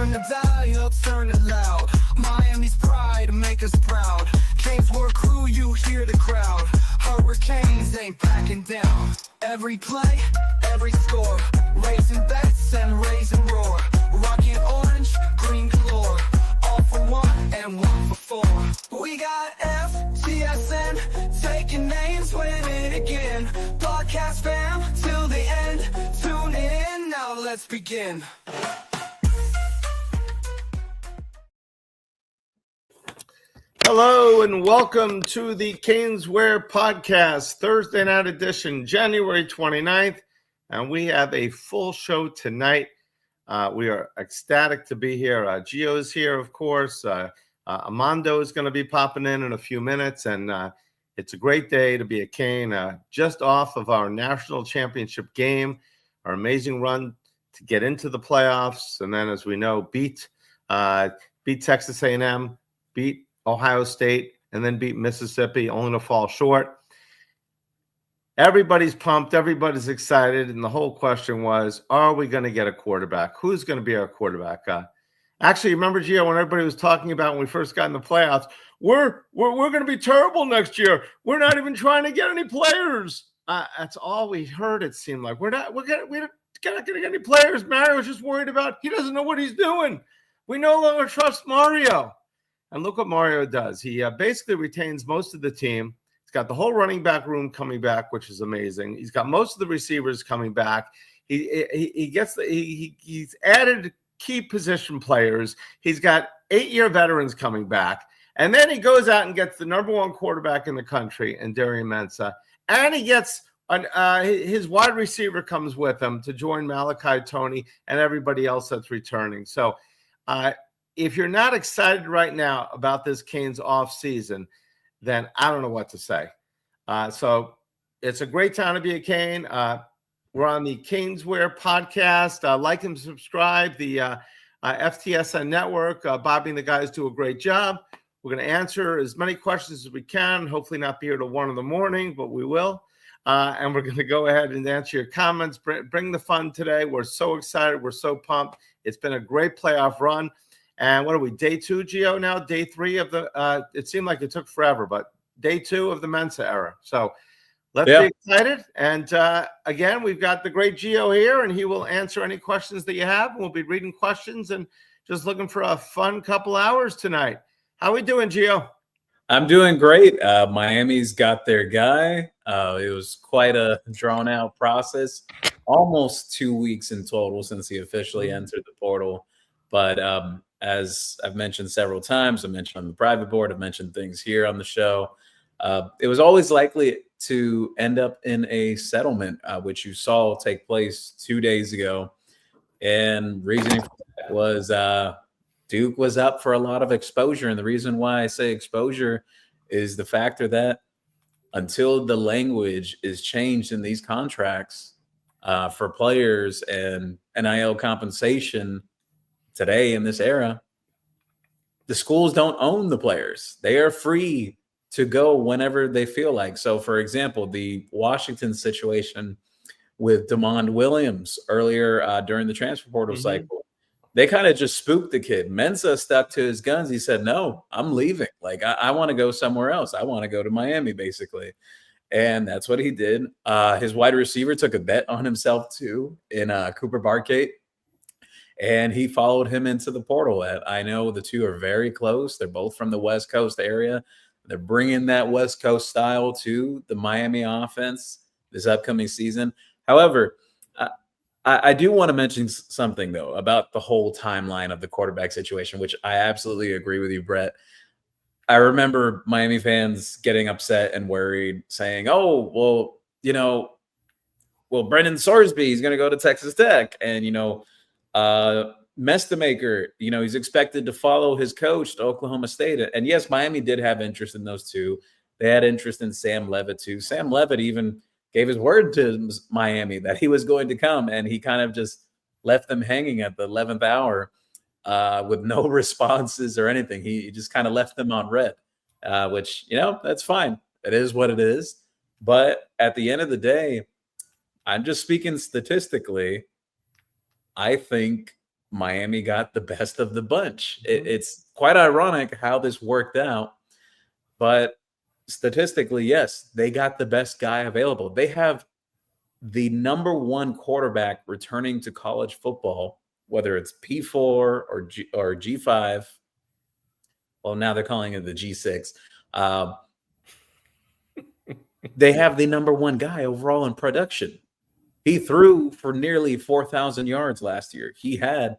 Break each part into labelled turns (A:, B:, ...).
A: Turn the volume, turn it loud. Miami's pride, make us proud. CanesWear crew, you hear the crowd. Hurricanes ain't backing down. Every play, every score. Raising bets and raising roar. Rocking orange, green galore. All for one and one for four. We got FTSN, taking names, win it again. Podcast fam, till the end. Tune in, now let's begin.
B: Hello and welcome to the CanesWear podcast, Thursday night edition, January 29th. And we have a full show tonight. We are ecstatic to be here. Gio is here, of course. Amando is going to be popping in a few minutes. And it's a great day to be a Cane, just off of our national championship game, our amazing run to get into the playoffs. And then, as we know, beat Texas A&M, beat Ohio State, and then beat Mississippi, only to fall short. Everybody's pumped. Everybody's excited. And the whole question was, are we going to get a quarterback? Who's going to be our quarterback? Actually, remember, Gio, when everybody was talking about when we first got in the playoffs, we're going to be terrible next year. We're not even trying to get any players. That's all we heard, it seemed like. We're not going to get any players. Mario's just worried about, he doesn't know what he's doing. We no longer trust Mario. And look what Mario does. He basically retains most of the team. He's got the whole running back room coming back, which is amazing. He's got most of the receivers coming back. He's added key position players. He's got 8-year veterans coming back. And then he goes out and gets the number one quarterback in the country, in Darian Mensah. And he gets his wide receiver comes with him to join Malachi Toney and everybody else that's returning. So, if you're not excited right now about this Canes offseason, then I don't know what to say. So it's a great time to be a Cane. We're on the CanesWear podcast. Like and subscribe. The FTSN network. Bobby and the guys do a great job. We're going to answer as many questions as we can. Hopefully not be here till 1 a.m, but we will. And we're going to go ahead and answer your comments. Bring the fun today. We're so excited. We're so pumped. It's been a great playoff run. And what are we, day 2, Gio, now? Day 3 of the it seemed like it took forever, but day 2 of the Mensah era. So let's be excited. And again, we've got the great Gio here, and he will answer any questions that you have. We'll be reading questions and just looking for a fun couple hours tonight. How we doing, Gio?
C: I'm doing great. Miami's got their guy. It was quite a drawn-out process. Almost 2 weeks in total since he officially entered the portal. But as I've mentioned several times, I mentioned on the private board, I've mentioned things here on the show. It was always likely to end up in a settlement, which you saw take place 2 days ago. And reasoning for that was Duke was up for a lot of exposure. And the reason why I say exposure is the factor that until the language is changed in these contracts for players and NIL compensation today in this era, the schools don't own the players. They are free to go whenever they feel like. So, for example, the Washington situation with DeMond Williams earlier during the transfer portal cycle, they kind of just spooked the kid. Mensah stuck to his guns. He said, no, I'm leaving. Like, I want to go somewhere else. I want to go to Miami, basically. And that's what he did. His wide receiver took a bet on himself, too, in Cooper Barkate. And he followed him into the portal. I know the two are very close. They're both from the West Coast area. They're bringing that West Coast style to the Miami offense this upcoming season. However, I do want to mention something, though, about the whole timeline of the quarterback situation, which I absolutely agree with you, Brett. I remember Miami fans getting upset and worried, saying, oh, well, Brendan Sorsby, he's going to go to Texas Tech. And, Mestamaker, he's expected to follow his coach to Oklahoma State. And yes, Miami did have interest in those two. They had interest in Sam Leavitt too. Sam Leavitt even gave his word to Miami that he was going to come, and he kind of just left them hanging at the 11th hour with no responses or anything. He just kind of left them on red, which, that's fine. It is what it is. But at the end of the day, I'm just speaking statistically, I think Miami got the best of the bunch. It's quite ironic how this worked out, but statistically, yes, they got the best guy available. They have the number one quarterback returning to college football, whether it's P4 or G5. Well, now they're calling it the G6. They have the number one guy overall in production. He threw for nearly 4,000 yards last year. He had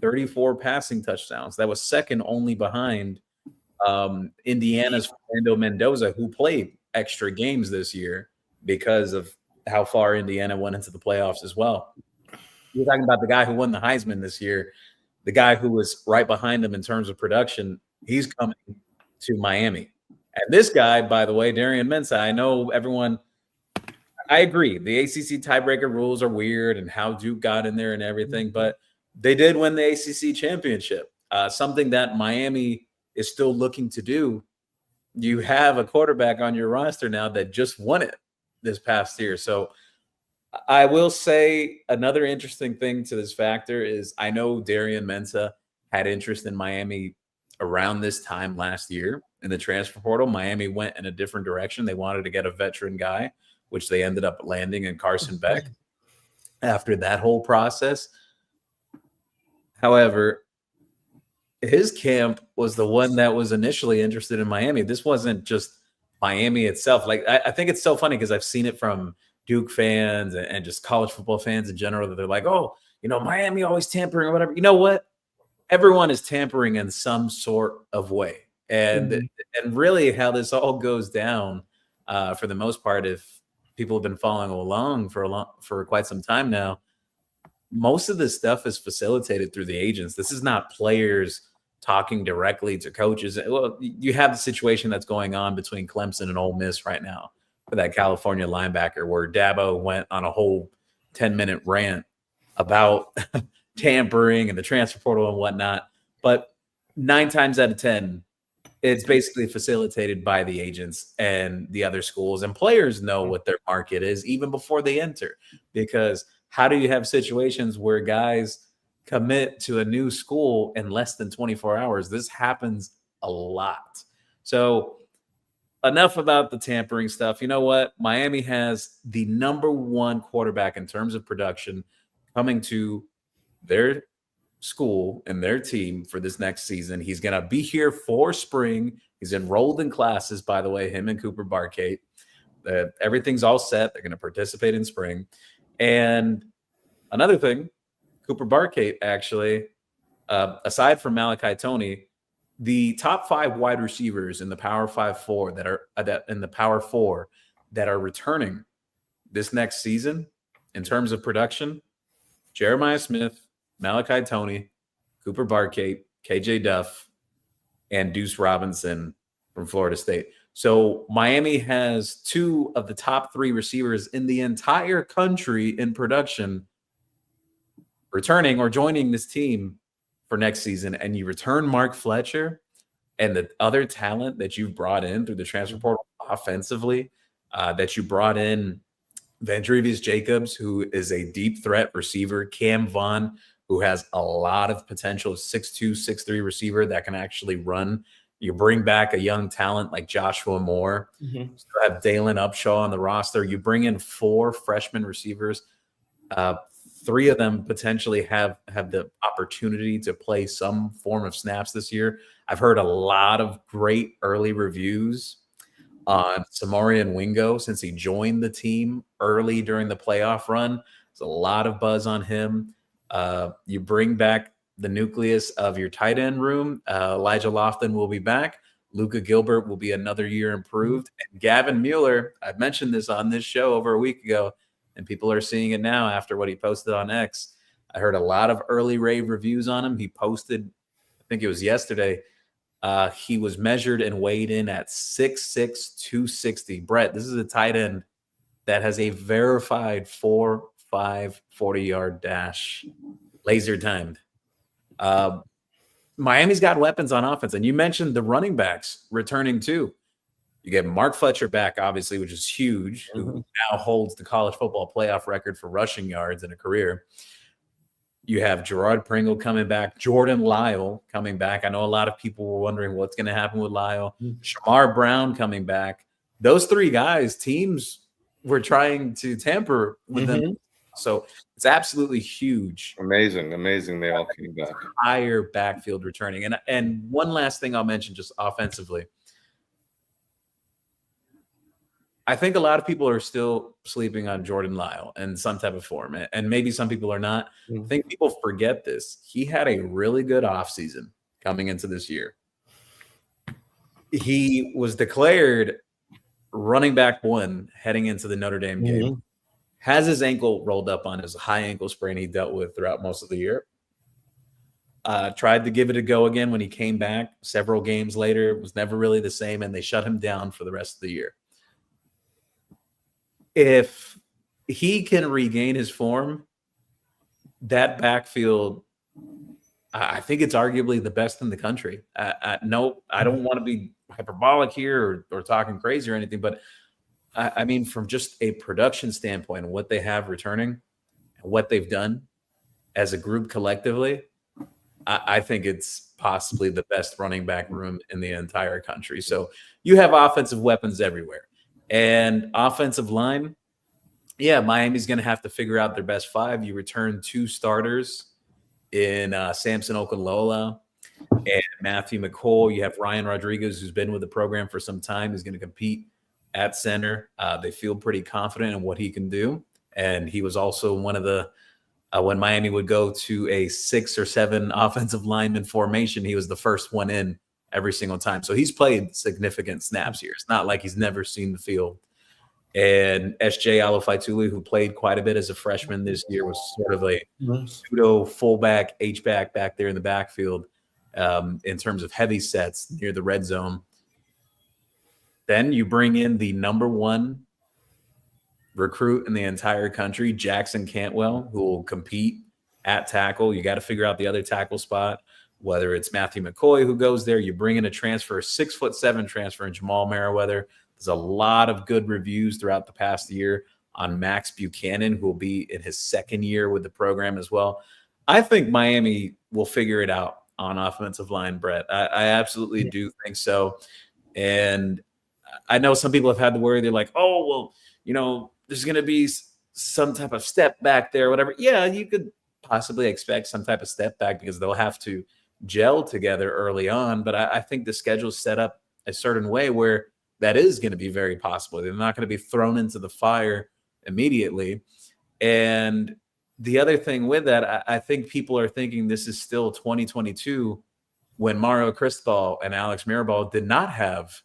C: 34 passing touchdowns. That was second only behind Indiana's Fernando Mendoza, who played extra games this year because of how far Indiana went into the playoffs as well. You're talking about the guy who won the Heisman this year, the guy who was right behind him in terms of production. He's coming to Miami. And this guy, by the way, Darian Mensah, I know everyone – I agree. The ACC tiebreaker rules are weird and how Duke got in there and everything, but they did win the ACC championship, something that Miami is still looking to do. You have a quarterback on your roster now that just won it this past year. So I will say another interesting thing to this factor is I know Darian Mensah had interest in Miami around this time last year in the transfer portal. Miami went in a different direction. They wanted to get a veteran guy, which they ended up landing in Carson Beck after that whole process. However, his camp was the one that was initially interested in Miami. This wasn't just Miami itself. Like, I think it's so funny because I've seen it from Duke fans and just college football fans in general that they're like, oh, Miami always tampering or whatever. You know what? Everyone is tampering in some sort of way. And really how this all goes down for the most part, if people have been following along for quite some time now, most of this stuff is facilitated through the agents. This is not players talking directly to coaches. Well, you have the situation that's going on between Clemson and Ole Miss right now for that California linebacker, where Dabo went on a whole 10-minute rant about tampering and the transfer portal and whatnot. But 9 times out of 10, it's basically facilitated by the agents and the other schools, and players know what their market is even before they enter. Because how do you have situations where guys commit to a new school in less than 24 hours? This happens a lot. So enough about the tampering stuff. You know what? Miami has the number one quarterback in terms of production coming to their school and their team for this next season. He's going to be here for spring. He's enrolled in classes, by the way, him and Cooper Barkate. Everything's all set. They're going to participate in spring. And another thing, Cooper Barkate actually, aside from Malachi Toney, the top 5 wide receivers in the Power 5-4 that are returning this next season in terms of production, Jeremiah Smith, Malachi Toney, Cooper Barkate, KJ Duff, and Deuce Robinson from Florida State. So Miami has 2 of the top 3 receivers in the entire country in production returning or joining this team for next season. And you return Mark Fletcher and the other talent that you've brought in through the transfer portal offensively, that you brought in Vandrevius Jacobs, who is a deep threat receiver, Cam Vaughn, who has a lot of potential, 6'2", 6'3" receiver that can actually run. You bring back a young talent like Joshua Moore. You have Dalen Upshaw on the roster. You bring in 4 freshman receivers. 3 of them potentially have the opportunity to play some form of snaps this year. I've heard a lot of great early reviews on Samorian Wingo since he joined the team early during the playoff run. There's a lot of buzz on him. You bring back the nucleus of your tight end room. Elijah Lofton will be back. Luka Gilbert will be another year improved. And Gavin Mueller, I mentioned this on this show over a week ago, and people are seeing it now after what he posted on X. I heard a lot of early rave reviews on him. He posted, I think it was yesterday, he was measured and weighed in at 6'6", 260. Brett, this is a tight end that has a verified 4.5 40-yard dash, laser timed. Miami's got weapons on offense, and you mentioned the running backs returning too. You get Mark Fletcher back, obviously, which is huge, who now holds the college football playoff record for rushing yards in a career. You have Gerard Pringle coming back, Jordan Lyle coming back. I know a lot of people were wondering what's going to happen with Lyle. Shamar Brown coming back. Those three guys, teams were trying to tamper with them. So it's absolutely huge.
B: Amazing. They all came back.
C: Higher backfield returning. And one last thing I'll mention, just offensively. I think a lot of people are still sleeping on Jordan Lyle in some type of form, and maybe some people are not. I think people forget this. He had a really good offseason coming into this year. He was declared running back 1 heading into the Notre Dame game. Has his ankle rolled up on his high ankle sprain he dealt with throughout most of the year. Tried to give it a go again when he came back several games later. It was never really the same, and they shut him down for the rest of the year. If he can regain his form, that backfield, I think it's arguably the best in the country. No, I don't want to be hyperbolic here or talking crazy or anything, but I mean, from just a production standpoint and what they have returning and what they've done as a group collectively, I think it's possibly the best running back room in the entire country. So you have offensive weapons everywhere. And offensive line, yeah, Miami's going to have to figure out their best 5. You return 2 starters in Samson Okunlola and Matthew McCoy. You have Ryan Rodriguez, who's been with the program for some time. He's going to compete at center. They feel pretty confident in what he can do. And he was also one of the when Miami would go to a 6 or 7 offensive lineman formation, he was the first one in every single time. So he's played significant snaps here. It's not like he's never seen the field. And S.J. Alofaitulu, who played quite a bit as a freshman this year, was sort of a pseudo fullback, H-back back there in the backfield in terms of heavy sets near the red zone. Then you bring in the number 1 recruit in the entire country, Jackson Cantwell, who will compete at tackle. You got to figure out the other tackle spot, whether it's Matthew McCoy who goes there. You bring in a transfer, a 6'7" transfer in Jamal Merriweather. There's a lot of good reviews throughout the past year on Max Buchanan, who will be in his 2nd year with the program as well. I think Miami will figure it out on offensive line, Brett. I absolutely do think so. And I know some people have had to worry. They're like, oh, well, you know, there's going to be some type of step back there, whatever. Yeah, you could possibly expect some type of step back because they'll have to gel together early on. But I think the schedule's set up a certain way where that is going to be very possible. They're not going to be thrown into the fire immediately. And the other thing with that, I think people are thinking this is still 2022 when Mario Cristobal and Alex Mirabal did not have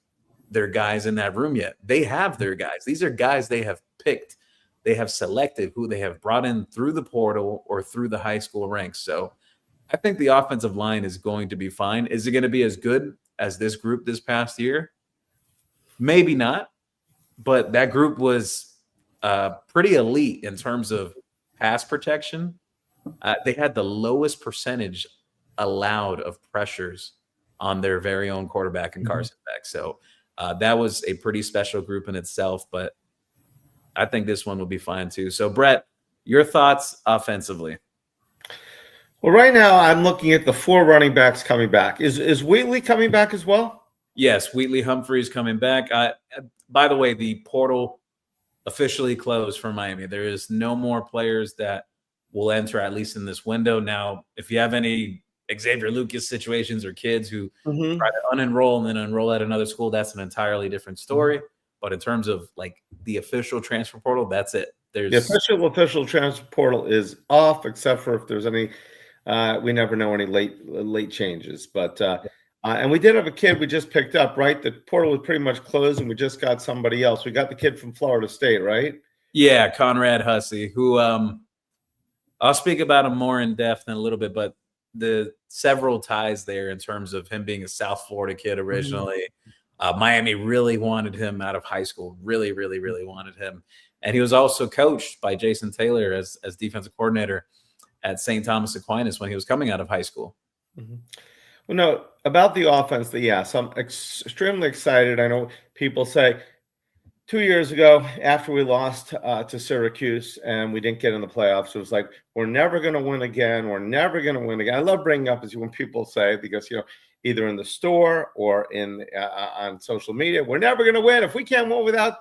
C: their guys in that room yet. They have their guys. These are guys they have picked. They have selected who they have brought in through the portal or through the high school ranks. So I think the offensive line is going to be fine. Is it going to be as good as this group this past year? Maybe not, but that group was pretty elite in terms of pass protection. They had the lowest percentage allowed of pressures on their very own quarterback and Carson Beck. So that was a pretty special group in itself, but I think this one will be fine too. So Brett, your thoughts offensively?
B: Well, right now I'm looking at the 4 running backs coming back. Is Wheatley coming back as well?
C: Yes, Wheatley Humphrey is coming back. By the way, the portal officially closed for Miami. There is no more players that will enter, at least in this window. Now, if you have any Xavier Lucas situations or kids who try to unenroll and then enroll at another school, that's an entirely different story. But in terms of like the official transfer portal, that's it. The official
B: transfer portal is off, except for if there's any. We never know any late changes, but and we did have a kid we just picked up, right? The portal was pretty much closed, and we just got somebody else. We got the kid from Florida State, right?
C: Yeah, Conrad Hussey, who I'll speak about him more in depth in a little bit, but the several ties there in terms of him being a South Florida kid originally. Miami really wanted him out of high school, really, really, really wanted him. And he was also coached by Jason Taylor as defensive coordinator at St. Thomas Aquinas when he was coming out of high school.
B: Well, no, about the offense, yes, I'm extremely excited. I know people say 2 years ago, after we lost to Syracuse and we didn't get in the playoffs, it was like, we're never going to win again. We're never going to win again. I love bringing up is when people say, because, either in the store or in on social media, we're never going to win if we can't win without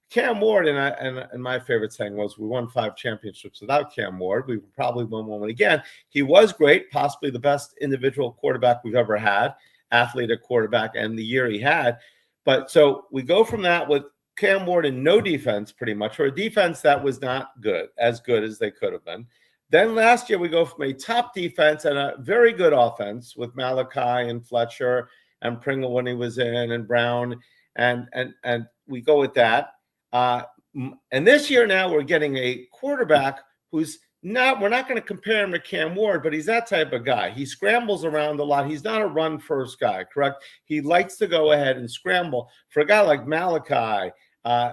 B: Cam Ward. And my favorite saying was, we won 5 championships without Cam Ward. We probably won't win one again. He was great, possibly the best individual quarterback we've ever had, athlete at quarterback, and the year he had. But so we go from that with Cam Ward and no defense, pretty much, or a defense that was not good as they could have been. Then last year, we go from a top defense and a very good offense with Malachi and Fletcher and Pringle when he was in, and Brown, and we go with that. And this year now we're getting a quarterback who's not, we're not going to compare him to Cam Ward, but he's that type of guy. He scrambles around a lot. He's not a run first guy, correct? He likes to go ahead and scramble. For a guy like Malachi,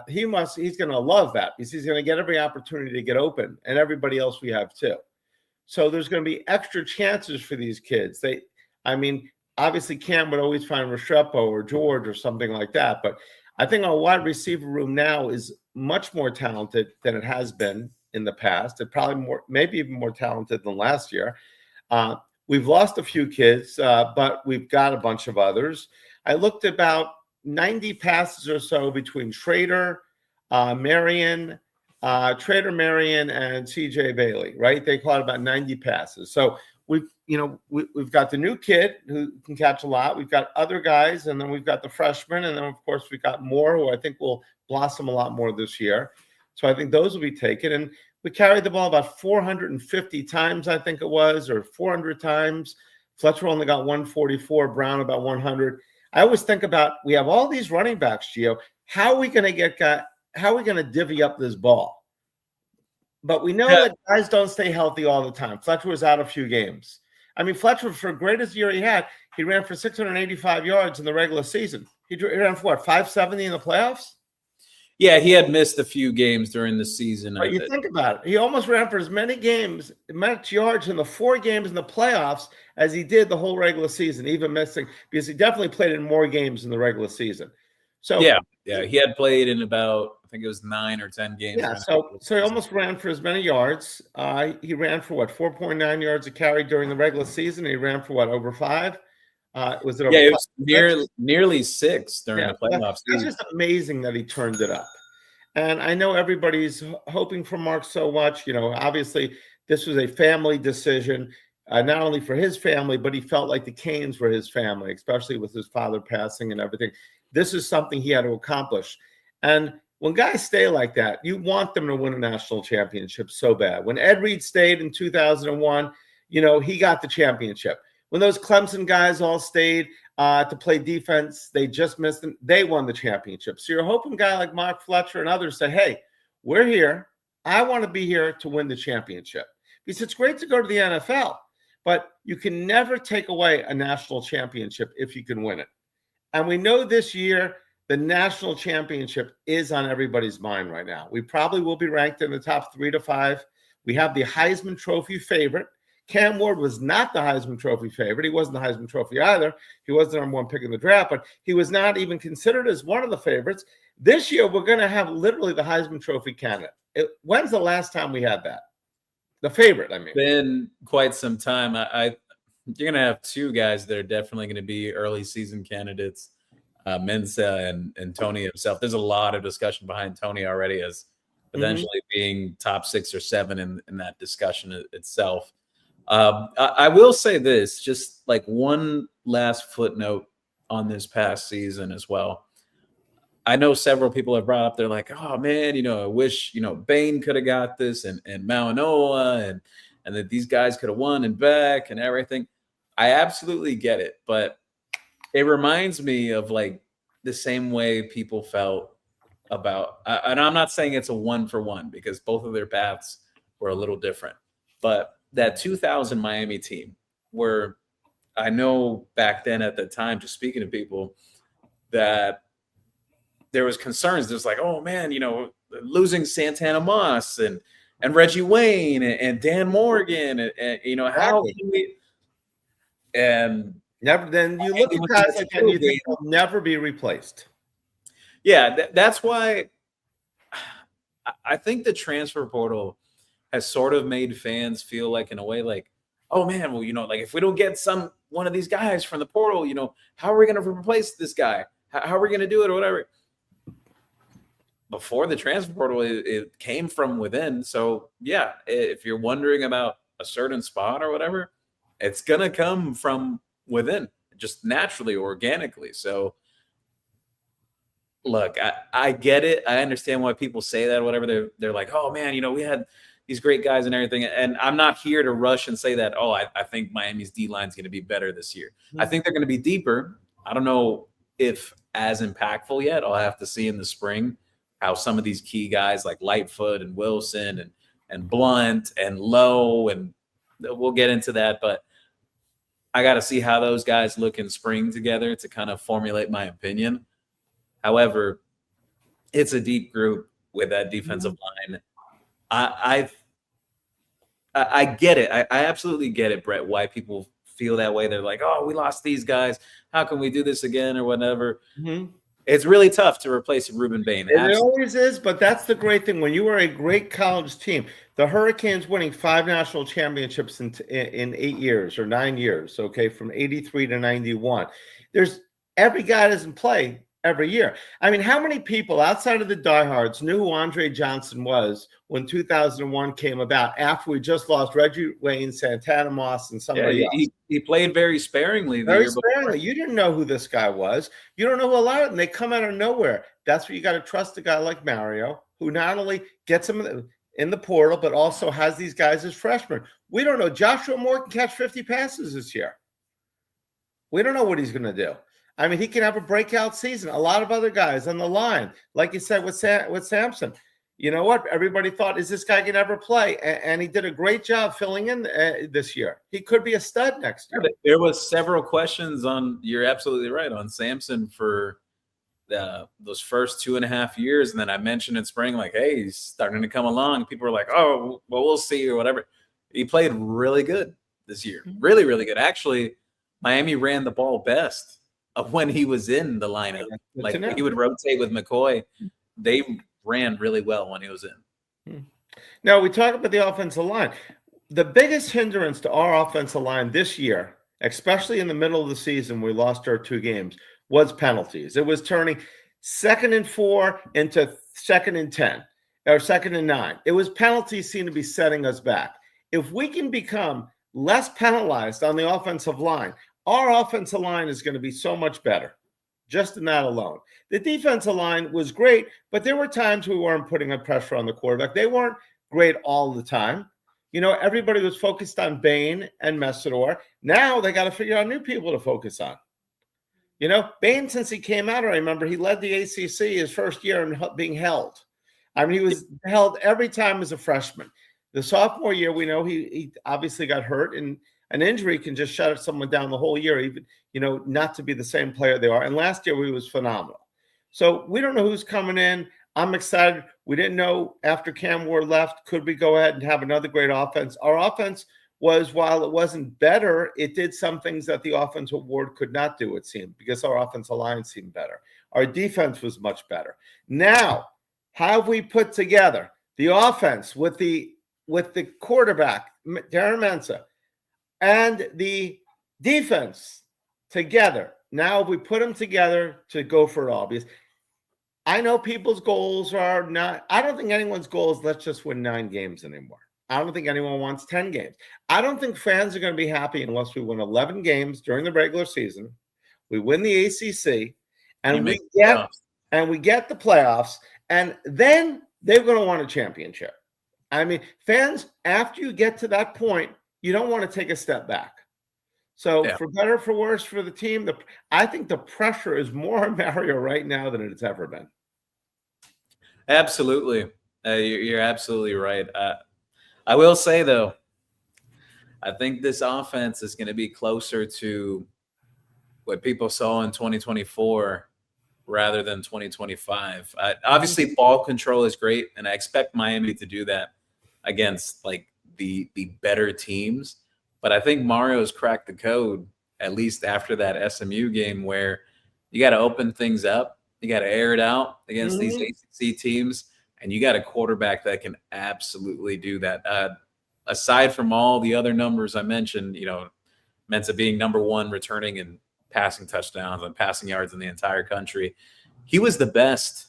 B: he's going to love that because he's going to get every opportunity to get open, and everybody else we have too. So there's going to be extra chances for these kids. Obviously Cam would always find Restrepo or George or something like that, but I think our wide receiver room now is much more talented than it has been in the past. It probably maybe even more talented than last year. We've lost a few kids, but we've got a bunch of others. I looked about 90 passes or so between Trader, Marion, and CJ Bailey, right? They caught about 90 passes. So we've got the new kid who can catch a lot. We've got other guys, and then we've got the freshmen, and then of course we've got more who I think will blossom a lot more this year. So I think those will be taken. And we carried the ball about 450 times, I think it was, or 400 times. Fletcher only got 144, Brown about 100. I always think about, we have all these running backs, Gio. How are we going to divvy up this ball? But we know that guys don't stay healthy all the time. Fletcher was out a few games. Fletcher, for the greatest year he had, he ran for 685 yards in the regular season. He ran for what, 570 in the playoffs?
C: Yeah, he had missed a few games during the season.
B: But you think about it. He almost ran for as many yards in the 4 games in the playoffs as he did the whole regular season, even missing, because he definitely played in more games in the regular season. So
C: yeah, he had played in about, I think it was 9 or 10 games.
B: Yeah, so he almost ran for as many yards. He ran for what, 4.9 yards a carry during the regular season. He ran for what, over 5? Was it over 5?
C: It was nearly 6 during the playoffs.
B: It's just amazing that he turned it up. And I know everybody's hoping for Mark so much. Obviously this was a family decision, not only for his family, but he felt like the Canes were his family, especially with his father passing and everything. This is something he had to accomplish. And when guys stay like that, you want them to win a national championship so bad. When Ed Reed stayed in 2001, he got the championship. When those Clemson guys all stayed to play defense, they just missed them. They won the championship. So you're hoping a guy like Mark Fletcher and others say, hey, we're here. I want to be here to win the championship. Because it's great to go to the NFL, but you can never take away a national championship if you can win it. And we know this year the national championship is on everybody's mind right now. We probably will be ranked in the top 3 to 5. We have the Heisman Trophy favorite. Cam Ward was not the Heisman Trophy favorite. He wasn't the Heisman Trophy either. He was the number 1 pick in the draft, but he was not even considered as one of the favorites. This year, we're going to have literally the Heisman Trophy candidate. When's the last time we had that? The favorite,
C: Been quite some time. You're going to have 2 guys that are definitely going to be early season candidates, Mensah and Tony himself. There's a lot of discussion behind Tony already as potentially being top 6 or 7 in that discussion itself. I will say this, just like one last footnote on this past season as well. I know several people have brought up, they're like, oh man, I wish, Bain could have got this and Malinois and that these guys could have won and back and everything. I absolutely get it. But it reminds me of like the same way people felt about, and I'm not saying it's a 1-for-1 because both of their paths were a little different, but that 2000 Miami team, where I know back then at the time, just speaking to people, that there was concerns. There's like, oh man, losing Santana Moss and Reggie Wayne and Dan Morgan and how can we? And
B: never. Then you look at guys and you think they'll never be replaced.
C: Yeah, that's why I think the transfer portal has sort of made fans feel like, in a way, like, oh man, well, like if we don't get one of these guys from the portal, how are we going to replace this guy? How are we going to do it or whatever? Before the transfer portal, it came from within. So yeah, if you're wondering about a certain spot or whatever, it's going to come from within, just naturally, organically. So look, I get it. I understand why people say that or whatever. They're like, oh man, we had these great guys and everything. And I'm not here to rush and say that, oh, I think Miami's D-line is going to be better this year. I think they're going to be deeper. I don't know if as impactful yet. I'll have to see in the spring how some of these key guys like Lightfoot and Wilson and Blunt and Lowe, and we'll get into that. But I got to see how those guys look in spring together to kind of formulate my opinion. However, it's a deep group with that defensive line. I get it. I absolutely get it, Brett, why people feel that way. They're like, oh, we lost these guys. How can we do this again or whatever? Mm-hmm. It's really tough to replace Ruben Bain.
B: It always is, but that's the great thing. When you are a great college team, the Hurricanes winning 5 national championships in 8 years or 9 years, okay, from 83 to 91. Every guy doesn't play every year. I mean, how many people outside of the diehards knew who Andre Johnson was when 2001 came about after we just lost Reggie Wayne, Santana Moss, and somebody else?
C: He played very sparingly.
B: Very sparingly. You didn't know who this guy was. You don't know who a lot of them. They come out of nowhere. That's where you got to trust a guy like Mario, who not only gets him in the portal, but also has these guys as freshmen. We don't know. Joshua Moore can catch 50 passes this year. We don't know what he's going to do. I mean, he can have a breakout season. A lot of other guys on the line, like you said with Sampson. You know what? Everybody thought, is this guy going to ever play? And he did a great job filling in this year. He could be a stud next year.
C: There was several questions you're absolutely right, on Sampson for those first 2.5 years. And then I mentioned in spring, like, hey, he's starting to come along. People were like, oh, well, we'll see or whatever. He played really good this year. Really, really good. Actually, Miami ran the ball best when he was in the lineup. Like, he would rotate with McCoy. They ran really well when he was in.
B: Now, we talk about the offensive line. The biggest hindrance to our offensive line this year, especially in the middle of the season, we lost our 2 games, was penalties. It was turning 2nd and 4 into 2nd and 10 or 2nd and 9. It was penalties seem to be setting us back. If we can become less penalized on the offensive line, our offensive line is going to be so much better, just in that alone. The defensive line was great, but there were times we weren't putting a pressure on the quarterback. They weren't great all the time. Everybody was focused on Bain and Messidor. Now they got to figure out new people to focus on. Bain, since he came out, I remember he led the ACC his first year in being held. I mean, he was held every time as a freshman. The sophomore year, we know he obviously got hurt, and an injury can just shut someone down the whole year, even, not to be the same player they are. And last year, he was phenomenal. So we don't know who's coming in. I'm excited. We didn't know after Cam Ward left, could we go ahead and have another great offense? Our offense was, while it wasn't better, it did some things that the offensive Ward could not do, it seemed, because our offensive line seemed better. Our defense was much better. Now, have we put together the offense with the quarterback, Darren Mensah, and the defense together? Now, if we put them together to go for it all, because I know people's goals are not, I don't think anyone's goal is let's just win 9 games anymore. I don't think anyone wants 10 games. I don't think fans are going to be happy unless we win 11 games during the regular season. We win the ACC, and we get the playoffs, and then they're going to want a championship. I mean, fans, after you get to that point, you don't want to take a step back. So for better or for worse for the team, I think the pressure is more on Mario right now than it's ever been.
C: Absolutely. You're absolutely right. I will say, though, I think this offense is going to be closer to what people saw in 2024 rather than 2025. Obviously, ball control is great, and I expect Miami to do that against like the better teams. But I think Mario's cracked the code, at least after that SMU game, where you got to open things up. You got to air it out against these ACC teams. and you got a quarterback that can absolutely do that. Aside from all the other numbers I mentioned, Mensa being number one returning and passing touchdowns and passing yards in the entire country, he was the best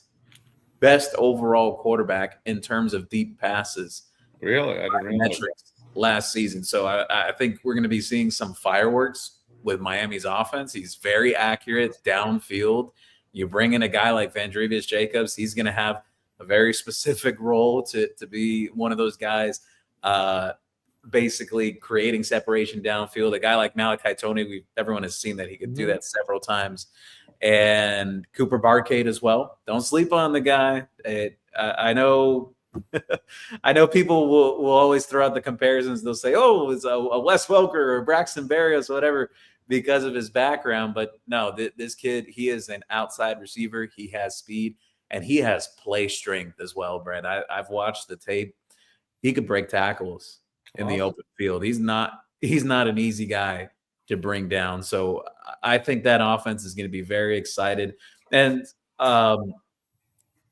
C: overall quarterback in terms of deep passes.
B: Really? I didn't realize
C: Metrics last season. So I think we're going to be seeing some fireworks with Miami's offense. He's very accurate downfield. You bring in a guy like Vandrevius Jacobs, he's going to have a very specific role to be one of those guys, basically creating separation downfield. A guy like Malachi Tony, everyone has seen that he could do that several times. And Cooper Barcade as well. Don't sleep on the guy. I know I know people will always throw out the comparisons. They'll say, oh, it's a Wes Welker or Braxton Berrios, whatever, because of his background. But no, this kid, he is an outside receiver. He has speed, and he has play strength as well, Brent. I've watched the tape. He could break tackles in the open field. He's not an easy guy to bring down. So I think that offense is going to be very excited. And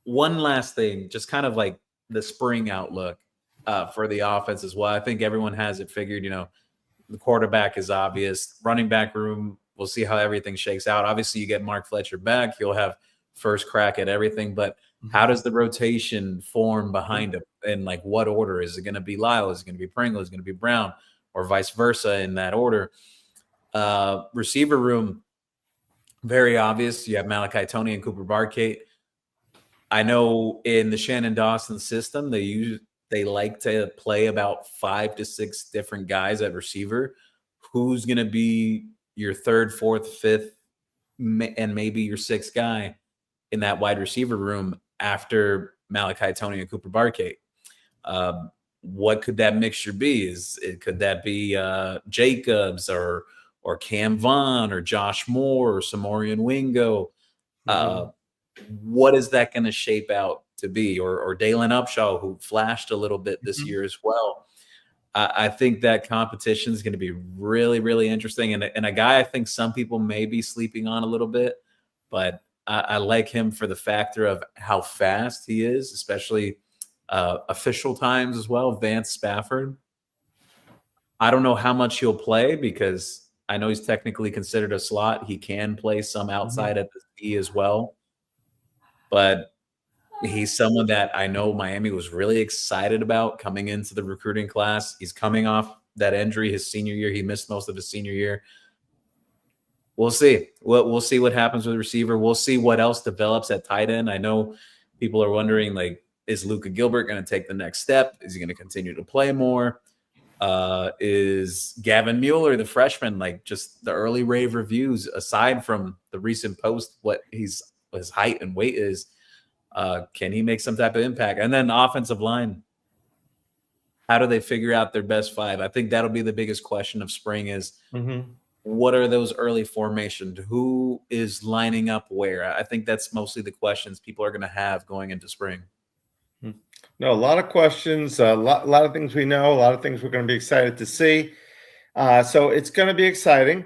C: one last thing, just kind of like the spring outlook for the offense as well. I think everyone has it figured. The quarterback is obvious. Running back room, we'll see how everything shakes out. Obviously, you get Mark Fletcher back. He'll have first crack at everything. But how does the rotation form behind him? And like what order? Is it going to be Lyle? Is it going to be Pringle? Is it going to be Brown? Or vice versa in that order? Receiver room, very obvious. You have Malachi Tony and Cooper Barcade. I know in the Shannon Dawson system, they like to play about 5 to 6 different guys at receiver. Who's going to be your third, fourth, fifth, and maybe your sixth guy in that wide receiver room after Malachi Tony and Cooper Barcade? What could that mixture be? Could that be Jacobs or Cam Vaughn or Josh Moore or Samorian Wingo? What is that going to shape out to be? Or Dalen Upshaw, who flashed a little bit this year as well. I think that competition is going to be really, really interesting. And a guy I think some people may be sleeping on a little bit, but I like him for the factor of how fast he is, especially official times as well. Vance Spafford. I don't know how much he'll play because I know he's technically considered a slot. He can play some outside at the D as well. But he's someone that I know Miami was really excited about coming into the recruiting class. He's coming off that injury his senior year. He missed most of his senior year. We'll see. We'll see what happens with the receiver. We'll see what else develops at tight end. I know people are wondering, like, is Luka Gilbert going to take the next step? Is he going to continue to play more? Is Gavin Mueller, the freshman, like just the early rave reviews, aside from the recent post, what his height and weight is, can he make some type of impact? And then offensive line, how do they figure out their best 5? I think that'll be the biggest question of spring is what are those early formations? Who is lining up where? I think that's mostly the questions people are going to have going into spring.
B: No, a lot of questions, a lot of things we know, a lot of things we're going to be excited to see. So it's going to be exciting.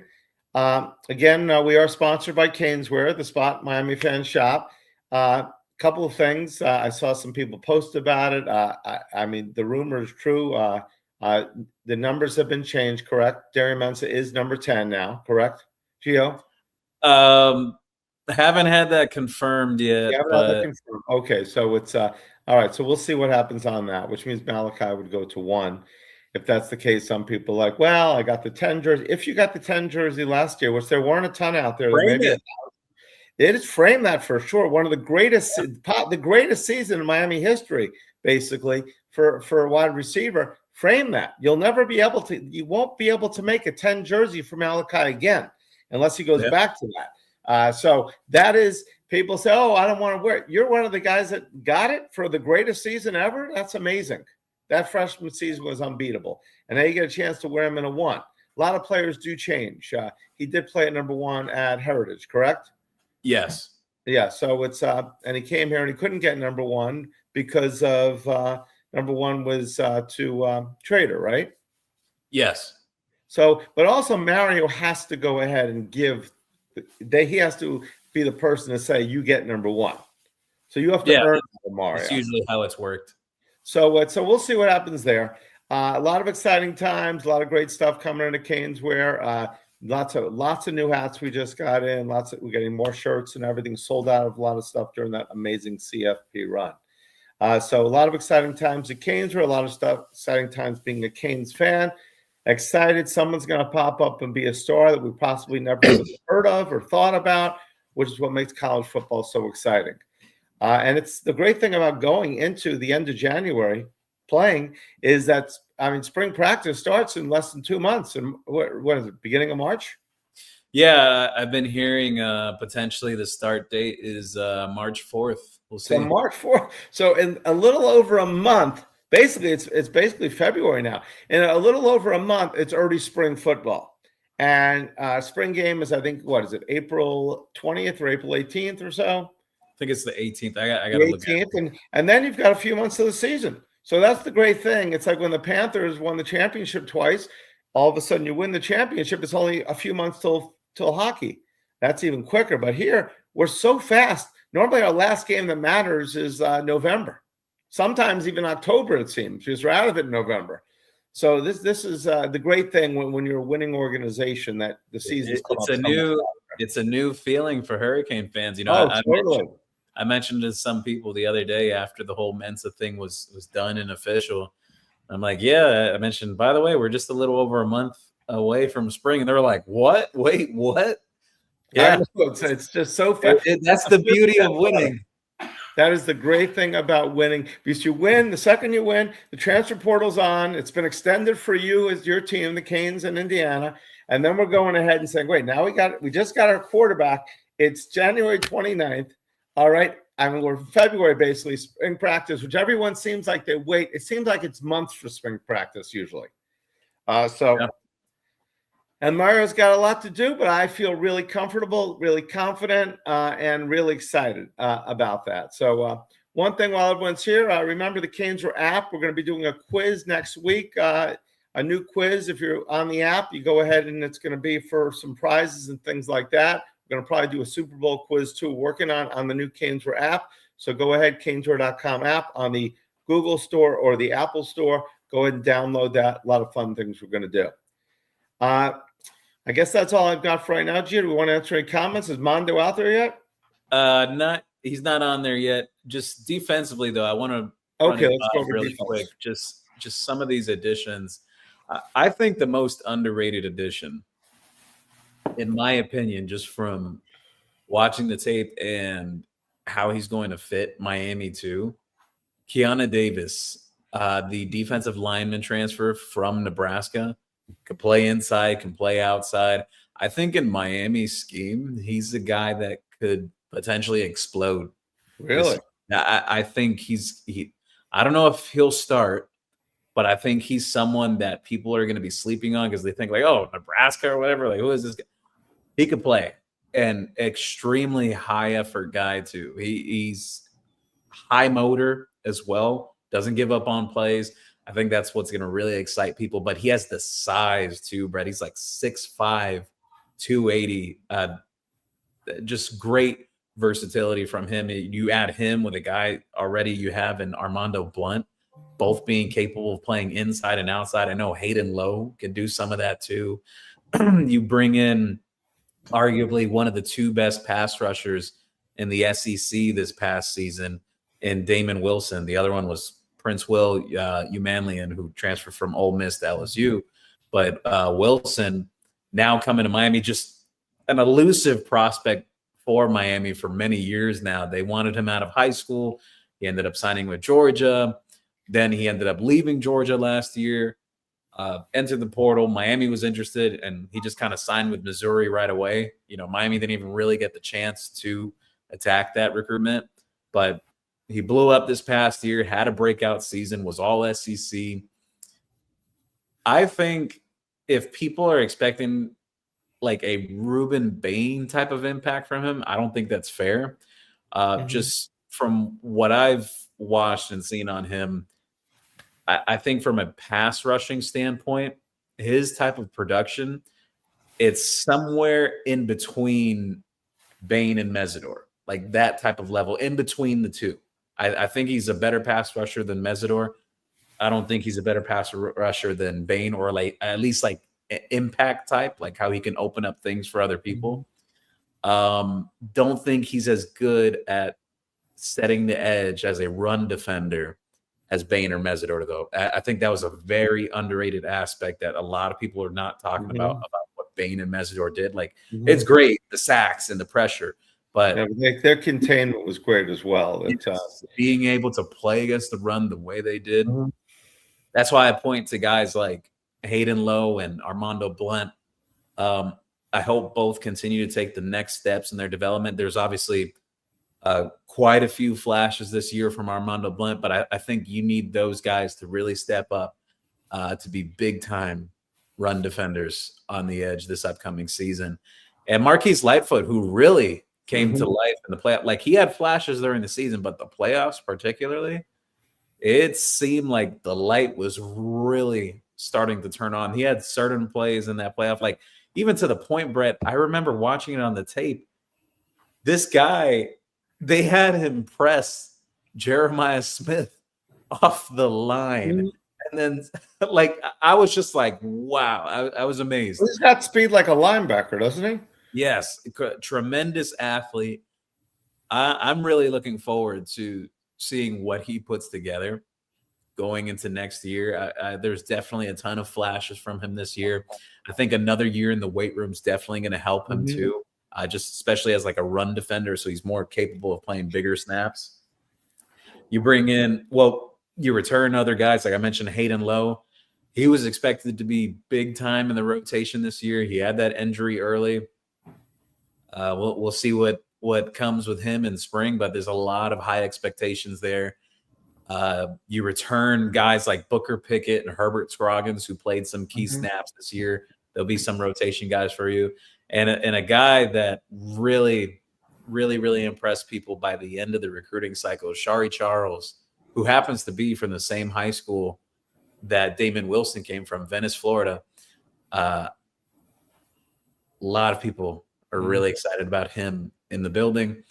B: Again, we are sponsored by CanesWear, the Spot Miami Fan Shop. Couple of things. I saw some people post about it. I mean, the rumor is true. The numbers have been changed, correct? Darian Mensah is number 10 now, correct? Gio?
C: Haven't had that confirmed yet.
B: Okay, so it's all right. So we'll see what happens on that, which means Malachi would go to 1. If that's the case, some people are like, well, I got the 10 jersey. If you got the 10 jersey last year, which there weren't a ton out there, maybe it is frame that for sure. One of the greatest season in Miami history, basically, for a wide receiver. Frame that. You won't be able to make a 10 jersey for Malachi again unless he goes back to that. So that is, people say, oh, I don't want to wear it. You're one of the guys that got it for the greatest season ever. That's amazing. That freshman season was unbeatable. And now you get a chance to wear him in a 1. A lot of players do change. He did play at number 1 at Heritage, correct?
C: Yes.
B: Yeah. So it's and he came here and he couldn't get number 1 because of number 1 was to Trader, right?
C: Yes.
B: So, but also Mario has to go ahead and he has to be the person to say you get number 1. So you have to earn Mario.
C: That's usually how it's worked.
B: So we'll see what happens there. A lot of exciting times, a lot of great stuff coming into CanesWear. Lots of new hats we just got in. We're getting more shirts and everything. Sold out of a lot of stuff during that amazing CFP run. So a lot of exciting times at CanesWear. A lot of exciting times being a Canes fan. Excited someone's going to pop up and be a star that we possibly never heard of or thought about, which is what makes college football so exciting. And it's the great thing about going into the end of January playing is that, spring practice starts in less than 2 months. And what is it, beginning of March?
C: Yeah, I've been hearing potentially the start date is March 4th. We'll see.
B: So March 4th. So in a little over a month, basically it's basically February now. In a little over a month, it's already spring football. And spring game is, I think, what is it, April 20th or April 18th or so?
C: I think it's the 18th. I got to look at it.
B: And then you've got a few months of the season. So that's the great thing. It's like when the Panthers won the championship twice, all of a sudden you win the championship. It's only a few months till hockey. That's even quicker. But here, we're so fast. Normally our last game that matters is November. Sometimes even October, it seems, because we're out of it in November. So this is the great thing when you're a winning organization that the season's
C: it's a new feeling for Hurricane fans.
B: Totally.
C: I mentioned to some people the other day after the whole Mensa thing was done and official. I'm like, yeah, I mentioned, by the way, we're just a little over a month away from spring. And they were like, what? Wait, what?
B: Yeah, it's just so fun.
C: That's the beauty of winning.
B: That is the great thing about winning, because you win. The second you win, the transfer portal's on. It's been extended for you as your team, the Canes in Indiana. And then we're going ahead and saying, wait, now we just got our quarterback. It's January 29th. All right. We're February, basically, spring practice, which everyone seems like they wait. It seems like it's months for spring practice usually. And Mario's got a lot to do, but I feel really comfortable, really confident, and really excited about that. So one thing while everyone's here, remember the CanesWear app. We're going to be doing a quiz next week, a new quiz. If you're on the app, you go ahead and it's going to be for some prizes and things like that. We're going to probably do a Super Bowl quiz too, working on the new CanesWear app. So go ahead, CanesWear.com app on the Google Store or the Apple Store. Go ahead and download that. A lot of fun things we're going to do. I guess that's all I've got for right now. Gio, do we want to answer any comments? Is Mondo out there yet?
C: He's not on there yet. Just defensively, though, I want to
B: let's go
C: really
B: defense.
C: quick. Just some of these additions. I think the most underrated addition, in my opinion, just from watching the tape and how he's going to fit Miami too, Keanu Davis, the defensive lineman transfer from Nebraska, can play inside, can play outside. I think in Miami's scheme, he's the guy that could potentially explode.
B: Really?
C: I think I don't know if he'll start, but I think he's someone that people are going to be sleeping on because they think like, oh, Nebraska or whatever. Like, who is this guy? He could play. And extremely high effort guy too. He's high motor as well. Doesn't give up on plays. I think that's what's going to really excite people. But he has the size too, Brett. He's like 6'5", 280. Just great versatility from him. You add him with a guy already you have in Armando Blunt, both being capable of playing inside and outside. I know Hayden Lowe can do some of that too. You bring in arguably one of the two best pass rushers in the SEC this past season in Damon Wilson. The other one was Prince Will Umanlian, who transferred from Ole Miss to LSU. But Wilson now coming to Miami, just an elusive prospect for Miami for many years now. They wanted him out of high school. He ended up signing with Georgia. Then he ended up leaving Georgia last year, entered the portal. Miami was interested, and he just kind of signed with Missouri right away. Miami didn't even really get the chance to attack that recruitment, but he blew up this past year, had a breakout season, was all SEC. I think if people are expecting like a Ruben Bain type of impact from him, I don't think that's fair. Just from what I've watched and seen on him, I think from a pass rushing standpoint, his type of production, it's somewhere in between Bain and Mesidor. like that type of level in between the two. I think he's a better pass rusher than Mesidor. I don't think he's a better pass rusher than Bane, or like at least like impact type, like how he can open up things for other people. Don't think he's as good at setting the edge as a run defender as Bane or Mesidor, though. I think that was a very underrated aspect that a lot of people are not talking about what Bane and Mesidor did. Like, it's great, the sacks and the pressure, but
B: their containment was great as well.
C: Being able to play against the run the way they did, that's why I point to guys like Hayden Lowe and Armando Blunt. I hope both continue to take the next steps in their development. There's obviously quite a few flashes this year from Armando Blunt, but I think you need those guys to really step up to be big-time run defenders on the edge this upcoming season. And Marquise Lightfoot, who really came to life in the playoff. Like, he had flashes during the season, but the playoffs particularly, it seemed like the light was really starting to turn on. He had certain plays in that playoff, like even to the point, Brett, I remember watching it on the tape. This guy, they had him press Jeremiah Smith off the line. And then, like, I was just like, wow, I was amazed.
B: He's got speed like a linebacker, doesn't he?
C: Yes, tremendous athlete. I'm really looking forward to seeing what he puts together going into next year. There's definitely a ton of flashes from him this year. I think another year in the weight room is definitely going to help him too, just especially as like a run defender, so he's more capable of playing bigger snaps. You bring in, you return other guys. Like I mentioned, Hayden Lowe. He was expected to be big time in the rotation this year. He had that injury early. We'll see what comes with him in spring, but there's a lot of high expectations there. You return guys like Booker Pickett and Herbert Scroggins, who played some key snaps this year. There'll be some rotation guys for you. And a guy that really, really, really impressed people by the end of the recruiting cycle, Shari Charles, who happens to be from the same high school that Damon Wilson came from, Venice, Florida. A lot of people are really excited about him in the building.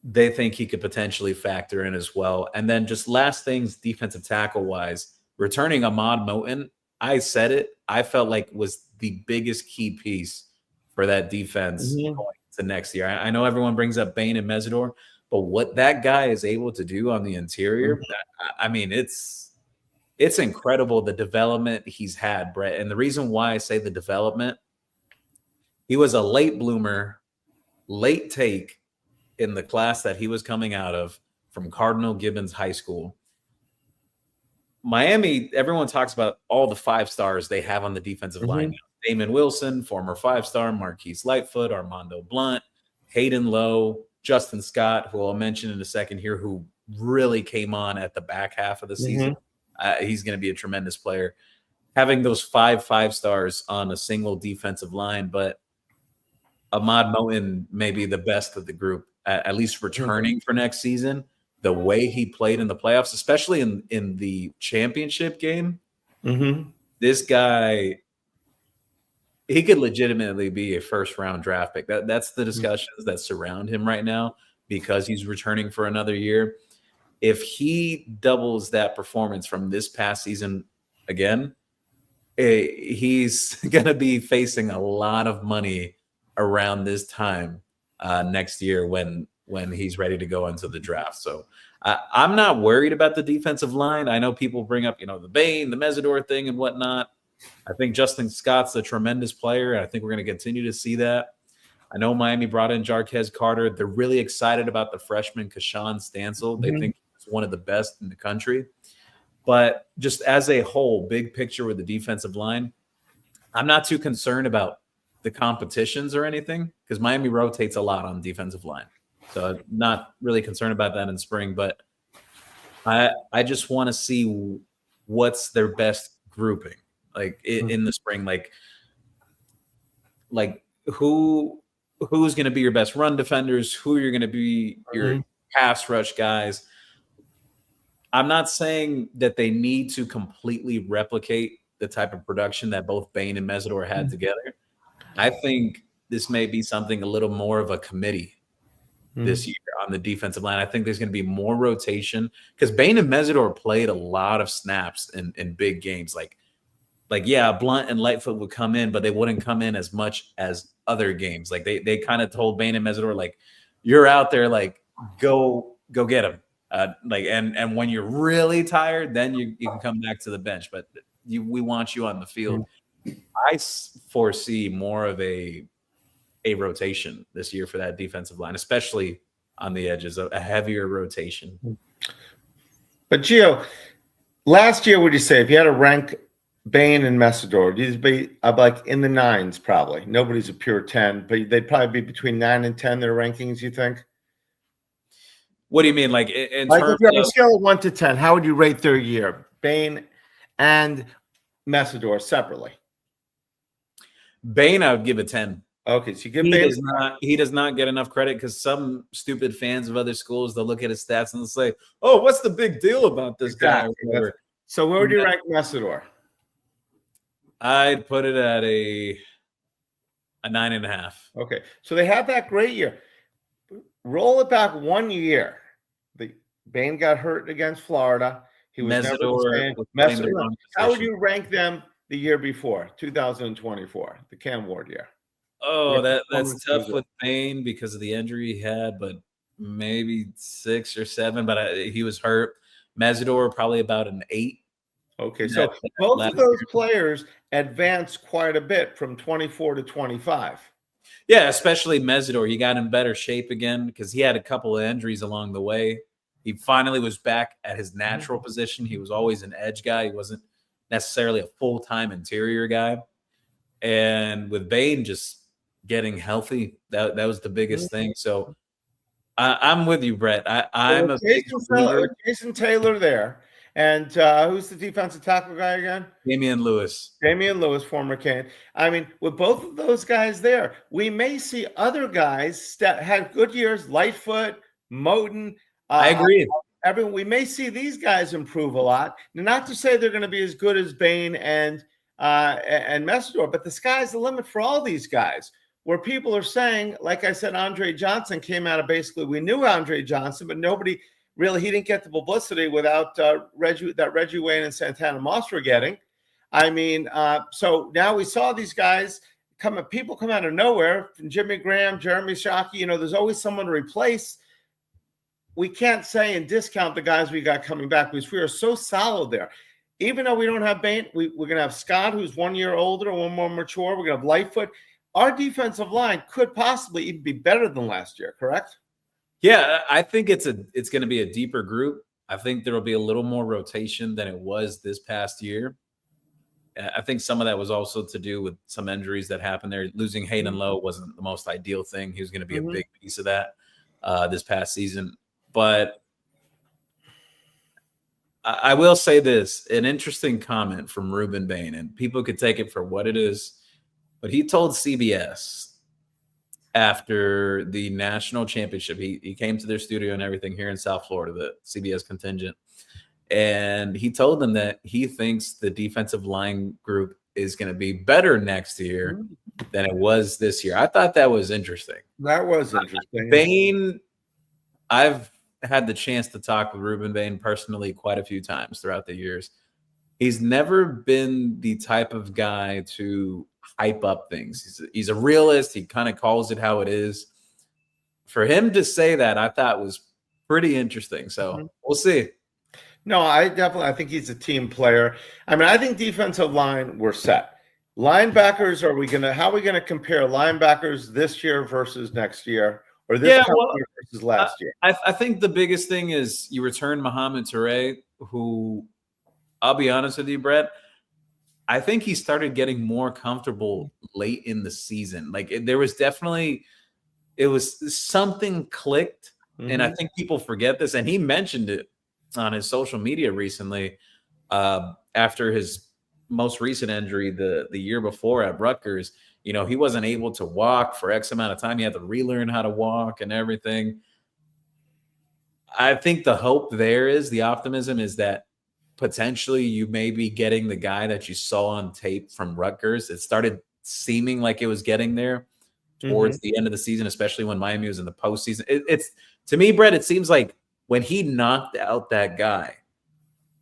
C: They think he could potentially factor in as well. And then just last things, defensive tackle wise, returning Ahmad Moten, I said it, I felt like was the biggest key piece for that defense going to next year. I know everyone brings up Bane and Mesidor, but what that guy is able to do on the interior, I mean, it's incredible, the development he's had, Brett. And the reason why I say the development, he was a late bloomer, late take in the class that he was coming out of from Cardinal Gibbons High School. Miami, everyone talks about all the 5-stars they have on the defensive line now. Damon Wilson, former 5-star, Marquise Lightfoot, Armando Blunt, Hayden Lowe, Justin Scott, who I'll mention in a second here, who really came on at the back half of the season. He's going to be a tremendous player. Having those 5 stars on a single defensive line, but Ahmad Moten may be the best of the group, at least returning for next season. The way he played in the playoffs, especially in the championship game, this guy, he could legitimately be a first-round draft pick. That's the discussions that surround him right now because he's returning for another year. If he doubles that performance from this past season again, he's going to be facing a lot of money around this time next year when he's ready to go into the draft. So I'm not worried about the defensive line. I know people bring up, the Bane, the Mesidor thing and whatnot. I think Justin Scott's a tremendous player, and I think we're going to continue to see that. I know Miami brought in Jarquez Carter. They're really excited about the freshman Kashawn Stansel. They think he's one of the best in the country. But just as a whole, big picture with the defensive line, I'm not too concerned about the competitions or anything because Miami rotates a lot on defensive line. So not really concerned about that in spring, but I just want to see what's their best grouping like in the spring, like who's going to be your best run defenders, who you're going to be your pass rush guys. I'm not saying that they need to completely replicate the type of production that both Bane and Mesidor had together. I think this may be something a little more of a committee this year on the defensive line. I think there's going to be more rotation because Bain and Mesidor played a lot of snaps in big games. Like yeah, Blunt and Lightfoot would come in, but they wouldn't come in as much as other games. Like they kind of told Bain and Mesidor, like, you're out there, like go get him. And when you're really tired, then you can come back to the bench. But we want you on the field. I foresee more of a rotation this year for that defensive line, especially on the edges, a heavier rotation.
B: But Gio, last year, would you say if you had to rank Bain and Mesidor, you'd be like in the 9s probably? Nobody's a pure 10, but they'd probably be between 9 and 10, their rankings, you think?
C: What do you mean? Like in
B: like
C: terms
B: if you have
C: of
B: a scale of 1 to 10, how would you rate their year, Bain and Mesidor separately?
C: Bain, I would give a 10.
B: Okay, so you give
C: He
B: Bain.
C: does not get enough credit because some stupid fans of other schools, they'll look at his stats and they'll say, "Oh, what's the big deal about this guy?"
B: So where would you rank Mesidor?
C: I'd put it at a 9.5.
B: Okay, so they had that great year. Roll it back 1 year. Bain got hurt against Florida. He was never the same. How would you rank them the year before, 2024, the Cam Ward year?
C: Oh, that's tough with Bain because of the injury he had, but maybe 6 or 7. But he was hurt. Mesidor probably about an 8.
B: Okay, so both of those players advanced quite a bit from 24 to 25.
C: Yeah, especially Mesidor. He got in better shape again because he had a couple of injuries along the way. He finally was back at his natural position. He was always an edge guy. He wasn't necessarily a full-time interior guy. And with Bain just getting healthy, that was the biggest thing. So I'm with you, Brett. I'm a
B: Jason Taylor there. And who's the defensive tackle guy again?
C: Damian Lewis,
B: former Cane. I mean, with both of those guys there, we may see other guys that had good years, Lightfoot, Moten.
C: I agree.
B: We may see these guys improve a lot. Not to say they're going to be as good as Bain and Mesidor, but the sky's the limit for all these guys. Where people are saying, like I said, Andre Johnson came out of basically, we knew Andre Johnson, but nobody really, he didn't get the publicity without Reggie Wayne and Santana Moss were getting. I mean, so now we saw these guys people come out of nowhere, from Jimmy Graham, Jeremy Shockey. There's always someone to replace. We can't say and discount the guys we got coming back because we are so solid there. Even though we don't have Bain, we're going to have Scott, who's 1 year older, 1 more mature. We're going to have Lightfoot. Our defensive line could possibly even be better than last year, correct?
C: Yeah, I think it's going to be a deeper group. I think there will be a little more rotation than it was this past year. I think some of that was also to do with some injuries that happened there. Losing Hayden Lowe wasn't the most ideal thing. He was going to be a big piece of that this past season. But I will say this, an interesting comment from Ruben Bain, and people could take it for what it is, but he told CBS after the national championship, he came to their studio and everything here in South Florida, the CBS contingent, and he told them that he thinks the defensive line group is going to be better next year than it was this year. I thought that was interesting.
B: That was interesting.
C: Bain, I've had the chance to talk with Ruben Bain personally quite a few times throughout the years. He's never been the type of guy to hype up things. He's a realist. He kind of calls it how it is. For him to say that, I thought was pretty interesting. So we'll see.
B: No, I think he's a team player. I mean, I think defensive line, we're set. Linebackers, how are we gonna compare linebackers this year versus next year? Or this year versus last year?
C: I think the biggest thing is you return Mohamed Touré, who, I'll be honest with you, Brett, I think he started getting more comfortable late in the season. Like there was definitely, it was something clicked. And I think people forget this. And he mentioned it on his social media recently after his most recent injury the year before at Rutgers. He wasn't able to walk for X amount of time. He had to relearn how to walk and everything. I think the hope there is, the optimism is that potentially you may be getting the guy that you saw on tape from Rutgers. It started seeming like it was getting there towards the end of the season, especially when Miami was in the postseason. It's to me, Brett, it seems like when he knocked out that guy,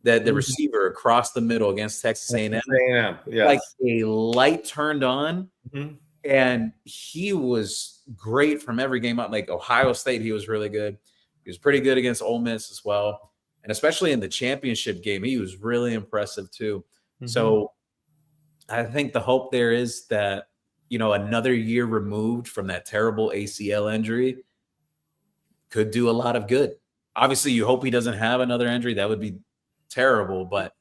C: that the receiver across the middle against Texas A&M,
B: yes.
C: like a light turned on, and he was great from every game out. Like Ohio State, he was really good. He was pretty good against Ole Miss as well. And especially in the championship game, he was really impressive too. So I think the hope there is that, another year removed from that terrible ACL injury could do a lot of good. Obviously, you hope he doesn't have another injury. That would be terrible. But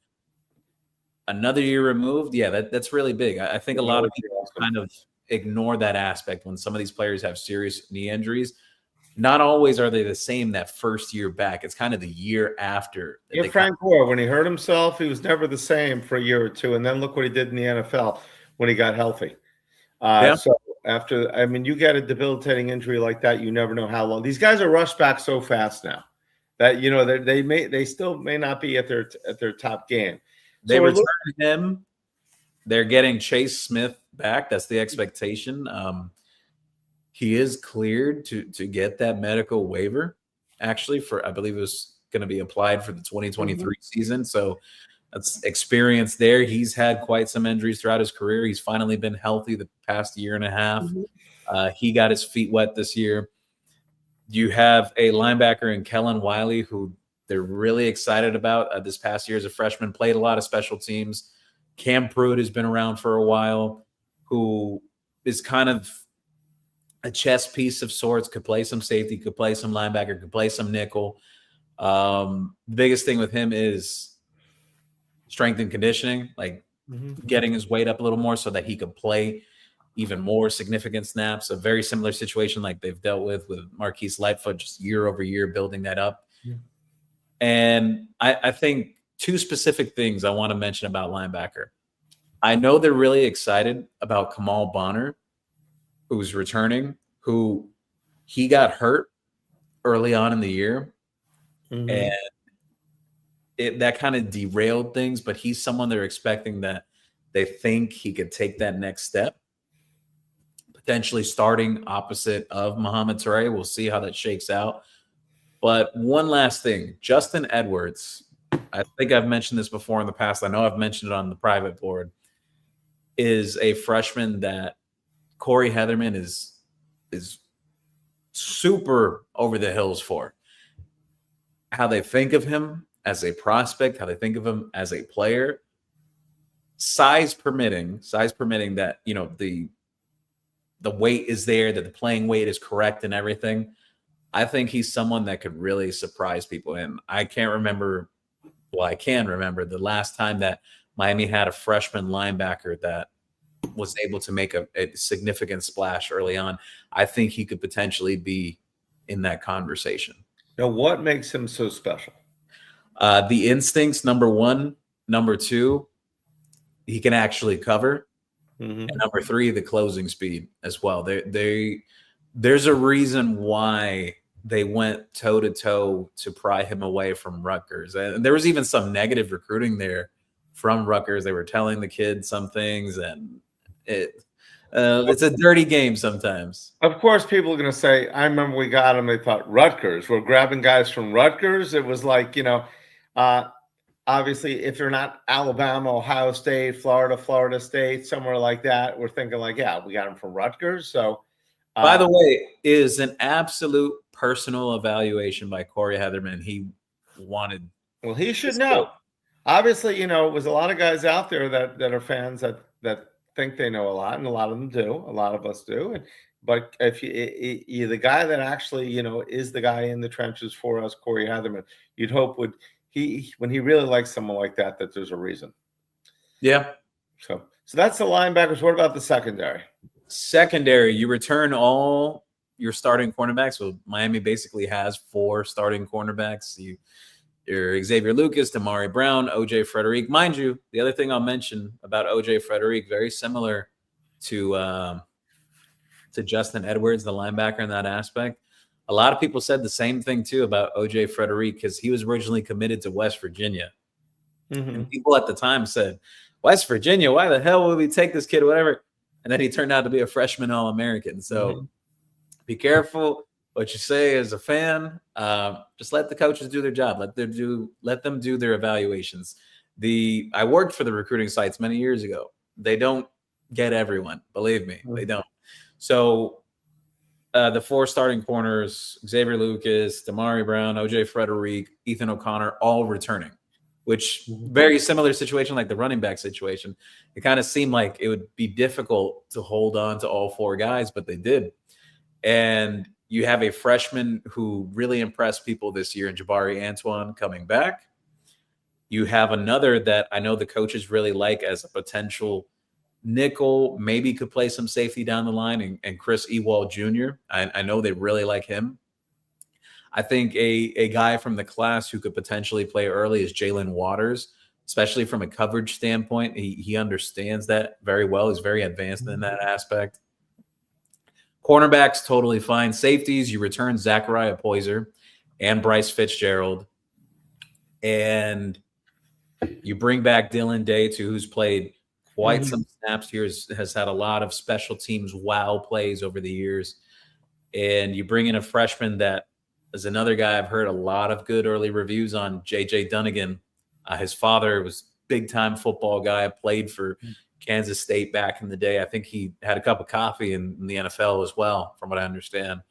C: another year removed, yeah, that's really big. I think a lot of people kind of ignore that aspect when some of these players have serious knee injuries. Not always are they the same that first year back. It's kind of the year after.
B: Yeah, Frank Gore, when he hurt himself, he was never the same for a year or two. And then look what he did in the NFL when he got healthy. So after, you get a debilitating injury like that, you never know how long. These guys are rushed back so fast now that, they still may not be at their top game.
C: They return him. They're getting Chase Smith back. That's the expectation. He is cleared to get that medical waiver, actually, I believe it was going to be applied for the 2023 season. So that's experience there. He's had quite some injuries throughout his career. He's finally been healthy the past year and a half. He got his feet wet this year. You have a linebacker in Kellen Wiley, who they're really excited about. This past year as a freshman, played a lot of special teams. Cam Pruitt has been around for a while, who is kind of a chess piece of sorts, could play some safety, could play some linebacker, could play some nickel. The biggest thing with him is strength and conditioning, like getting his weight up a little more so that he could play even more significant snaps. A very similar situation like they've dealt with Marquise Lightfoot, just year over year, building that up. And I think two specific things I want to mention about linebacker. I know they're really excited about Kamal Bonner, who's returning, who he got hurt early on in the year. And that kind of derailed things, but he's someone they're expecting that they think he could take that next step, potentially starting opposite of Muhammad Toure. We'll see how that shakes out. But one last thing, Justin Edwards, I think I've mentioned this before in the past. I know I've mentioned it on the private board, is a freshman that Corey Heatherman is super over the hills for. How they think of him as a prospect, how they think of him as a player, size permitting that, the weight is there, that the playing weight is correct and everything. I think he's someone that could really surprise people. And I can remember the last time that Miami had a freshman linebacker that was able to make a significant splash early on. I think he could potentially be in that conversation.
B: Now, what makes him so special?
C: The instincts, number one. Number two, he can actually cover. And number three, the closing speed as well. There's a reason why they went toe-to-toe to pry him away from Rutgers. And there was even some negative recruiting there from Rutgers. They were telling the kids some things, and it's a dirty game sometimes.
B: Of course, people are going to say, I remember we got him, they thought Rutgers. We're grabbing guys from Rutgers. It was like, obviously, if they're not Alabama, Ohio State, Florida State, somewhere like that, we're thinking like, yeah, we got him from Rutgers. So,
C: by the way, is an absolute personal evaluation by Corey Heatherman. He wanted. Well,
B: he should know. Obviously, it was a lot of guys out there that are fans that think they know a lot, and a lot of them do. A lot of us do. But if you're the guy that actually, is the guy in the trenches for us, Corey Heatherman, you'd hope when he really likes someone like that there's a reason.
C: Yeah.
B: So that's the linebackers. What about the secondary?
C: Secondary, you return all your starting cornerbacks. So Miami basically has 4 starting cornerbacks. You're Xavier Lucas, Damari Brown, OJ Frederique. Mind you, the other thing I'll mention about OJ Frederique, very similar to Justin Edwards, the linebacker in that aspect. A lot of people said the same thing too about OJ Frederique because he was originally committed to West Virginia. And people at the time said, West Virginia, why the hell would we take this kid? Whatever. and then he turned out to be a freshman All-American. So be careful what you say as a fan. Just let the coaches do their job. Let them do their evaluations. I worked for the recruiting sites many years ago. They don't get everyone. Believe me, they don't. So the 4 starting corners, Xavier Lucas, Damari Brown, OJ Frederick, Ethan O'Connor, all returning, which very similar situation like the running back situation. It kind of seemed like it would be difficult to hold on to all 4 guys, but they did. And you have a freshman who really impressed people this year in Jabari Antoine coming back. You have another that I know the coaches really like as a potential nickel, maybe could play some safety down the line, and Chris Ewald Jr. I know they really like him. I think a guy from the class who could potentially play early is Jalen Waters, especially from a coverage standpoint. He understands that very well. He's very advanced in that aspect. Cornerbacks, totally fine. Safeties, you return Zachariah Poyser and Bryce Fitzgerald. And you bring back Dylan Day, too, who's played quite some snaps here, has had a lot of special teams wow plays over the years. And you bring in a freshman that is another guy I've heard a lot of good early reviews on, J.J. Dunnigan. His father was big-time football guy, played for Kansas State back in the day. I think he had a cup of coffee in the NFL as well, from what I understand.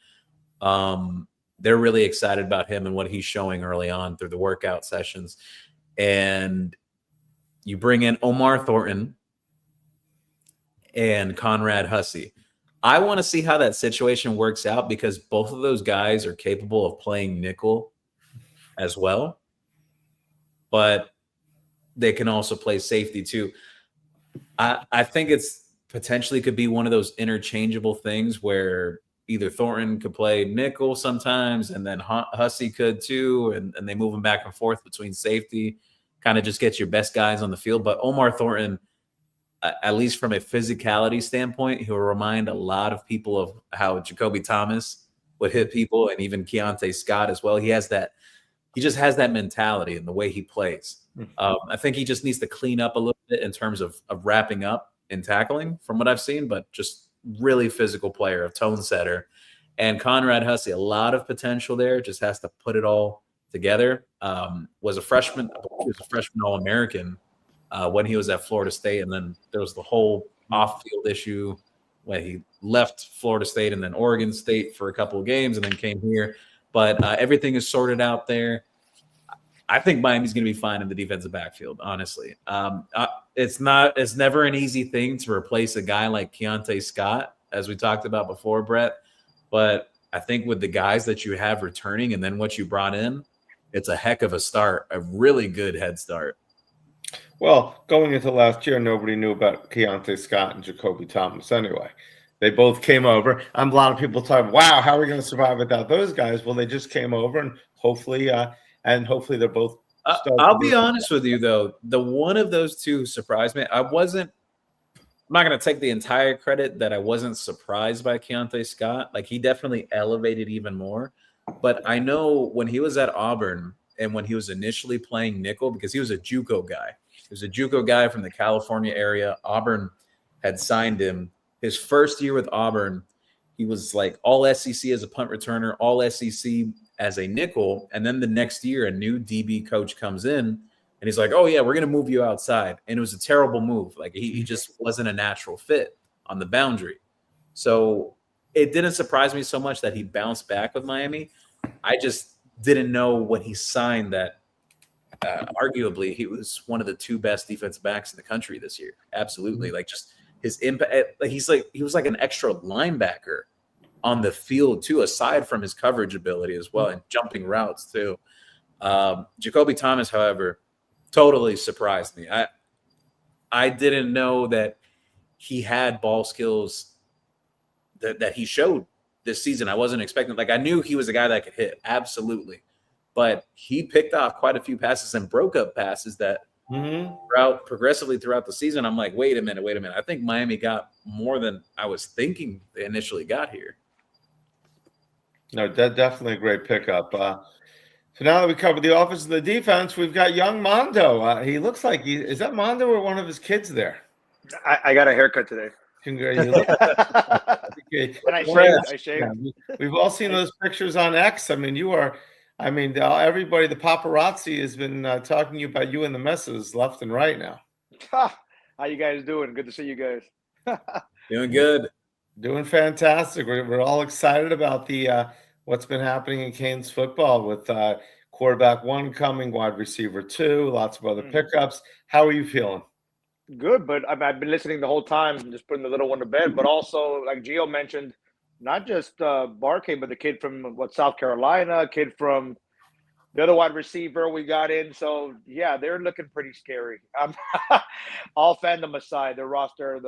C: They're really excited about him and what he's showing early on through the workout sessions. And you bring in Omar Thornton and Conrad Hussey. I want to see how that situation works out because both of those guys are capable of playing nickel as well, but they can also play safety too. I think it's potentially could be one of those interchangeable things where either Thornton could play nickel sometimes and then Hussey could too, and they move them back and forth between safety, kind of just get your best guys on the field. But Omar Thornton, at least from a physicality standpoint, he'll remind a lot of people of how Jacoby Thomas would hit people, and even Keontae Scott as well. He just has that mentality in the way he plays. I think he just needs to clean up a little bit in terms of wrapping up and tackling from what I've seen, but just really physical player, a tone setter. And Conrad Hussey, a lot of potential there, just has to put it all together. Was a freshman, he was a freshman All-American when he was at Florida State. And then there was the whole off-field issue when he left Florida State and then Oregon State for a couple of games and then came here. But everything is sorted out there. I think Miami's going to be fine in the defensive backfield, honestly. It's never an easy thing to replace a guy like Keontae Scott, as we talked about before, Brett. But I think with the guys that you have returning and then what you brought in, it's a heck of a start, a really good head start.
B: Well, going into last year, nobody knew about Keontae Scott and Jacoby Thomas anyway. They both came over. A lot of people talk, wow, how are we going to survive without those guys? Well, they just came over, and hopefully they're both.
C: I'll be honest with you, though. The one of those two surprised me. I'm not going to take the entire credit that I wasn't surprised by Keontae Scott. Like, he definitely elevated even more. But I know when he was at Auburn and when he was initially playing nickel, because he was a JUCO guy. He was a JUCO guy from the California area. Auburn had signed him. His first year with Auburn, he was like all SEC as a punt returner, all SEC as a nickel. And then the next year, a new DB coach comes in and he's like, oh, yeah, we're going to move you outside. And it was a terrible move. Like, he just wasn't a natural fit on the boundary. So it didn't surprise me so much that he bounced back with Miami. I just didn't know when he signed that arguably he was one of the 2 best defensive backs in the country this year. Absolutely. Like, just his impact. Like, he was like an extra linebacker on the field too, aside from his coverage ability as well and jumping routes too. Jacoby Thomas, however, totally surprised me. I didn't know that he had ball skills that he showed this season. I wasn't expecting. Like, I knew he was a guy that could hit, absolutely, but he picked off quite a few passes and broke up passes that progressively throughout the season. I'm like, wait a minute. I think Miami got more than I was thinking they initially got here.
B: No, definitely a great pickup. So now that we covered the offense and the defense, we've got young Mondo. He looks like is that Mondo or one of his kids there?
D: I got a haircut today.
B: You look okay.
D: And I
C: Congrats.
D: shaved. I shaved.
B: We've all seen those pictures on X. I mean, everybody, the paparazzi has been talking to you about you and the missus left and right now.
D: How you guys doing? Good to see you guys.
C: Doing good.
B: Doing fantastic. We're all excited about the what's been happening in Canes football with quarterback 1 coming, wide receiver 2, lots of other pickups. How are you feeling?
D: Good, but I've been listening the whole time, just putting the little one to bed. But also, like Gio mentioned, not just Barkay, but the kid from South Carolina, kid from the other wide receiver we got in. So yeah, they're looking pretty scary. I'll fan them aside. The roster,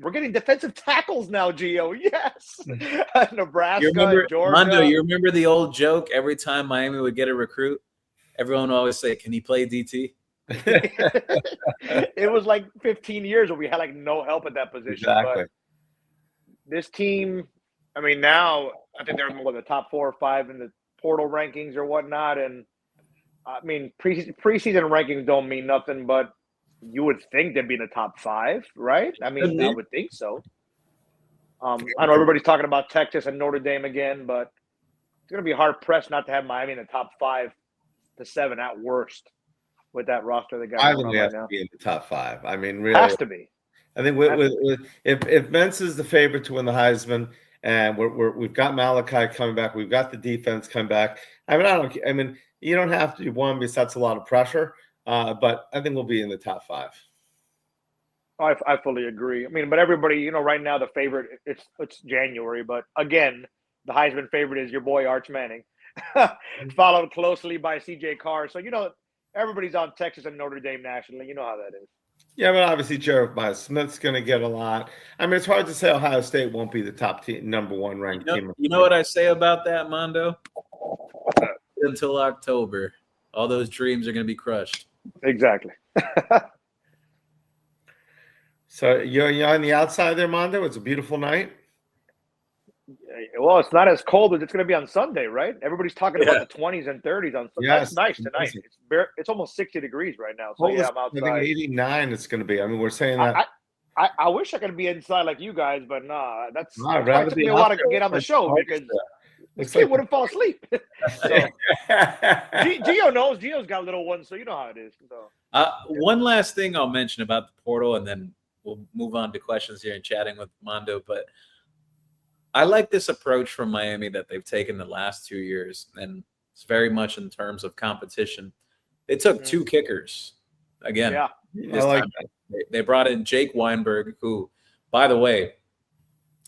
D: we're getting defensive tackles now, Gio. Yes, Nebraska, Georgia.
C: Mondo, you remember the old joke? Every time Miami would get a recruit, everyone would always say, "Can he play DT?"
D: It was like 15 years where we had like no help at that position.
B: Exactly.
D: But this team, I mean, now I think they're more the top 4 or 5 in the portal rankings or whatnot. And I mean, preseason rankings don't mean nothing, but you would think they'd be in the top 5, right? I mean, I would think so. I know everybody's talking about Texas and Notre Dame again, but it's going to be hard pressed not to have Miami in the top 5 to 7 at worst. With that roster, they got
B: I think they have to be in the top 5. I mean, really,
D: has to be.
B: I think if Mentz is the favorite to win the Heisman, and we've got Malachi coming back, we've got the defense coming back. I mean, you don't have to do one because that's a lot of pressure. But I think we'll be in the top 5.
D: I fully agree. I mean, but everybody, right now the favorite it's January, but again, the Heisman favorite is your boy Arch Manning, followed closely by CJ Carr. So everybody's on Texas and Notre Dame nationally. You know how that is. Yeah,
B: but obviously Jeremiah Smith's going to get a lot. I mean, it's hard to say Ohio State won't be the top team, number 1 ranked team.
C: You know what I say about that, Mondo? Until October, all those dreams are going to be crushed.
D: Exactly.
B: So you're on the outside there, Mondo. It's a beautiful night.
D: Well, it's not as cold as it's going to be on Sunday, right? Everybody's talking about the 20s and 30s on Sunday.
B: Yes,
D: that's nice tonight. It's almost 60 degrees right now. So I'm outside.
B: I think 89 it's going to be. I mean, we're saying that.
D: I wish I could be inside like you guys, but nah. That's
B: why
D: it took me a while to get on the show because this kid wouldn't fall asleep. So, Gio knows. Gio's got little ones, so you know how it is. So.
C: One last thing I'll mention about the portal, and then we'll move on to questions here and chatting with Mondo, but I like this approach from Miami that they've taken the last 2 years, and it's very much in terms of competition. They took 2 kickers again.
D: Yeah,
B: I like that.
C: They brought in Jake Weinberg, who, by the way,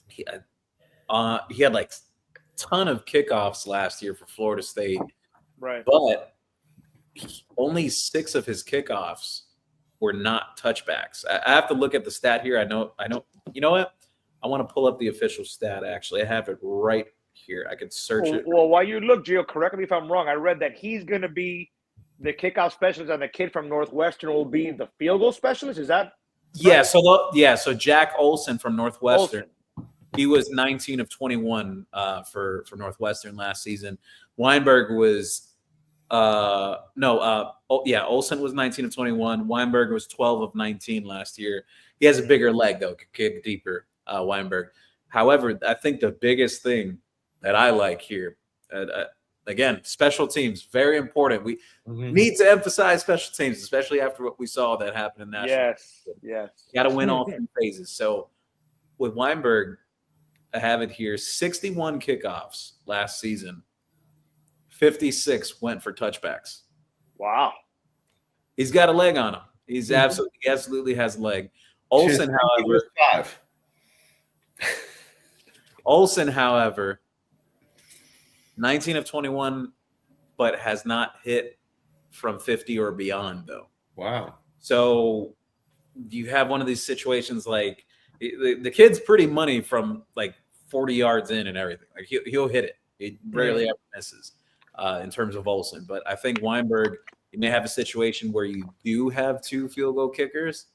C: he had like a ton of kickoffs last year for Florida State,
D: right?
C: But only 6 of his kickoffs were not touchbacks. I have to look at the stat here. I know. You know what? I want to pull up the official stat, actually. I have it right here. I could search it.
D: Well, while you look, Gio, correct me if I'm wrong. I read that he's going to be the kickoff specialist and the kid from Northwestern will be the field goal specialist. Is that
C: right? So Jack Olson from Northwestern, he was 19 of 21 for Northwestern last season. Weinberg was Olson was 19 of 21. Weinberg was 12 of 19 last year. He has a bigger leg, though, could kick deeper. Weinberg. However, I think the biggest thing that I like here, again, special teams, very important. We need to emphasize special teams, especially after what we saw that happened in national.
D: Yes.
C: Got to win all 3 phases. So with Weinberg, I have it here: 61 kickoffs last season, 56 went for touchbacks.
D: Wow.
C: He's got a leg on him. He absolutely has a leg. Olson, however,
B: 5.
C: Olson, however, 19 of 21, but has not hit from 50 or beyond, though.
B: Wow.
C: So you have one of these situations like the kid's pretty money from like 40 yards in and everything. Like he'll hit it. He rarely ever misses in terms of Olson. But I think Weinberg, you may have a situation where you do have 2 field goal kickers,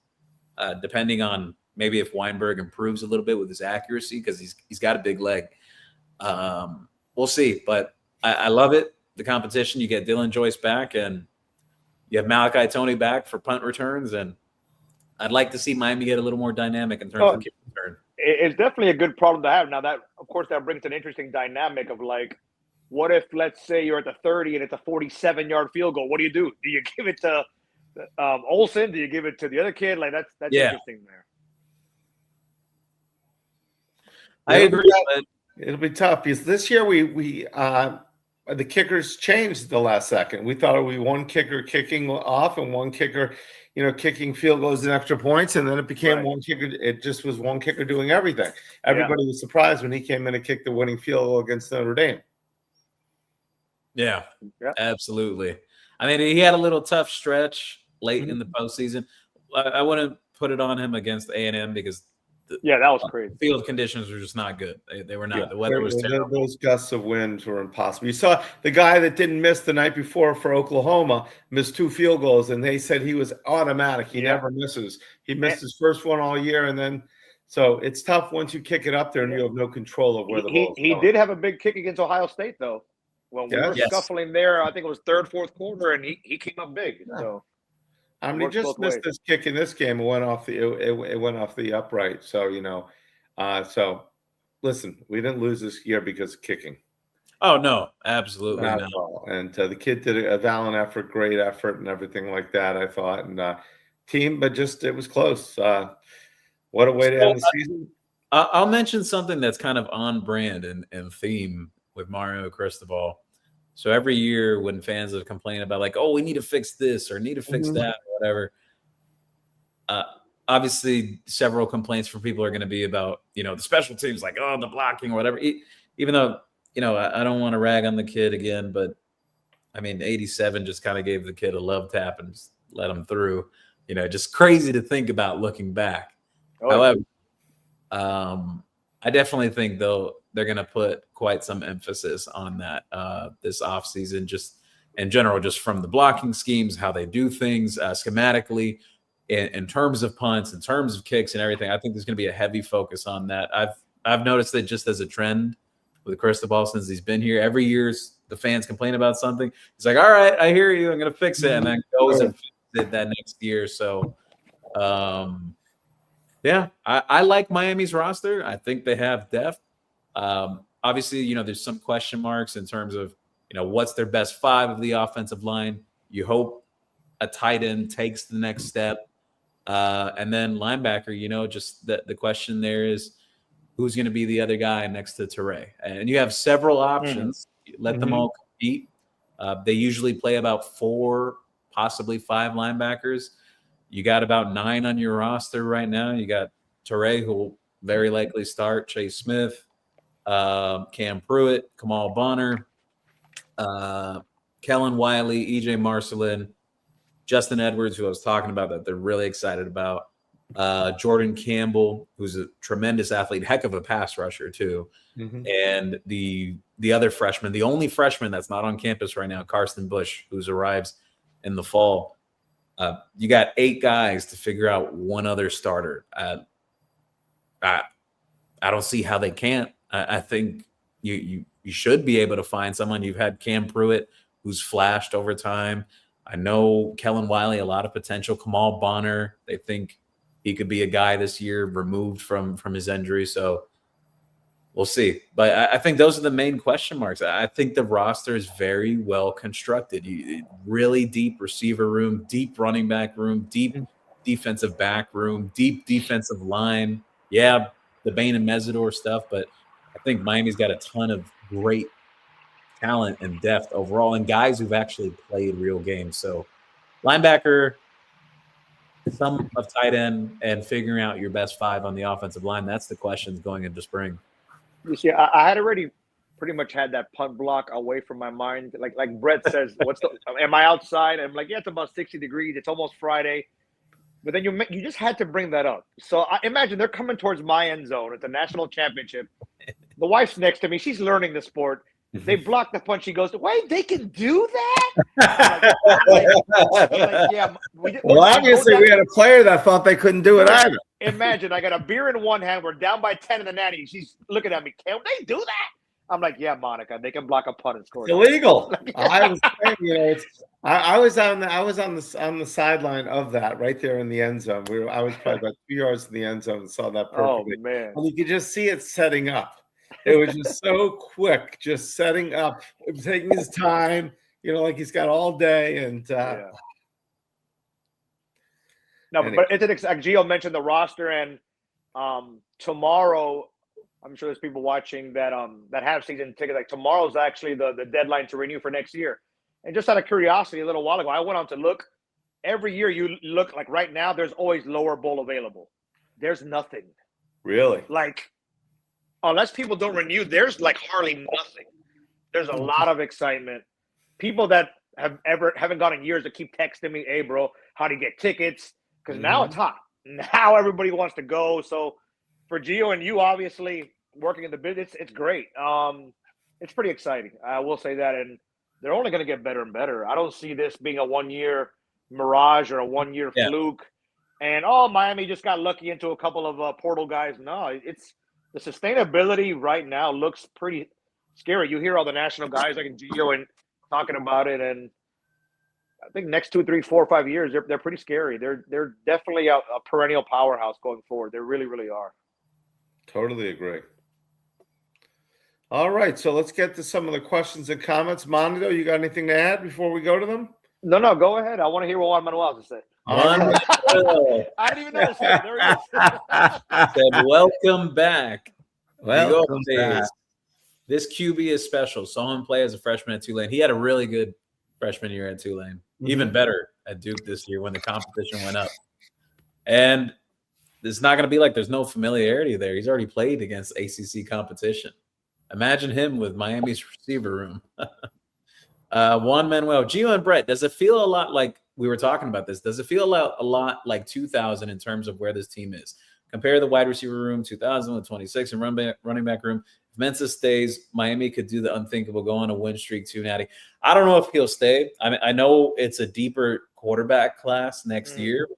C: depending on maybe if Weinberg improves a little bit with his accuracy because he's got a big leg. We'll see. But I love it, the competition. You get Dylan Joyce back, and you have Malachi Tony back for punt returns. And I'd like to see Miami get a little more dynamic in terms of kick return.
D: It's definitely a good problem to have. Now that, of course, that brings an interesting dynamic of like, what if, let's say, you're at the 30 and it's a 47-yard field goal? What do? Do you give it to Olsen? Do you give it to the other kid? Like that's interesting there.
C: I agree.
B: It'll be tough because this year we the kickers changed the last second. We thought it would be one kicker kicking off and one kicker, kicking field goals and extra points, and then it became one kicker. It just was one kicker doing everything. Everybody was surprised when he came in and kicked the winning field goal against Notre Dame.
C: Yeah, absolutely. I mean, he had a little tough stretch late in the postseason. I wouldn't put it on him against A&M because
D: that was crazy.
C: Field conditions were just not good. They were not. Yeah, the weather was terrible.
B: Those gusts of wind were impossible. You saw the guy that didn't miss the night before for Oklahoma missed 2 field goals, and they said he was automatic. He never misses. He missed his first one all year, and then so it's tough once you kick it up there and you have no control of where the ball is going.
D: He did have a big kick against Ohio State, though. When we were scuffling there, I think it was third, fourth quarter, and he came up big. Yeah. So
B: I mean, he just missed this kick in this game. It went off the upright. So so listen, we didn't lose this year because of kicking.
C: Oh no, absolutely not.
B: And the kid did a valiant effort, great effort, and everything like that. I thought, and team, but just it was close. What a way to end the season.
C: I'll mention something that's kind of on brand and theme with Mario Cristobal. So every year when fans have complained about like, oh, we need to fix this or need to fix that or whatever, obviously several complaints from people are going to be about, the special teams, like, oh, the blocking or whatever. Even though, I don't want to rag on the kid again, but I mean, 87 just kind of gave the kid a love tap and just let him through. Just crazy to think about looking back. However, I definitely think, though, they're going to put quite some emphasis on that this offseason, just in general, just from the blocking schemes, how they do things schematically, in terms of punts, in terms of kicks and everything. I think there's going to be a heavy focus on that. I've noticed that just as a trend with Cristobal since he's been here. Every year the fans complain about something. He's like, all right, I hear you. I'm going to fix it. And then goes and fixes it that next year. So, yeah, I like Miami's roster. I think they have depth. Obviously, there's some question marks in terms of, what's their best 5 of the offensive line. You hope a tight end takes the next step. And then linebacker, just the question there is who's going to be the other guy next to Teray. And you have several options. Let them all compete. They usually play about 4, possibly 5 linebackers. You got about 9 on your roster right now. You got Teray, who will very likely start, Chase Smith, Cam Pruitt, Kamal Bonner, Kellen Wiley, EJ Marcelin, Justin Edwards, who I was talking about that they're really excited about, Jordan Campbell, who's a tremendous athlete, heck of a pass rusher too, and the other freshman, the only freshman that's not on campus right now, Karsten Bush, who arrives in the fall. You got 8 guys to figure out one other starter. I don't see how they can't. I think you should be able to find someone. You've had Cam Pruitt, who's flashed over time. I know Kellen Wiley, a lot of potential. Kamal Bonner, they think he could be a guy this year removed from his injury. So we'll see. But I think those are the main question marks. I think the roster is very well constructed. Really deep receiver room, deep running back room, deep defensive back room, deep defensive line. Yeah, the Bain and Mesidor stuff, but I think Miami's got a ton of great talent and depth overall and guys who've actually played real games. So linebacker, some of tight end, and figuring out your best 5 on the offensive line. That's the questions going into spring.
D: You see, I had already pretty much had that punt block away from my mind. Like Brett says, am I outside? I'm like, yeah, it's about 60 degrees. It's almost Friday. But then you just had to bring that up. So I imagine they're coming towards my end zone at the national championship. The wife's next to me. She's learning the sport. They block the punch. She goes, wait, they can do that? Yeah.
B: Well, obviously we had a player that thought they couldn't do it either.
D: Imagine I got a beer in one hand. We're down by 10 in the natty. She's looking at me. Can they do that? I'm like, yeah, Monica, they can block a punt and score.
B: It's illegal. I was saying, I was on the sideline of that right there in the end zone. I was probably about 2 yards in the end zone and saw that
D: Oh
B: perfectly.
D: man.
B: And you could just see it setting up. It was just so quick, just setting up, taking his time, like he's got all day. And
D: Yeah. No,
B: anyway.
D: but it's like Gio mentioned the roster, and tomorrow, I'm sure there's people watching that have season tickets. Like tomorrow's actually the deadline to renew for next year. And just out of curiosity, a little while ago, I went on to look. Every year you look, like right now, there's always lower bowl available. There's nothing.
B: Really?
D: Like, unless people don't renew, there's like hardly nothing. There's a lot of excitement. People that haven't gone in years that keep texting me, "Hey, bro, how do you get tickets?" Because now it's hot. Now everybody wants to go. So for Gio and you, obviously working in the business, it's great. It's pretty exciting. I will say that, and they're only going to get better and better. I don't see this being a 1-year mirage or a 1-year fluke. And Miami just got lucky into a couple of portal guys. No, it's the sustainability right now looks pretty scary. You hear all the national guys like Gio and talking about it, and I think next 2, 3, 4, 5 years, they're pretty scary. They're definitely a perennial powerhouse going forward. They really, really are.
B: Totally agree. All right, so let's get to some of the questions and comments. Mondo, you got anything to add before we go to them?
D: No, go ahead. I want to hear what Juan Manuel has to say. I didn't even notice that. There it is.
C: Said, welcome back.
B: Welcome back.
C: This QB is special. Saw him play as a freshman at Tulane. He had a really good freshman year at Tulane. Even better at Duke this year when the competition went up. And it's not going to be like there's no familiarity there. He's already played against ACC competition. Imagine him with Miami's receiver room. Juan Manuel, Gio and Brett, does it feel a lot like we were talking about this? Does it feel a lot like 2000 in terms of where this team is? Compare the wide receiver room 2000 with 26 and running back room. If Mensah stays, Miami could do the unthinkable, go on a win streak, 2 natty. I don't know if he'll stay. I know it's a deeper quarterback class next year.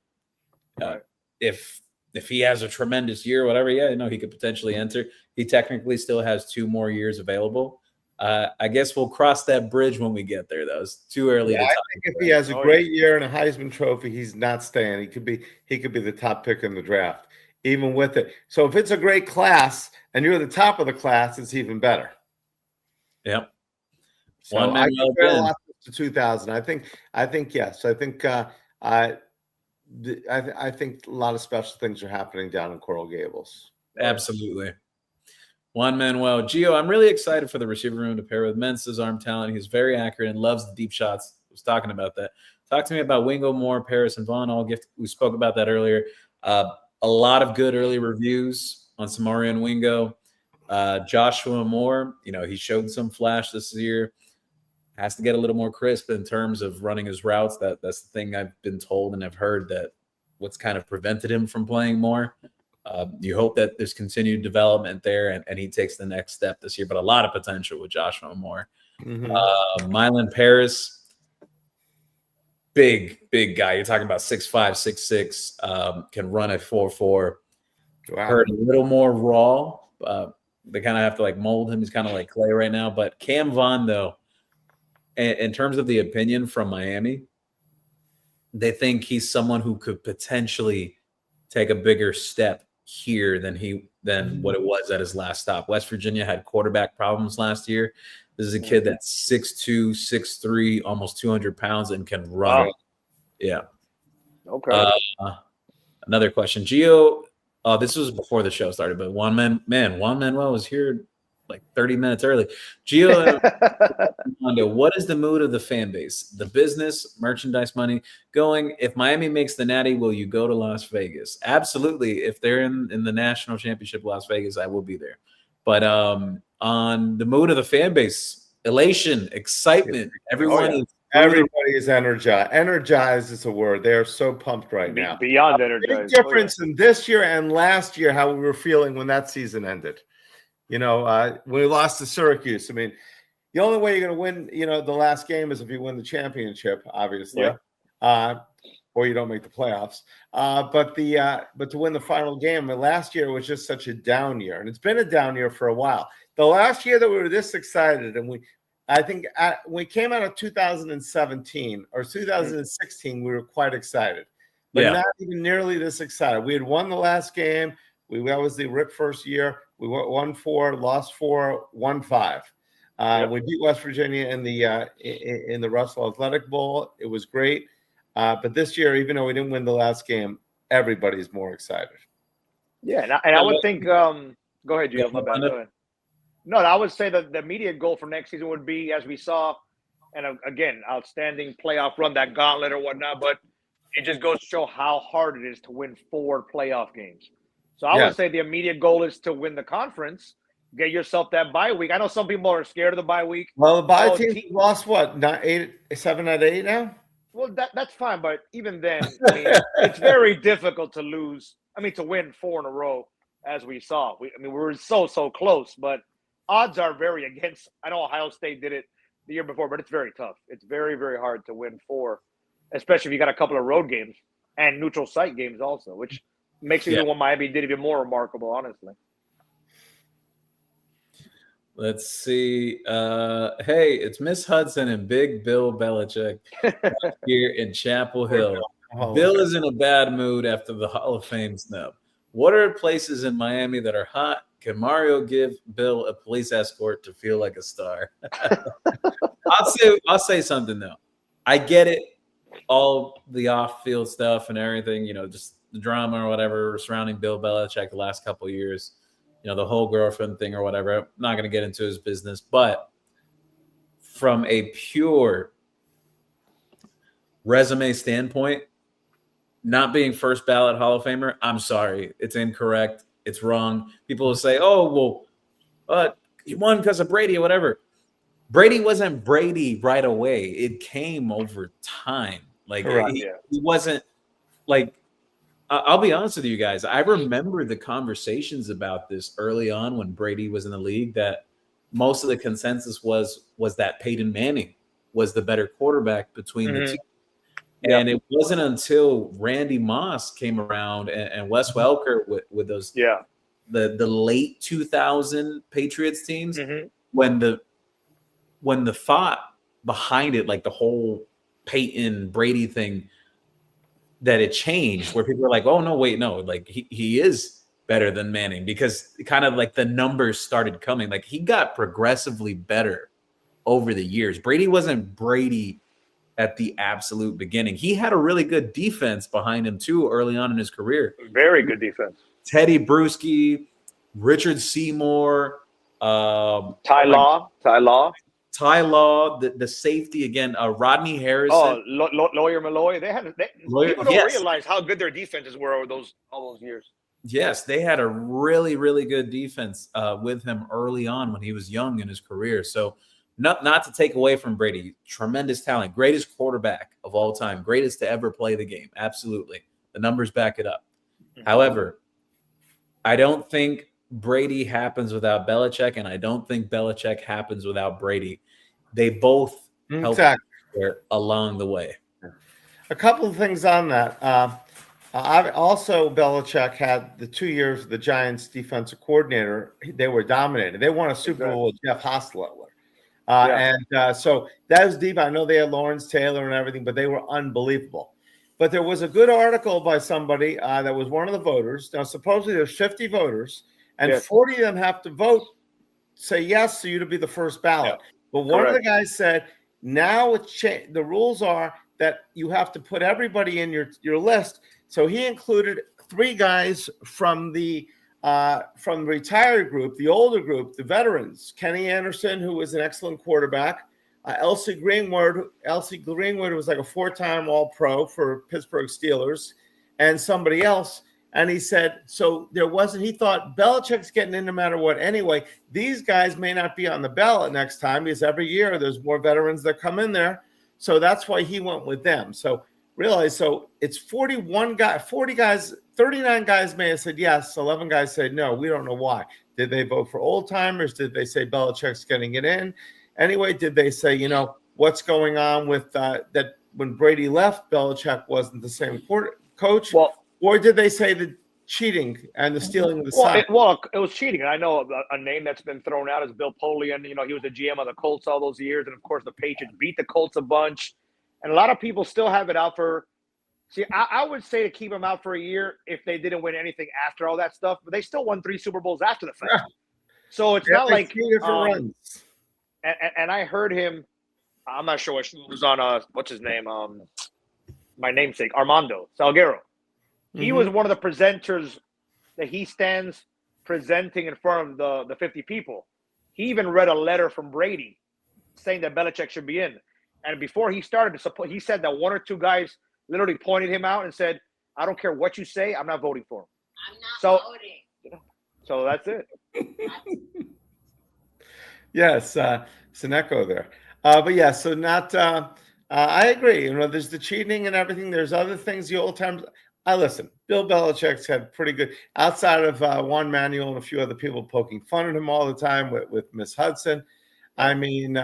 C: If he has a tremendous year, whatever, he could potentially enter. He technically still has 2 more years available. I guess we'll cross that bridge when we get there, though. It's too early to talk.
B: I think if he has a great year and a Heisman Trophy, he's not staying. He could be the top pick in the draft, even with it. So if it's a great class and you're the top of the class, it's even better.
C: Yep.
B: So I compare a lot to 2000. I think yes. I think I think a lot of special things are happening down in Coral Gables.
C: Absolutely. Juan Manuel, Gio, I'm really excited for the receiver room to pair with Mensah's arm talent. He's very accurate and loves the deep shots. I was talking about that. Talk to me about Wingo, Moore, Paris, and Vaughn. We spoke about that earlier. A lot of good early reviews on Samari and Wingo. Joshua Moore, he showed some flash this year. Has to get a little more crisp in terms of running his routes. That's the thing I've been told and I've heard, that what's kind of prevented him from playing more. You hope that there's continued development there and he takes the next step this year, but a lot of potential with Joshua Moore. Mylan Paris, big guy. You're talking about 6'5", 6'6", can run at 4.4. Wow. Heard a little more raw. They kind of have to mold him. He's kind of like clay right now. But Cam Vaughn, though, in terms of the opinion from Miami, they think he's someone who could potentially take a bigger step here than what it was at his last stop. West Virginia had quarterback problems last year. This is a kid that's 6'2", 6'3", almost 200 pounds and can run. Wow. Yeah.
D: Okay.
C: Another question. Gio, this was before the show started, but Juan Manuel was here 30 minutes early. Gio, what is the mood of the fan base? The business, merchandise money going? If Miami makes the natty, will you go to Las Vegas? Absolutely. If they're in the national championship, Las Vegas, I will be there. But on the mood of the fan base, elation, excitement, everybody
B: is energized. Energized is a word. They are so pumped right now.
D: Beyond energized.
B: Big difference in this year and last year, how we were feeling when that season ended. When we lost to Syracuse, the only way you're going to win, the last game is if you win the championship, obviously, or you don't make the playoffs. But to win the final game, last year was just such a down year, and it's been a down year for a while. The last year that we were this excited, and I think when we came out of 2017 or 2016, we were quite excited, but not even nearly this excited. We had won the last game. That was the Rick first year. We won 4, lost 4, won 5. We beat West Virginia in the Russell Athletic Bowl. It was great. But this year, even though we didn't win the last game, everybody's more excited.
D: Yeah, and I would think go ahead, Gio. My bad. Go ahead. No, I would say that the immediate goal for next season would be, as we saw, and again, outstanding playoff run, that gauntlet or whatnot, but it just goes to show how hard it is to win 4 playoff games. So I would say the immediate goal is to win the conference, get yourself that bye week. I know some people are scared of the bye week.
B: Well, the bye team lost what? 7 out of 8 now?
D: Well, that's fine, but even then, I mean, it's very difficult to lose. I mean, to win 4 in a row, as we saw. We were so close, but odds are very against. I know Ohio State did it the year before, but it's very tough. It's very, very hard to win 4, especially if you got a couple of road games and neutral site games also, which makes even what Miami did even more remarkable, honestly.
C: Let's see. Hey, it's Miss Hudson and Big Bill Belichick here in Chapel Hill. Bill is in a bad mood after the Hall of Fame snub. What are places in Miami that are hot? Can Mario give Bill a police escort to feel like a star? I'll say something though. I get it, all the off-field stuff and everything, just the drama or whatever surrounding Bill Belichick the last couple of years. The whole girlfriend thing or whatever. I'm not going to get into his business, but from a pure resume standpoint, not being first ballot Hall of Famer, I'm sorry. It's incorrect. It's wrong. People will say, oh, well, he won because of Brady or whatever. Brady wasn't Brady right away. It came over time. Like, he wasn't like, I'll be honest with you guys. I remember the conversations about this early on when Brady was in the league, that most of the consensus was that Peyton Manning was the better quarterback between the two. And it wasn't until Randy Moss came around and Wes Welker with those the late 2000 Patriots teams when the thought behind it, like the whole Peyton Brady thing, that it changed, where people were like, oh no, wait, no, like he is better than Manning, because kind of like the numbers started coming. Like he got progressively better over the years. Brady wasn't Brady at the absolute beginning. He had a really good defense behind him too early on in his career.
D: Very good defense.
C: Teddy Bruschi, Richard Seymour,
D: Ty Law,
C: the safety again, Rodney Harrison.
D: Oh, Lawyer Malloy. People don't realize how good their defenses were over all those years.
C: Yes, they had a really, really good defense with him early on when he was young in his career. So not to take away from Brady, tremendous talent, greatest quarterback of all time, greatest to ever play the game. Absolutely. The numbers back it up. However, I don't think Brady happens without Belichick, and I don't think Belichick happens without Brady. They both help along the way.
B: A couple of things on that. Belichick had the 2 years of the Giants defensive coordinator. They were dominated. They won a Super Bowl with Jeff Hostetler. So that was deep. I know they had Lawrence Taylor and everything, but they were unbelievable. But there was a good article by somebody that was one of the voters. Now, supposedly there's 50 voters, and 40 of them have to vote, say yes, so you to be the first ballot. Yeah. But one of the guys said, now the rules are that you have to put everybody in your list. So he included 3 guys from the retired group, the older group, the veterans. Kenny Anderson, who was an excellent quarterback. Elsie Greenwood was like a 4-time All-Pro for Pittsburgh Steelers, and somebody else. And he said, so he thought Belichick's getting in no matter what anyway. These guys may not be on the ballot next time, because every year there's more veterans that come in there. So that's why he went with them. So it's 40 guys, 39 guys may have said yes, 11 guys said no. We don't know why. Did they vote for old timers? Did they say Belichick's getting it in? Anyway, did they say, what's going on with that when Brady left, Belichick wasn't the same coach? Well, or did they say that cheating and the stealing of the
D: Well,
B: sign.
D: it was cheating. And I know a name that's been thrown out is Bill Polian. You know, he was the GM of the Colts all those years. And, of course, the Patriots beat the Colts a bunch. And a lot of people still have it out for – see, I would say to keep him out for a year if they didn't win anything after all that stuff. But they still won 3 Super Bowls after the fact.
B: Yeah.
D: So it's not like
B: runs.
D: And I heard him – I'm not sure what was on what's his name? My namesake, Armando Salguero. He was one of the presenters that he stands presenting in front of the 50 people. He even read a letter from Brady saying that Belichick should be in. And before he started, he said that 1 or 2 guys literally pointed him out and said, I don't care what you say, I'm not voting for him.
E: I'm not voting.
D: So that's it.
B: Yes, it's an echo there. But yeah, so not I agree. You know, there's the cheating and everything. There's other things, the old times. Listen, Bill Belichick's had pretty good outside of Juan Manuel and a few other people poking fun at him all the time with Miss Hudson. I mean,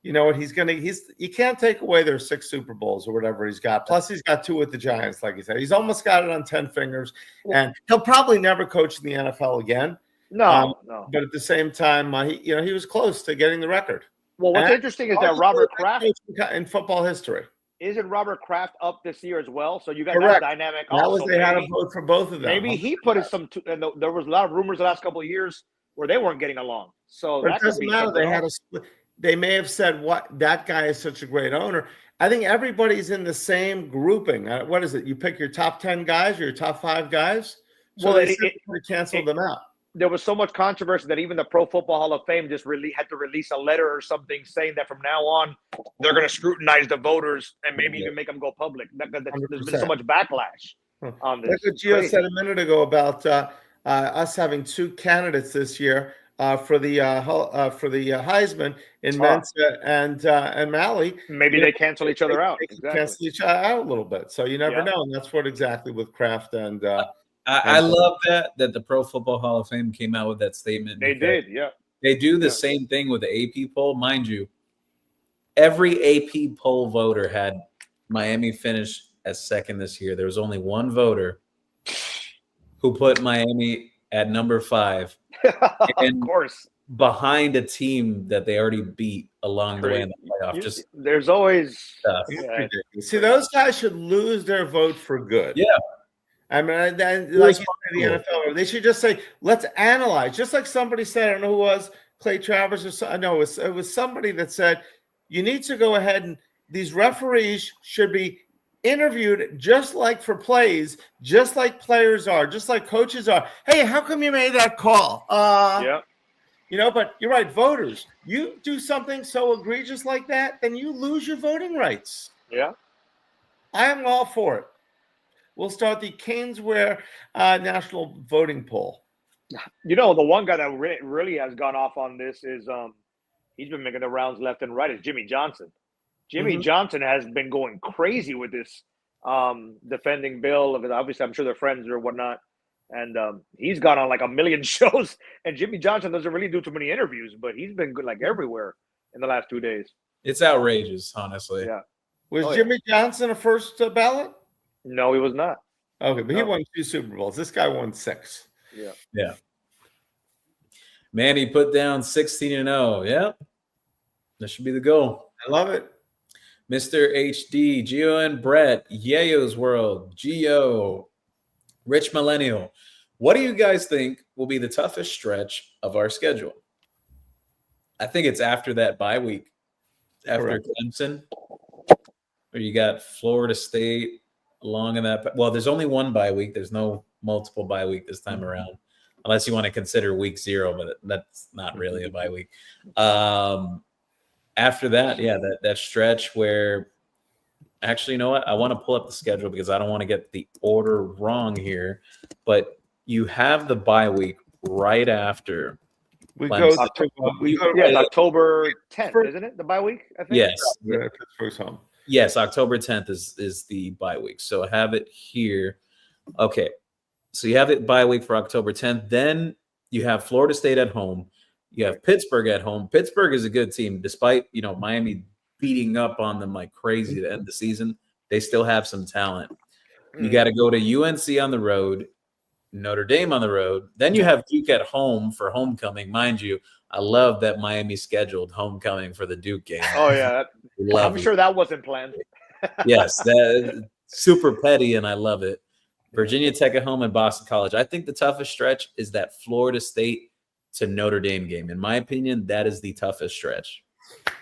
B: you know what? You can't take away their 6 Super Bowls or whatever he's got. Plus, he's got 2 with the Giants, like he said. He's almost got it on 10 fingers, and he'll probably never coach in the NFL again.
D: No.
B: But at the same time, he was close to getting the record.
D: Well, what's interesting is that Robert Kraft
B: in football history.
D: Isn't Robert Kraft up this year as well? So you got
B: Correct.
D: that dynamic.
B: That
D: also.
B: they had a vote for both of them.
D: Maybe he put in some. And there was a lot of rumors the last couple of years where they weren't getting along. So
B: but it doesn't matter. They had a split. They may have said, "What that guy is such a great owner." I think everybody's in the same grouping. What is it? You pick your top 10 guys or your top 5 guys. So they canceled them out.
D: There was so much controversy that even the Pro Football Hall of Fame just really had to release a letter or something saying that from now on they're going to scrutinize the voters and maybe even make them go public. There's been so much backlash on this.
B: Like what Gio said a minute ago about us having 2 candidates this year for the Heisman in Mensa and Malley.
D: Maybe they cancel each other out.
B: They cancel each other out a little bit. So you never know. And that's what exactly with Kraft and.
C: I love that the Pro Football Hall of Fame came out with that statement.
D: They did, yeah.
C: They do the same thing with the AP poll. Mind you, every AP poll voter had Miami finish as 2nd this year. There was only one voter who put Miami at number 5.
D: Of course.
C: Behind a team that they already beat along the way in the playoff.
D: There's always
B: see, those guys should lose their vote for good.
C: Yeah.
B: I mean, like the NFL, they should just say, let's analyze. Just like somebody said, I don't know who it was, Clay Travers or something. No, it was somebody that said, you need to go ahead and these referees should be interviewed just like for plays, just like players are, just like coaches are. Hey, how come you made that call?
D: Yeah.
B: You know, but you're right, voters. You do something so egregious like that, then you lose your voting rights.
D: Yeah.
B: I am all for it. We'll start the CanesWear national voting poll.
D: You know, the one guy that really has gone off on this is he's been making the rounds left and right is Jimmy Johnson. Jimmy Johnson has been going crazy with this defending Bill. Obviously, I'm sure they're friends or whatnot. And he's gone on like a million shows. And Jimmy Johnson doesn't really do too many interviews, but he's been like everywhere in the last 2 days.
C: It's outrageous, honestly.
D: Yeah.
B: Was Jimmy Johnson a first ballot?
D: No, he was not.
B: Okay, but he won 2 Super Bowls. This guy won 6.
C: Yeah. Man, he put down 16-0. Yeah. That should be the goal.
B: I love it.
C: Mr. HD, Gio and Brett, Yayo's World, Gio, Rich Millennial. What do you guys think will be the toughest stretch of our schedule? I think it's after that bye week, after Clemson, where you got Florida State along in that. Well, there's only one bye week. There's no multiple bye week this time around, unless you want to consider week 0, but that's not really a bye week. After that, that stretch where actually, you know what? I want to pull up the schedule because I don't want to get the order wrong here, but you have the bye week right after.
D: It's October 10th, isn't it? The bye week, I think.
C: Yes.
B: Pittsburgh's home.
C: Yes, October 10th is the bye week. So I have it here. Okay. So you have it bye week for October 10th. Then you have Florida State at home. You have Pittsburgh at home. Pittsburgh is a good team, despite, Miami beating up on them like crazy to end the season. They still have some talent. You got to go to UNC on the road. Notre Dame on the road. Then you have Duke at home for homecoming. Mind you, I love that Miami scheduled homecoming for the Duke game.
D: Oh yeah,
C: Love
D: I'm
C: it.
D: sure that wasn't planned.
C: Yes, that super petty, and I love it. Virginia Tech at home and Boston College. I think the toughest stretch is that Florida State to Notre Dame game. In my opinion, that is the toughest stretch.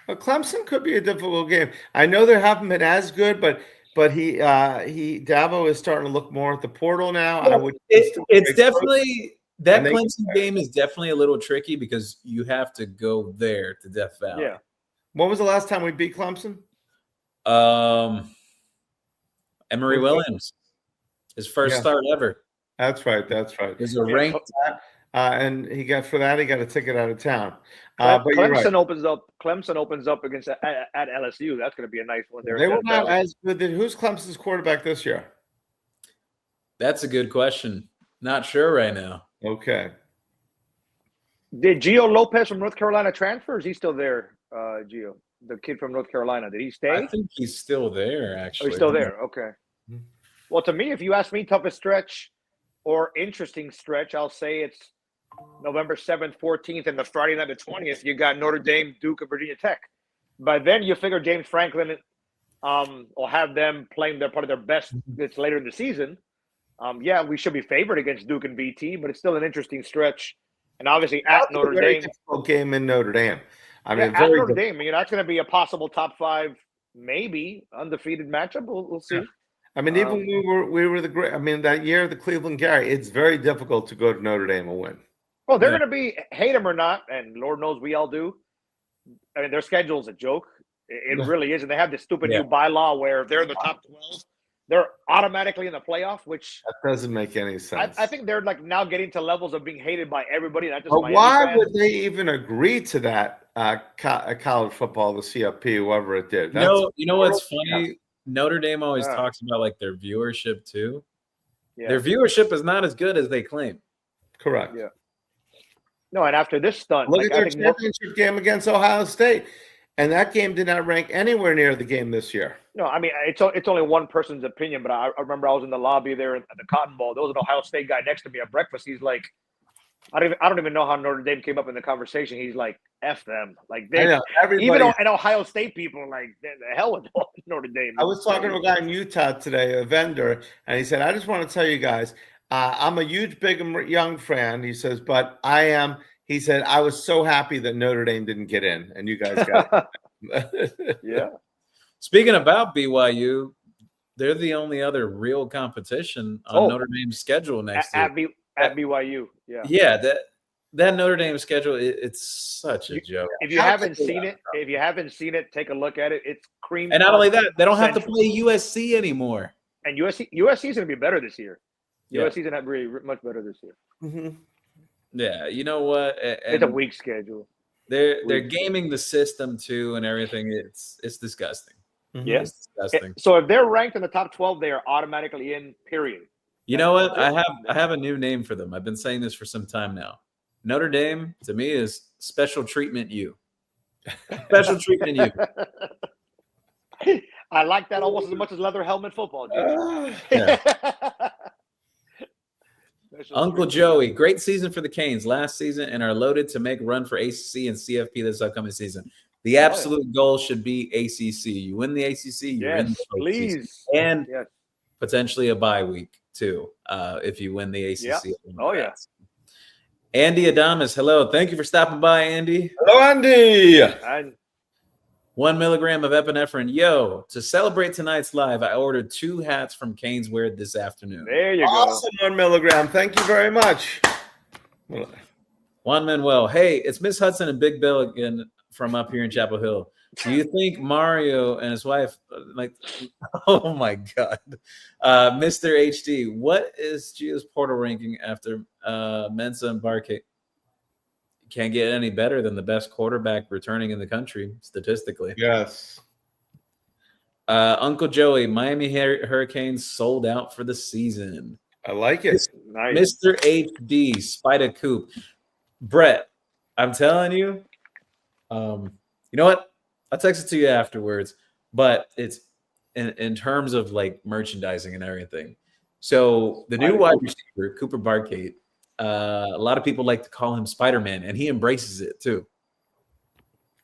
B: Well, Clemson could be a difficult game. I know they haven't been as good, but he Dabo is starting to look more at the portal now. I would.
C: It's definitely that
B: And they-
C: Clemson game is definitely a little tricky because you have to go there to Death Valley.
D: Yeah.
B: When was the last time we beat Clemson?
C: Emory Williams, his first start ever.
B: That's right. That's right.
C: Is a ranked.
B: And he got a ticket out of town. But you're right.
D: Clemson opens up against at LSU. That's going to be a nice one there.
B: They were not as good. Who's Clemson's quarterback this year?
C: That's a good question. Not sure right now.
B: Okay.
D: Did Gio Lopez from North Carolina transfer? Or is he still there? Gio, the kid from North Carolina, did he stay?
C: I think he's still there. Actually,
D: he's still there. Okay. Well, to me, if you ask me, toughest stretch or interesting stretch, I'll say it's November 7th, 14th, and the Friday night, the 20th. You got Notre Dame, Duke, and Virginia Tech. By then, you figure James Franklin will have them playing their part of their best. It's later in the season. Yeah, we should be favored against Duke and BT, but it's still an interesting stretch. And obviously at Notre Dame,
B: very difficult game in Notre Dame. I mean,
D: at Notre Dame, that's going to be a possible top 5, maybe undefeated matchup. We'll see.
B: Yeah. I mean, even we were the great. I mean, that year the Cleveland Gary, it's very difficult to go to Notre Dame and win.
D: Well, they're going to be, hate them or not, and Lord knows we all do. I mean, their schedule's a joke. It really is, and they have this stupid new bylaw where if they're in the top 12, they're automatically in the playoff, which
B: that doesn't make any sense.
D: I think they're like now getting to levels of being hated by everybody, not just
B: but
D: Miami
B: why
D: fans.
B: would they even agree to that? College football, the CFP, whoever it did.
C: You know what's funny? Notre Dame always talks about like their viewership too. Yeah. Their viewership is not as good as they claim.
B: Correct.
D: Yeah. No, and after this stunt,
B: look at their championship game against Ohio State, and that game did not rank anywhere near the game this year.
D: No, I mean it's only one person's opinion, but I remember I was in the lobby there at the Cotton Bowl. There was an Ohio State guy next to me at breakfast. He's like, I don't even know how Notre Dame came up in the conversation. He's like, "F them!" Like they, even and Ohio State people like the hell with Notre Dame.
B: I was talking to a guy in Utah today, a vendor, and he said, "I just want to tell you guys, I'm a huge Brigham Young fan." He says, "But I am." He said, "I was so happy that Notre Dame didn't get in, and you guys got it."
D: Yeah.
C: Speaking about BYU, they're the only other real competition on Notre Dame's schedule next year.
D: At BYU, yeah.
C: Yeah, that Notre Dame schedule, it's such a joke.
D: If you haven't seen it, take a look at it. It's cream.
C: And not only that, they don't have to play USC anymore.
D: And USC is going to be better this year. USC is going to be much better this year.
B: Mm-hmm.
C: Yeah, you know what?
D: It's a weak schedule.
C: They're gaming the system too and everything. It's disgusting.
D: Mm-hmm. Yeah,
C: it's disgusting.
D: So if they're ranked in the top 12, they are automatically in. Period.
C: You know what? I have a new name for them. I've been saying this for some time now. Notre Dame to me is special treatment U. Special treatment
D: U. I like that almost as much as leather helmet football.
C: Yeah. Uncle Joey, great season for the Canes last season and are loaded to make run for ACC and CFP this upcoming season. The absolute goal should be ACC. You win the ACC, you're in the
D: please.
C: Season. And potentially a bye week too, if you win the ACC.
D: Yeah. Oh, yeah.
C: Andy Adamas, hello. Thank you for stopping by, Andy.
B: Hello, Andy.
C: 1 milligram of epinephrine. Yo, to celebrate tonight's live, I ordered 2 hats from CanesWear this afternoon.
D: There you go.
B: Awesome, 1 milligram. Thank you very much.
C: Juan Manuel, hey, it's Miss Hudson and Big Bill again from up here in Chapel Hill. Do you think Mario and his wife, oh my God, Mr. HD, what is Gio's portal ranking after Mensa and Barkey? Can't get any better than the best quarterback returning in the country, statistically.
B: Yes.
C: Uncle Joey, Miami Hurricanes sold out for the season.
B: I like it.
C: Nice. Mr. HD, Spider Coop. Brett, I'm telling you, you know what? I'll text it to you afterwards, but it's in terms of like merchandising and everything. So the new wide receiver, Cooper Barkate, a lot of people like to call him Spider-Man, and he embraces it too.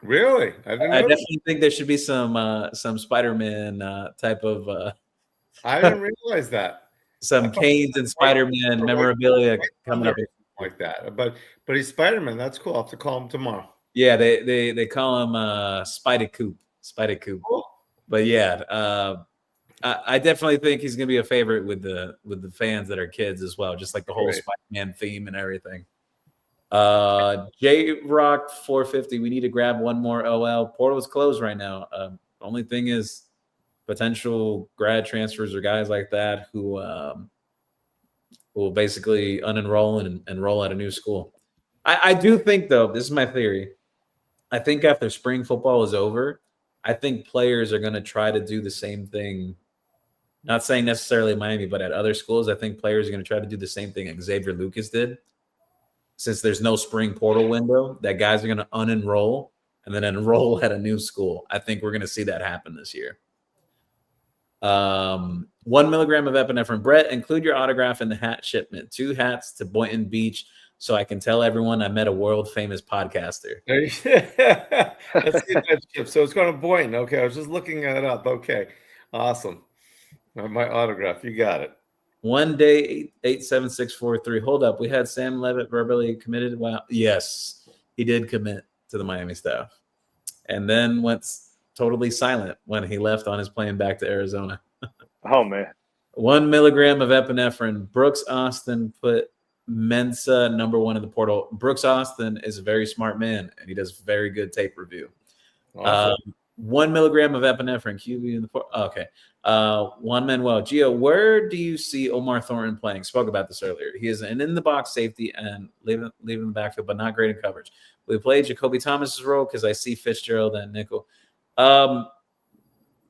B: Really? I didn't
C: I
B: know.
C: definitely think there should be some Spider-Man type of
B: I didn't realize that.
C: some Canes and Spider-Man memorabilia coming up.
B: Like that. But he's Spider-Man. That's cool. I'll have to call him tomorrow.
C: Yeah, they call him Spidey Coop.
B: Cool.
C: But yeah, I definitely think he's gonna be a favorite with the fans that are kids as well, just like the whole Spider-Man theme and everything. J Rock 450. We need to grab one more OL. Portal is closed right now. Only thing is potential grad transfers or guys like that who will basically unenroll and enroll at a new school. I do think, though, this is my theory. I think after spring football is over, I think players are going to try to do the same thing. Not saying necessarily Miami, but at other schools, I think players are going to try to do the same thing Xavier Lucas did. Since there's no spring portal window, that guys are going to unenroll and then enroll at a new school. I think we're going to see that happen this year. 1 milligram of epinephrine. Brett, include your autograph in the hat shipment. 2 hats to Boynton Beach so I can tell everyone I met a world-famous podcaster.
B: Let's get that ship. So it's going to Boynton. Okay, I was just looking it up. Okay, awesome. My autograph. You got it.
C: One day, 87643. Hold up. We had Sam Levitt verbally committed. Wow. Yes, he did commit to the Miami staff. And then went totally silent when he left on his plane back to Arizona.
D: Oh, man.
C: 1 milligram of epinephrine. Brooks Austin put Mensa number 1 in the portal. Brooks Austin is a very smart man, and he does very good tape review. Awesome. 1 milligram of epinephrine. QB in the portal. Okay. Juan Manuel. Gio, where do you see Omar Thornton playing? Spoke about this earlier. He is an in-the-box safety and leaving the backfield, but not great in coverage. We played Jacoby Thomas's role because I see Fitzgerald and nickel.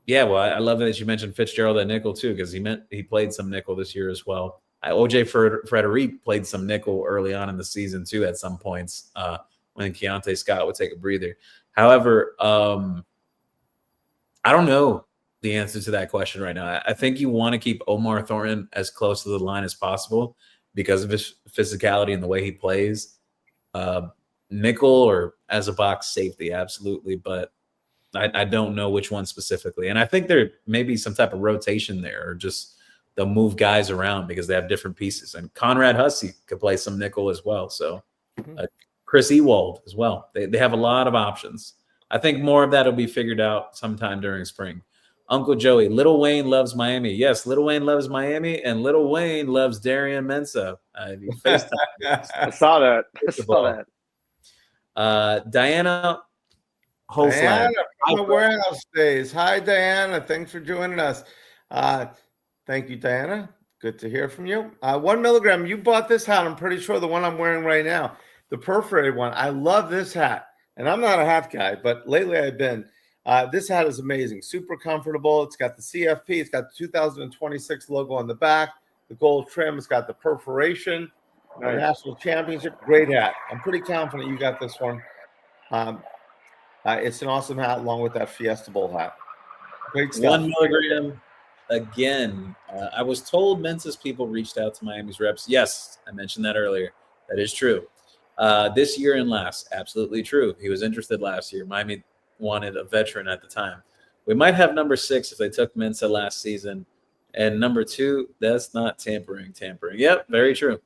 C: Yeah, well, I love that you mentioned Fitzgerald at nickel too, because he played some nickel this year as well. OJ Frederic played some nickel early on in the season too at some points when Keontae Scott would take a breather. However, I don't know the answer to that question right now. I think you want to keep Omar Thornton as close to the line as possible because of his physicality and the way he plays. Nickel or as a box safety, absolutely, but I don't know which one specifically. And I think there may be some type of rotation there, or just they'll move guys around because they have different pieces. And Conrad Hussey could play some nickel as well. So Chris Ewald as well. They have a lot of options. I think more of that will be figured out sometime during spring. Uncle Joey, Little Wayne loves Miami. Yes, Little Wayne loves Miami, and Little Wayne loves Darian Mensah.
D: I saw that.
C: Diana
B: Holzland. Diana from the warehouse days. Hi, Diana. Thanks for joining us. Thank you, Diana. Good to hear from you. 1 milligram. You bought this hat. I'm pretty sure the one I'm wearing right now, the perforated one. I love this hat. And I'm not a hat guy, but lately I've been. This hat is amazing. Super comfortable. It's got the CFP. It's got the 2026 logo on the back, the gold trim. It's got the perforation. Nice. National championship. Great hat. I'm pretty confident you got this one. It's an awesome hat along with that Fiesta Bowl hat. Great stuff.
C: 1 milligram. Again, I was told Mensah's people reached out to Miami's reps. Yes, I mentioned that earlier. That is true. This year and last, absolutely true. He was interested last year. Miami wanted a veteran at the time. We might have number 6 if they took Mensah last season. And number 2, that's not tampering. Yep, very true.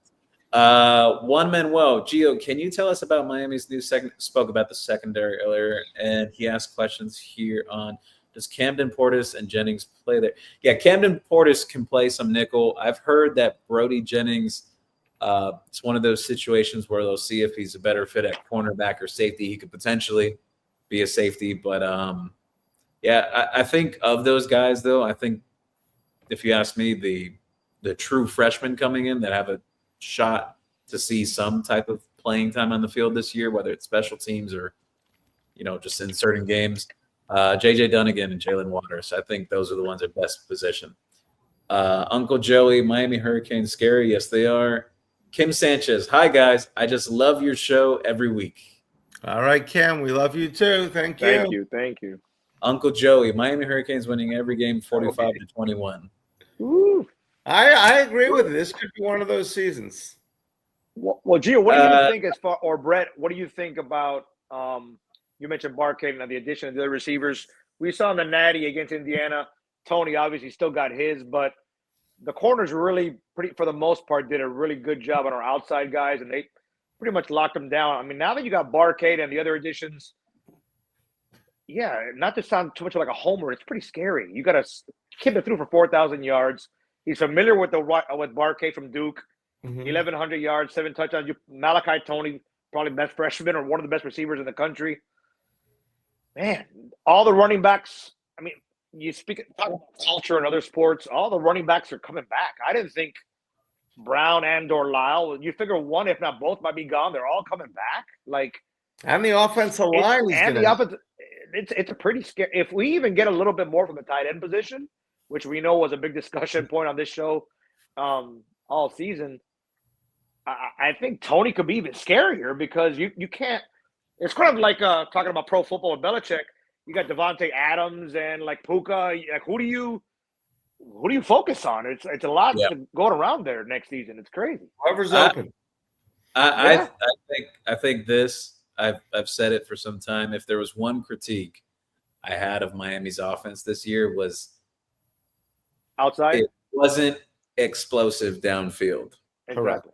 C: Juan Manuel, Gio, can you tell us about Miami's new spoke about the secondary earlier, and he asked questions here on does Camden Portis and Jennings play there? Yeah, Camden Portis can play some nickel. I've heard that Brody Jennings, it's one of those situations where they'll see if he's a better fit at cornerback or safety. He could potentially be a safety, but I think of those guys, though, I think if you ask me, the true freshmen coming in that have a shot to see some type of playing time on the field this year, whether it's special teams or, just in certain games, J.J. Dunnigan and Jalen Waters. I think those are the ones at best position. Uncle Joey, Miami Hurricanes scary. Yes, they are. Kim Sanchez. Hi, guys. I just love your show every week.
B: All right, Kim. We love you too. Thank you.
D: Thank you.
C: Uncle Joey, Miami Hurricanes winning every game 45-21.
D: Woo.
B: I agree with it. This could be one of those seasons.
D: Well, Gio, what do you think or Brett, what do you think about you mentioned Barcade and the addition of the other receivers? We saw in the Natty against Indiana, Tony obviously still got his, but the corners really for the most part, did a really good job on our outside guys, and they pretty much locked them down. I mean, now that you got Barcade and the other additions, yeah, not to sound too much like a homer, it's pretty scary. You got a kid that threw for 4,000 yards. He's familiar with Barcade from Duke. 1,100 yards, 7 touchdowns. Malachi Tony, probably best freshman or one of the best receivers in the country. Man, all the running backs. I mean, talk about culture in other sports. All the running backs are coming back. I didn't think Brown and/or Lyle. You figure one, if not both, might be gone. They're all coming back.
B: And the offensive line
D: it's a pretty scary. If we even get a little bit more from the tight end position, which we know was a big discussion point on this show all season, I think Tony could be even scarier because you can't. It's kind of like talking about pro football with Belichick. You got Devontae Adams and Puka. Who do you focus on? It's a lot going around there next season. It's crazy.
B: Whoever's open.
C: I think this. I've said it for some time. If there was one critique I had of Miami's offense this year was
D: outside.
C: It wasn't explosive downfield.
D: Exactly.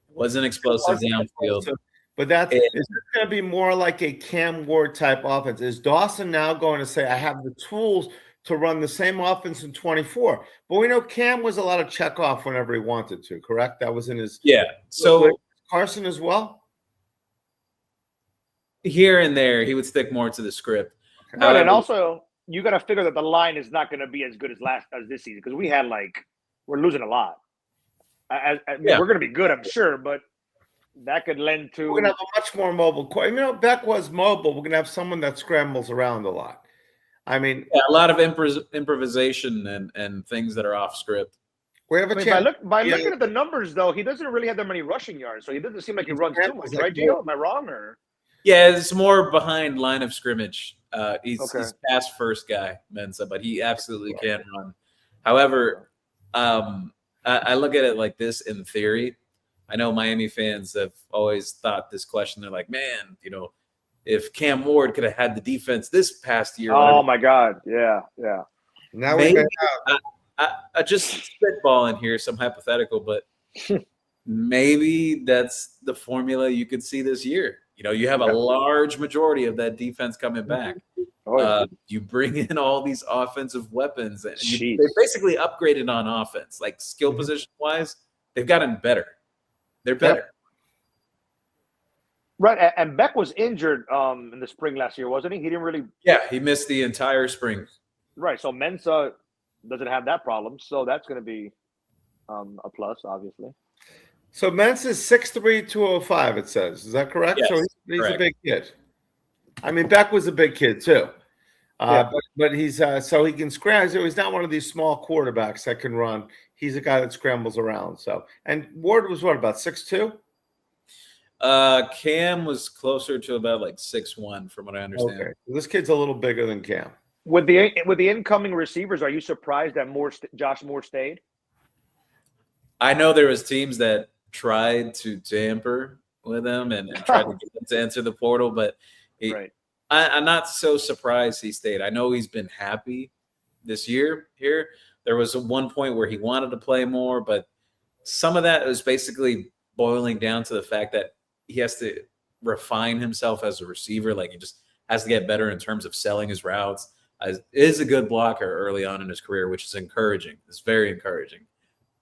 C: It wasn't explosive downfield.
B: But is this going to be more like a Cam Ward type offense? Is Dawson now going to say, I have the tools to run the same offense in 24? But we know Cam was a lot of check off whenever he wanted to, correct? That was in his –
C: yeah. So
B: Carson as well?
C: Here and there, he would stick more to the script.
D: Okay. Right, and also, you got to figure that the line is not going to be as good as this season because we had we're losing a lot. We're going to be good, I'm sure, but that could lend to.
B: We're going to have a much more mobile. Beck was mobile. We're going to have someone that scrambles around a lot. I mean,
C: a lot of improvisation and things that are off script.
B: We have a chance.
D: By looking at the numbers, though, he doesn't really have that many rushing yards, so he doesn't seem like he runs too much, right, Gio? Am I wrong or?
C: Yeah, it's more behind line of scrimmage. He's pass first guy, Mensa, but he absolutely can run. However, I look at it like this in theory. I know Miami fans have always thought this question. They're like, man, if Cam Ward could have had the defense this past year.
D: Oh, my God. Yeah.
B: Now
C: maybe, I just spitballing here, some hypothetical, but maybe that's the formula you could see this year. You have a large majority of that defense coming back. You bring in all these offensive weapons. And they basically upgraded on offense. Skill position-wise, they've gotten better. They're better.
D: Right, and Beck was injured in the spring last year, wasn't he? He didn't really –
C: Yeah, he missed the entire spring.
D: Right, so Mensa doesn't have that problem, so that's going to be a plus, obviously.
B: So Mensa is 6'3", 205, it says. Is that correct?
C: Yes,
B: so he's
C: correct.
B: A big kid. I mean, Beck was a big kid too. But he's so he can scramble. So he's not one of these small quarterbacks that can run. He's a guy that scrambles around. So, and Ward was what, about 6'2"?
C: Cam was closer to about 6'1", from what I understand.
B: Okay, this kid's a little bigger than Cam.
D: With the incoming receivers, are you surprised that Josh Moore stayed?
C: I know there was teams that tried to tamper with him and tried to get him to enter the portal, but I'm not so surprised he stayed. I know he's been happy this year here. There was one point where he wanted to play more, but some of that was basically boiling down to the fact that he has to refine himself as a receiver. He just has to get better in terms of selling his routes. Is a good blocker early on in his career, which is encouraging. It's very encouraging.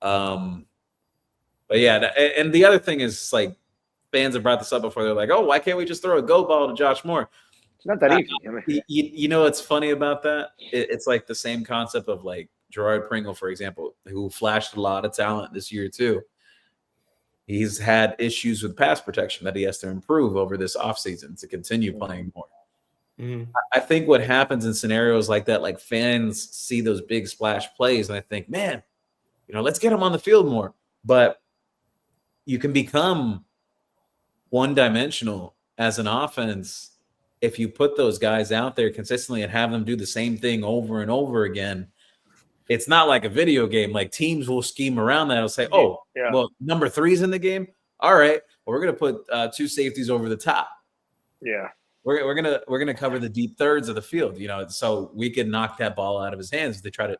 C: But yeah, and the other thing is fans have brought this up before. They're like, oh, why can't we just throw a go ball to Josh Moore?
D: It's not that easy.
C: You know what's funny about that? It's the same concept of Gerard Pringle, for example, who flashed a lot of talent this year too. He's had issues with pass protection that he has to improve over this offseason to continue playing more.
B: Mm-hmm.
C: I think what happens in scenarios like that, fans see those big splash plays and I think, man, let's get him on the field more. But you can become one-dimensional as an offense if you put those guys out there consistently and have them do the same thing over and over again. it's not like a video game. Like teams will scheme around that. It'll say, oh, well, number 3's in the game. All right, well, we're gonna put 2 safeties over the top.
D: Yeah,
C: we're gonna cover the deep thirds of the field. So we can knock that ball out of his hands if they try to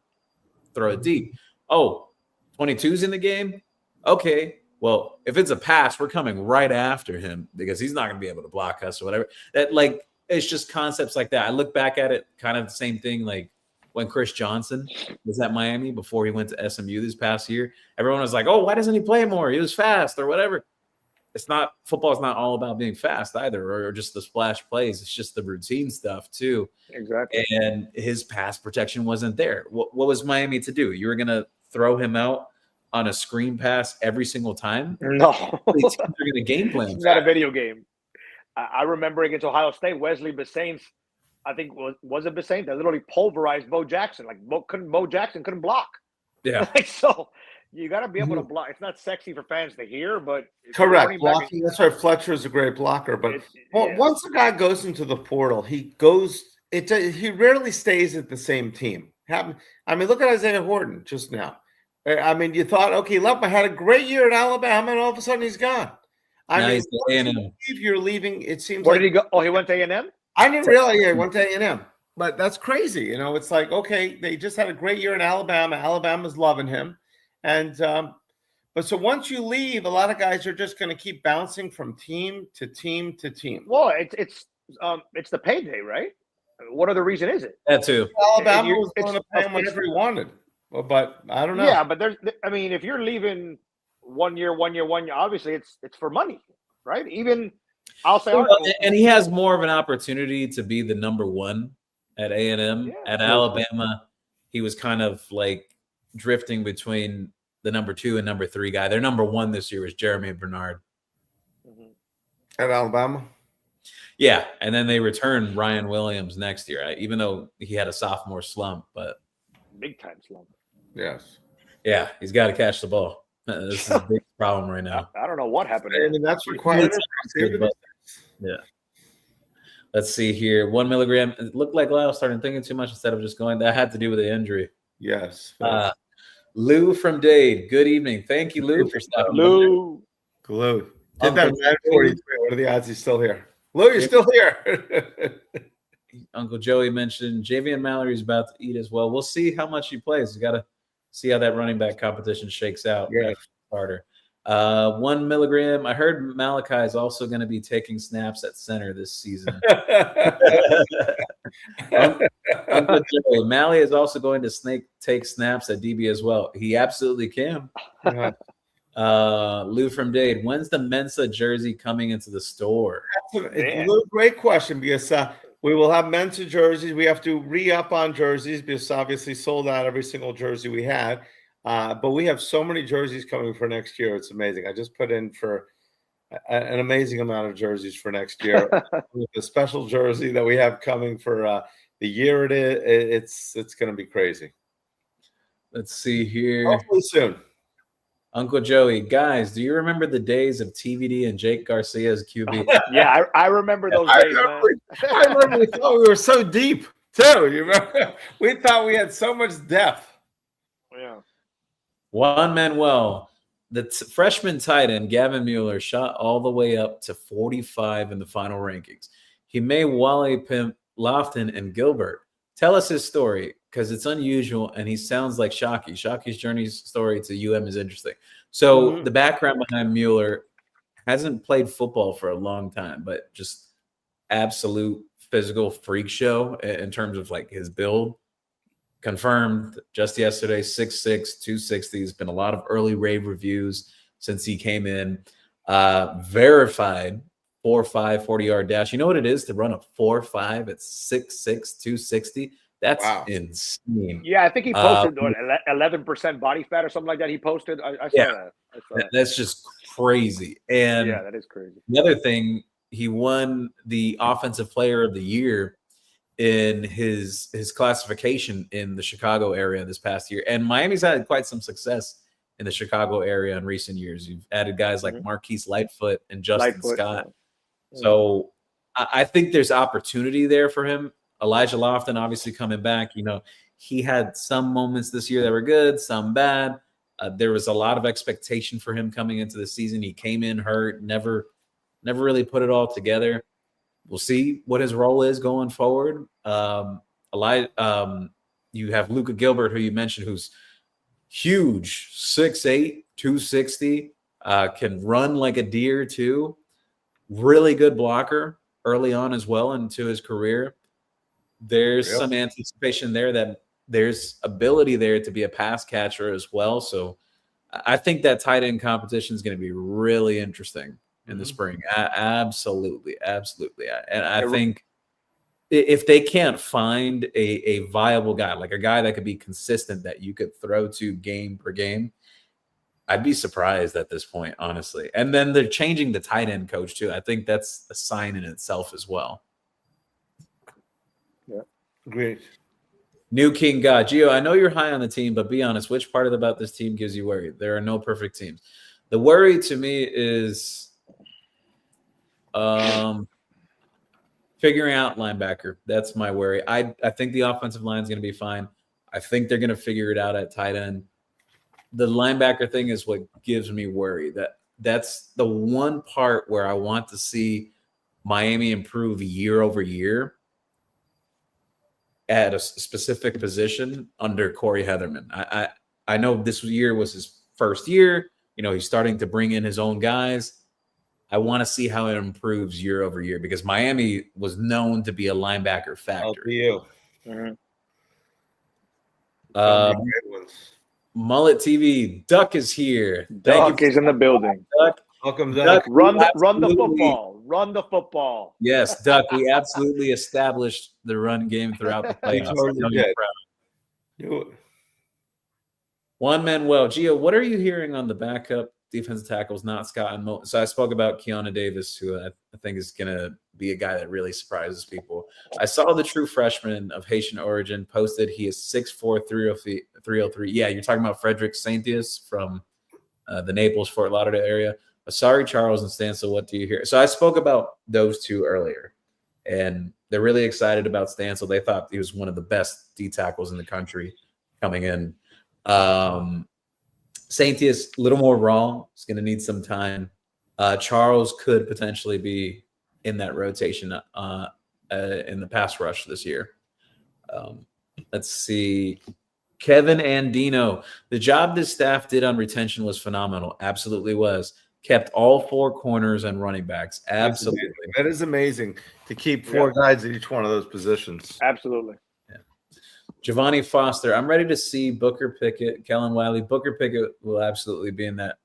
C: throw it deep. Oh, 22's in the game. Okay, well, if it's a pass, we're coming right after him because he's not gonna be able to block us or whatever. That it's just concepts like that. I look back at it, kind of the same thing like when Chris Johnson was at Miami before he went to SMU this past year. Everyone was like, oh, why doesn't he play more? He was fast or whatever. Football is not all about being fast either or just the splash plays. It's just the routine stuff too.
D: Exactly.
C: And his pass protection wasn't there. What was Miami to do? You were going to throw him out on a screen pass every single time?
D: No.
C: These teams are going to game plan.
D: It's not a video game. I remember against Ohio State, Wesley Bissainthe, I think was it Bissainthe that literally pulverized Bo Jackson. Like Bo Jackson couldn't block.
C: Yeah.
D: So you got to be able to block. It's not sexy for fans to hear, but
B: correct blocking. That's why Fletcher is a great blocker. But once a guy goes into the portal, he rarely stays at the same team. I mean, look at Isaiah Horton just now. I mean, you thought, okay, Lefty had a great year at Alabama, and all of a sudden he's gone. I mean, if you're leaving, it seems
D: Where did he go? Oh, he went to A&M?
B: I didn't realize he went to A&M. But that's crazy. It's like, okay, they just had a great year in Alabama. Alabama's loving him. And but so once you leave, a lot of guys are just going to keep bouncing from team to team to team.
D: Well, it's the payday, right? What other reason is it?
C: That too.
B: Alabama was going to pay him whatever he wanted. But I don't know.
D: Yeah, but if you're leaving one year, obviously it's for money, right? Even I'll say,
C: and he has more of an opportunity to be the number 1 at A&M. Yeah. At Alabama, he was kind of like drifting between the number 2 and number 3 guy. Their number 1 this year was Jeremy Bernard.
B: At Alabama?
C: Yeah, and then they returned Ryan Williams next year, even though he had a sophomore slump, but
D: big time slump.
B: Yes.
C: Yeah, he's got to catch the ball. This is a big problem right now.
D: I don't know what happened.
B: I mean, that's required.
C: Yeah. Let's see here. 1 milligram. It looked like Lyle started thinking too much instead of just going. That had to do with the injury.
B: Yes.
C: Lou from Dade. Good evening. Thank you, Lou, for stopping.
B: Lou. Did that 9:43. What are the odds he's still here? Lou, you're still here.
C: Uncle Joey mentioned Javian Mallory's about to eat as well. We'll see how much he plays. You got to see how that running back competition shakes out.
B: Yeah.
C: Carter. 1 milligram. I heard Malachi is also going to be taking snaps at center this season. Uncle Joey, Mally is also going to take snaps at DB as well. He absolutely can. Lou from Dade, when's the Mensa jersey coming into the store?
B: It's a great question because we will have Mensa jerseys. We have to re-up on jerseys because obviously sold out every single jersey we had. But we have so many jerseys coming for next year. It's amazing. I just put in for an amazing amount of jerseys for next year. With the special jersey that we have coming for the year it's going to be crazy.
C: Let's see here.
B: Hopefully soon.
C: Uncle Joey, guys, do you remember the days of TVD and Jake Garcia as QB?
D: Yeah, I remember those days, man.
B: I remember we thought we were so deep, too. You remember? We thought we had so much depth.
D: Yeah.
C: Juan Manuel, the freshman tight end, Gavin Mueller, shot all the way up to 45 in the final rankings. He may Wally pimp Lofton and Gilbert. Tell us his story, because it's unusual, and he sounds like Shockey. Shockey's journey story to UM is interesting. So the background behind Mueller, hasn't played football for a long time, but just absolute physical freak show in terms of like his build. Confirmed just yesterday, 6'6", 260. There's been a lot of early rave reviews since he came in. Verified 4.5 40-yard dash. You know what it is to run a 4.5 at 6'6", 260? That's insane.
D: Yeah, I think he posted 11% body fat or something like that. He posted. I saw that.
C: That's just crazy. And
D: yeah, that is crazy.
C: The other thing, he won the Offensive Player of the Year in his classification in the Chicago area this past year. And Miami's had quite some success in the Chicago area in recent years. You've added guys like Marquise Lightfoot and Justin Scott. Yeah. So I think there's opportunity there for him. Elijah Lofton obviously coming back. You know, he had some moments this year that were good, some bad. There was a lot of expectation for him coming into the season. He came in hurt, never really put it all together. We'll see what his role is going forward. You have Luka Gilbert, who you mentioned, who's huge, 6'8", 260, can run like a deer too. Really good blocker early on as well into his career. There's some anticipation there that there's ability there to be a pass catcher as well. So I think that tight end competition is going to be really interesting in the spring. Absolutely. And I think if they can't find a viable guy, like a guy that could be consistent that you could throw to game per game, I'd be surprised at this point, honestly. And then they're changing the tight end coach too. I think that's a sign in itself as well.
D: Yeah.
B: Great.
C: New King God. Gio, I know you're high on the team, but be honest, which part about this team gives you worry? There are no perfect teams. The worry to me is figuring out linebacker. That's my worry. I think the offensive line is going to be fine. I think they're going to figure it out at tight end. The linebacker thing is what gives me worry. That's the one part where I want to see Miami improve year over year at a specific position under Corey Heatherman. I know this year was his first year. You know, he's starting to bring in his own guys. I want to see how it improves year over year because Miami was known to be a linebacker factory. Mullet TV, Duck is here.
D: Duck is in the building.
C: Duck.
B: Welcome, Duck.
D: Run the football. Run the football.
C: Yes, Duck. We absolutely established the run game throughout the playoffs. Juan Manuel, Gio, what are you hearing on the backup defensive tackles, not Scott and Mo? So I spoke about Keanu Davis, who I think is going to be a guy that really surprises people. I saw the true freshman of Haitian origin posted he is 6'4", 303. Yeah, you're talking about Frederick Saintius from the Naples, Fort Lauderdale area. Sorry, Charles and Stansel, what do you hear? So I spoke about those two earlier, and they're really excited about Stansel. They thought he was one of the best D tackles in the country coming in. Saintius, a little more raw. He's going to need some time. Charles could potentially be in that rotation in the pass rush this year. Let's see. Kevin Andino. The job this staff did on retention was phenomenal. Absolutely was. Kept all four corners and running backs. Absolutely.
B: That is amazing to keep four guys at each one of those positions.
D: Absolutely.
C: Yeah. Giovanni Foster. I'm ready to see Booker Pickett, Kellen Wiley. Booker Pickett will absolutely be in that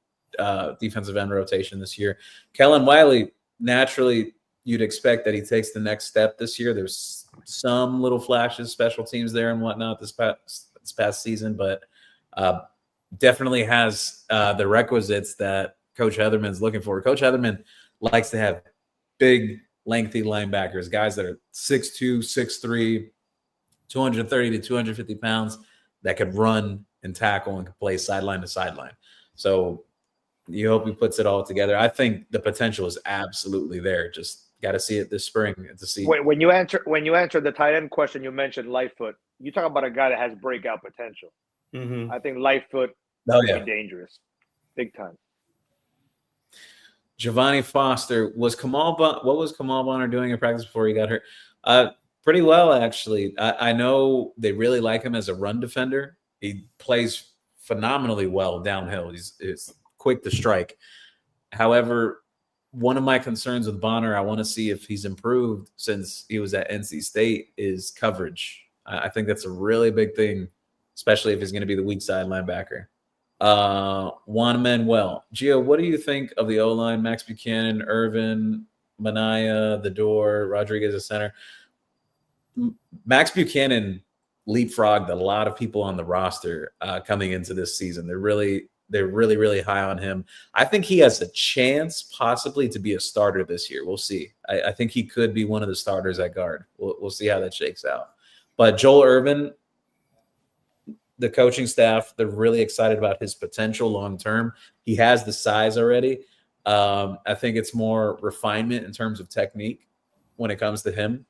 C: defensive end rotation this year. Kellen Wiley, naturally, you'd expect that he takes the next step this year. There's some little flashes, special teams there and whatnot this past season, but definitely has the requisites that Coach Heatherman's looking for. Coach Heatherman likes to have big, lengthy linebackers, guys that are 6'2", 6'3", 230 to 250 pounds that could run and tackle and could play sideline to sideline. So you hope he puts it all together. I think the potential is absolutely there. Just got to see it this spring to see.
D: When you answer the tight end question, you mentioned Lightfoot. You talk about a guy that has breakout potential. I think Lightfoot would be dangerous, big time.
C: Giovanni Foster what was Kamal Bonner doing in practice before he got hurt? Pretty well, actually. I know they really like him as a run defender. He plays phenomenally well downhill. He's quick to strike. However, one of my concerns with Bonner, I want to see if he's improved since he was at NC State, is coverage. I think that's a really big thing, especially if he's going to be the weak side linebacker. Juan Manuel. Gio, what do you think of the O-line? Max Buchanan, Irvin, Manaya, the door, Rodriguez at center. Max Buchanan leapfrogged a lot of people on the roster coming into this season. They're really high on him. I think he has a chance possibly to be a starter this year. We'll see. I think he could be one of the starters at guard. We'll see how that shakes out. But Joel Irvin, the coaching staff, they're really excited about his potential long term. He has the size already. I think it's more refinement in terms of technique when it comes to him.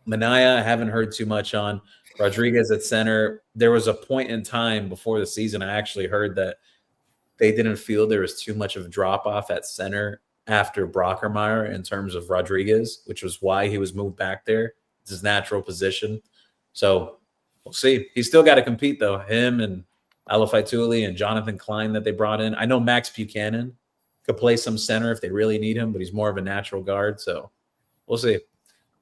C: Manaya, I haven't heard too much on. Rodriguez at center. There was a point in time before the season I actually heard that they didn't feel there was too much of a drop-off at center after Brockermeyer in terms of Rodriguez, which was why he was moved back there. It's his natural position. So we'll see. He's still got to compete, though. Him and Alafaituli and Jonathan Klein that they brought in. I know Max Buchanan could play some center if they really need him, but he's more of a natural guard. So we'll see.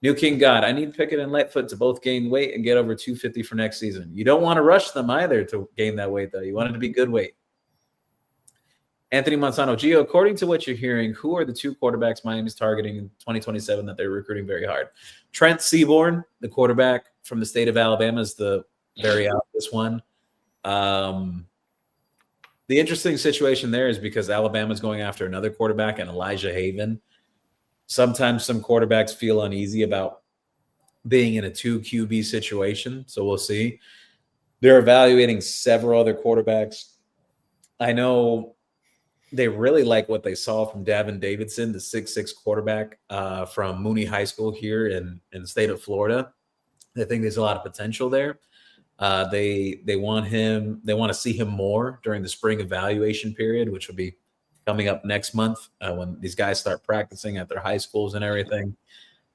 C: New King God, I need Pickett and Lightfoot to both gain weight and get over 250 for next season. You don't want to rush them either to gain that weight, though. You want it to be good weight. Anthony Monsanto, Gio, according to what you're hearing, who are the 2 quarterbacks Miami's targeting in 2027 that they're recruiting very hard? Trent Seaborn, the quarterback from the state of Alabama, is the very obvious one. The interesting situation there is because Alabama's going after another quarterback and Elijah Haven. Sometimes some quarterbacks feel uneasy about being in a 2 QB situation, so we'll see. They're evaluating several other quarterbacks. I know they really like what they saw from Davin Davidson, the 6'6" quarterback from Mooney High School here in the state of Florida. They think there's a lot of potential there. They want him. They want to see him more during the spring evaluation period, which will be coming up next month when these guys start practicing at their high schools and everything.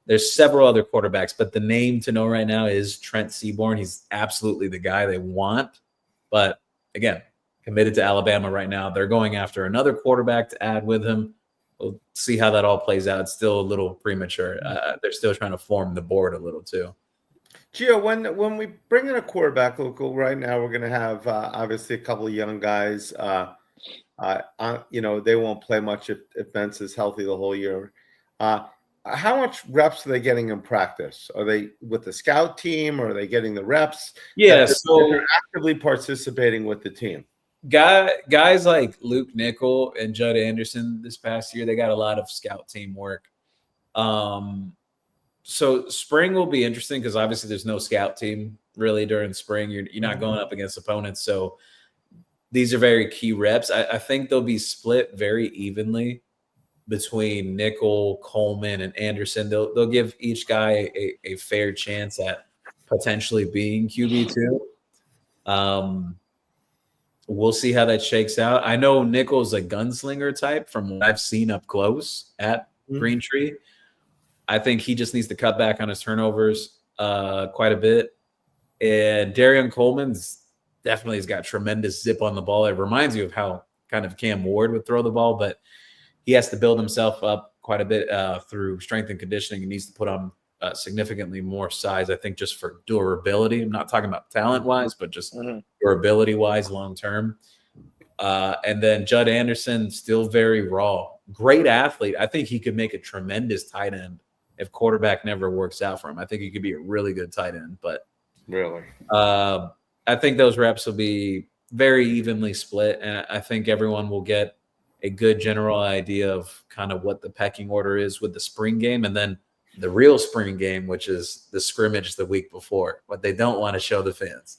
C: There's several other quarterbacks, but the name to know right now is Trent Seaborn. He's absolutely the guy they want. But again, committed to Alabama right now. They're going after another quarterback to add with him. We'll see how that all plays out. It's still a little premature. They're still trying to form the board a little too.
B: Gio, when we bring in a quarterback, local right now, we're going to have obviously a couple of young guys. They won't play much if Vince is healthy the whole year. How much reps are they getting in practice? Are they with the scout team, or are they getting the reps?
C: Yeah,
B: so they're actively participating with the team.
C: Guys like Luke Nickel and Judd Anderson this past year, they got a lot of scout team work. So spring will be interesting because obviously there's no scout team really during spring. You're not going up against opponents. So these are very key reps. I think they'll be split very evenly between Nickel, Coleman, and Anderson. They'll give each guy a fair chance at potentially being QB2. We'll see how that shakes out. I know Nickel's a gunslinger type from what I've seen up close at Green Tree. I think he just needs to cut back on his turnovers quite a bit. And Darian Coleman's definitely has got tremendous zip on the ball. It reminds you of how kind of Cam Ward would throw the ball, but he has to build himself up quite a bit through strength and conditioning. He needs to put on significantly more size, I think, just for durability. I'm not talking about talent-wise, but just durability-wise long-term. And then Judd Anderson, still very raw. Great athlete. I think he could make a tremendous tight end if quarterback never works out for him. I think he could be a really good tight end. But
B: really,
C: I think those reps will be very evenly split, and I think everyone will get a good general idea of kind of what the pecking order is with the spring game, and then the real spring game, which is the scrimmage the week before, what they don't want to show the fans.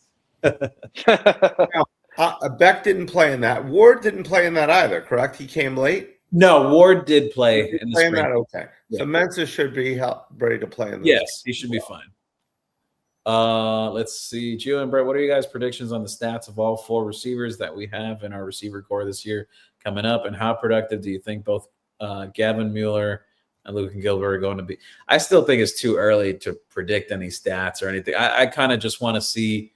B: Beck didn't play in that. Ward didn't play in that either, correct? He came late?
C: No, Ward did play in the spring.
B: That, okay. Yeah. So Mensa should be ready to play in this.
C: Yes, he should be fine. Let's see. Gio and Brett, what are you guys' predictions on the stats of all 4 receivers that we have in our receiver core this year coming up? And how productive do you think both Gavin Mueller and Luke and Gilbert are going to be? I still think it's too early to predict any stats or anything. I kind of just want to see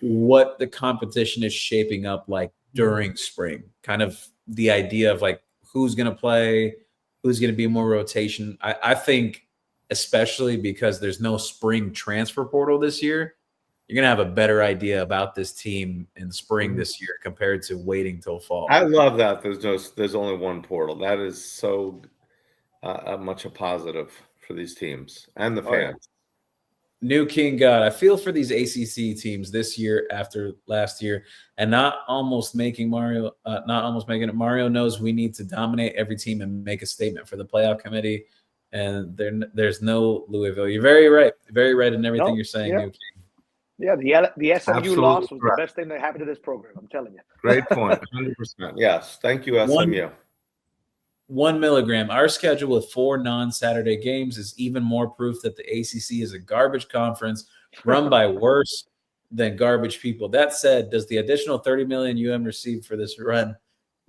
C: what the competition is shaping up like during spring. Kind of the idea of like who's going to play, who's going to be more rotation. I think especially because there's no spring transfer portal this year, you're going to have a better idea about this team in spring this year compared to waiting till fall.
B: I love that there's only one portal. That is so much a positive for these teams and the fans.
C: New King God, I feel for these ACC teams this year after last year, and not almost making it. Mario knows we need to dominate every team and make a statement for the playoff committee. And there's no Louisville. You're very right in everything you're saying, New King.
D: Yeah, the SMU
B: Absolutely
D: loss was
B: correct.
D: the best thing that happened to this program. I'm telling you.
B: Great point. 100%. Yes. Thank you, SMU.
C: 1 milligram. Our schedule with 4 non-Saturday games is even more proof that the ACC is a garbage conference run by worse than garbage people. That said, does the additional $30 million received for this run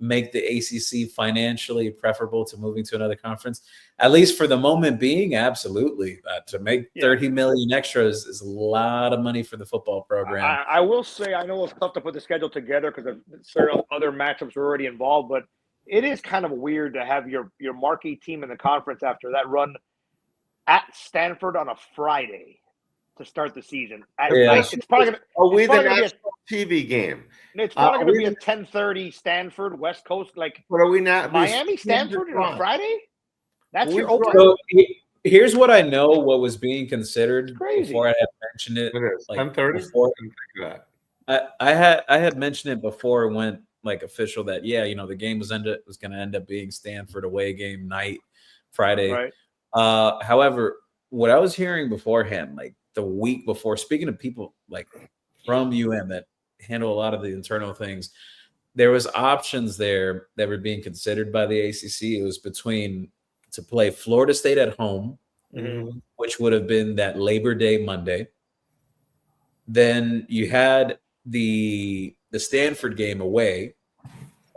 C: make the ACC financially preferable to moving to another conference? At least for the moment being, absolutely. To make $30 million extras is a lot of money for the football program.
D: I will say, I know it's tough to put the schedule together because certain other matchups are already involved, but it is kind of weird to have your marquee team in the conference after that run at Stanford on a Friday to start the season. It's probably going to
B: be a TV game.
D: It's probably going to be a 10:30 Stanford West Coast. Like,
B: what are we not?
D: Miami Stanford on a Friday? That's your opener.
C: So here's what I know. What was being considered before I had mentioned it.
B: It is 10:30.
C: I had mentioned it before it went like official that the game was going to end up being Stanford away game night Friday.
D: Right.
C: However, what I was hearing beforehand, like the week before, speaking of people like from UM that handle a lot of the internal things, there was options there that were being considered by the ACC. It was between to play Florida State at home, which would have been that Labor Day Monday. Then you had the Stanford game away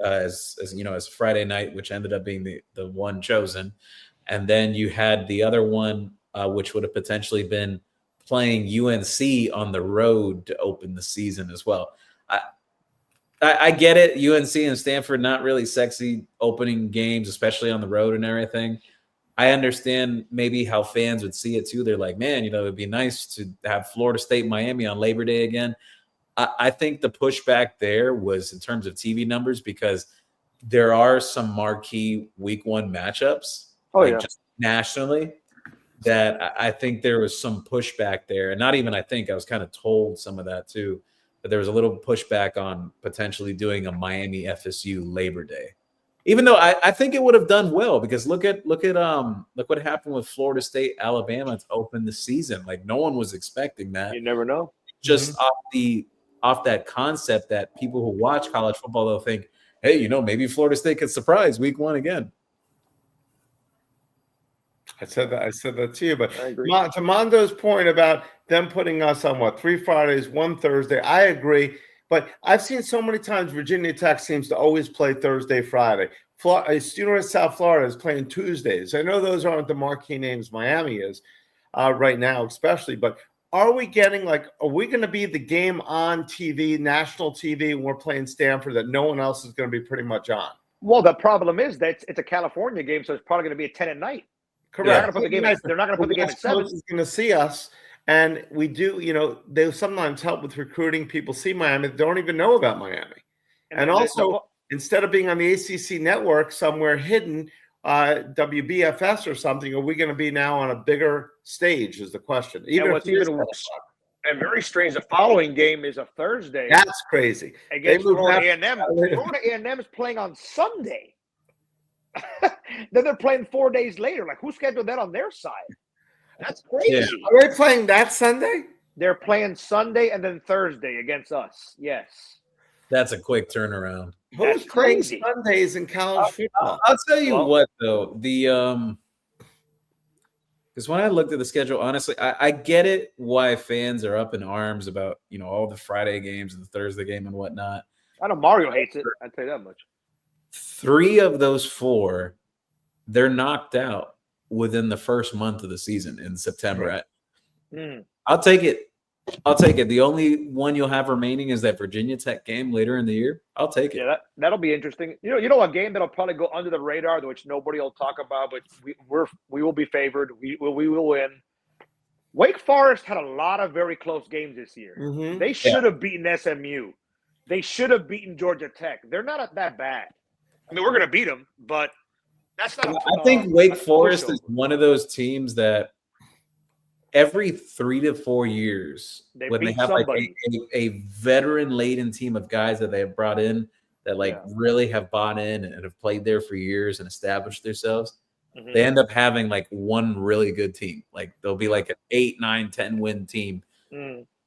C: as Friday night, which ended up being the one chosen. And then you had the other one, which would have potentially been playing UNC on the road to open the season as well. I get it. UNC and Stanford, not really sexy opening games, especially on the road and everything. I understand maybe how fans would see it too. They're like, man, it'd be nice to have Florida State, Miami on Labor Day again. I think the pushback there was in terms of TV numbers because there are some marquee week one matchups, just nationally, that I think there was some pushback there. And not even I think, I was kind of told some of that too, but there was a little pushback on potentially doing a Miami FSU Labor Day. Even though I think it would have done well because look what happened with Florida State, Alabama to open the season. Like no one was expecting that.
D: You never know.
C: Just off that concept that people who watch college football, they'll think, hey, maybe Florida State could surprise week one again.
B: I said that to you, but to Mondo's point about them putting us on 3 Fridays, 1 Thursday, I agree. But I've seen so many times Virginia Tech seems to always play Thursday, Friday. University of South Florida is playing Tuesdays. I know those aren't the marquee names Miami is right now, especially. But are we getting are we going to be the game on TV, national TV, when we're playing Stanford that no one else is going to be pretty much on?
D: Well, the problem is that it's a California game, so it's probably going to be a 10 at night.
B: Correct.
D: They're not going to put the game at 7.
B: Is going to see us. And we do, they sometimes help with recruiting. People see Miami, they don't even know about Miami. And also, instead of being on the ACC network somewhere hidden, WBFS or something, are we going to be now on a bigger stage is the question.
D: And very strange, the following game is a Thursday.
B: That's crazy.
D: Against Florida A&M. Florida A&M is playing on Sunday. Then they're playing 4 days later. Like, who scheduled that on their side? That's crazy.
B: Yeah. Are they playing that Sunday?
D: They're playing Sunday and then Thursday against us. Yes.
C: That's a quick turnaround.
B: Who's playing Sundays in college football?
C: I'll tell you what, though. Because when I looked at the schedule, honestly, I get it why fans are up in arms about, all the Friday games and the Thursday game and whatnot.
D: I know Mario hates it. I'll tell you that much.
C: 3 of those 4, they're knocked out within the first month of the season in September. I'll take it. The only one you'll have remaining is that Virginia Tech game later in the year. I'll take it.
D: Yeah, that'll be interesting. You know, a game that'll probably go under the radar, which nobody will talk about, but we will be favored. We will win. Wake Forest had a lot of very close games this year. They should have beaten SMU. They should have beaten Georgia Tech. They're not that bad. I mean, we're going to beat them, but that's not.
C: I think Wake Forest is one of those teams that every 3 to 4 years, when they have a veteran-laden team of guys that they have brought in that really have bought in and have played there for years and established themselves, they end up having one really good team. They'll be an 8, 9, 10 win team.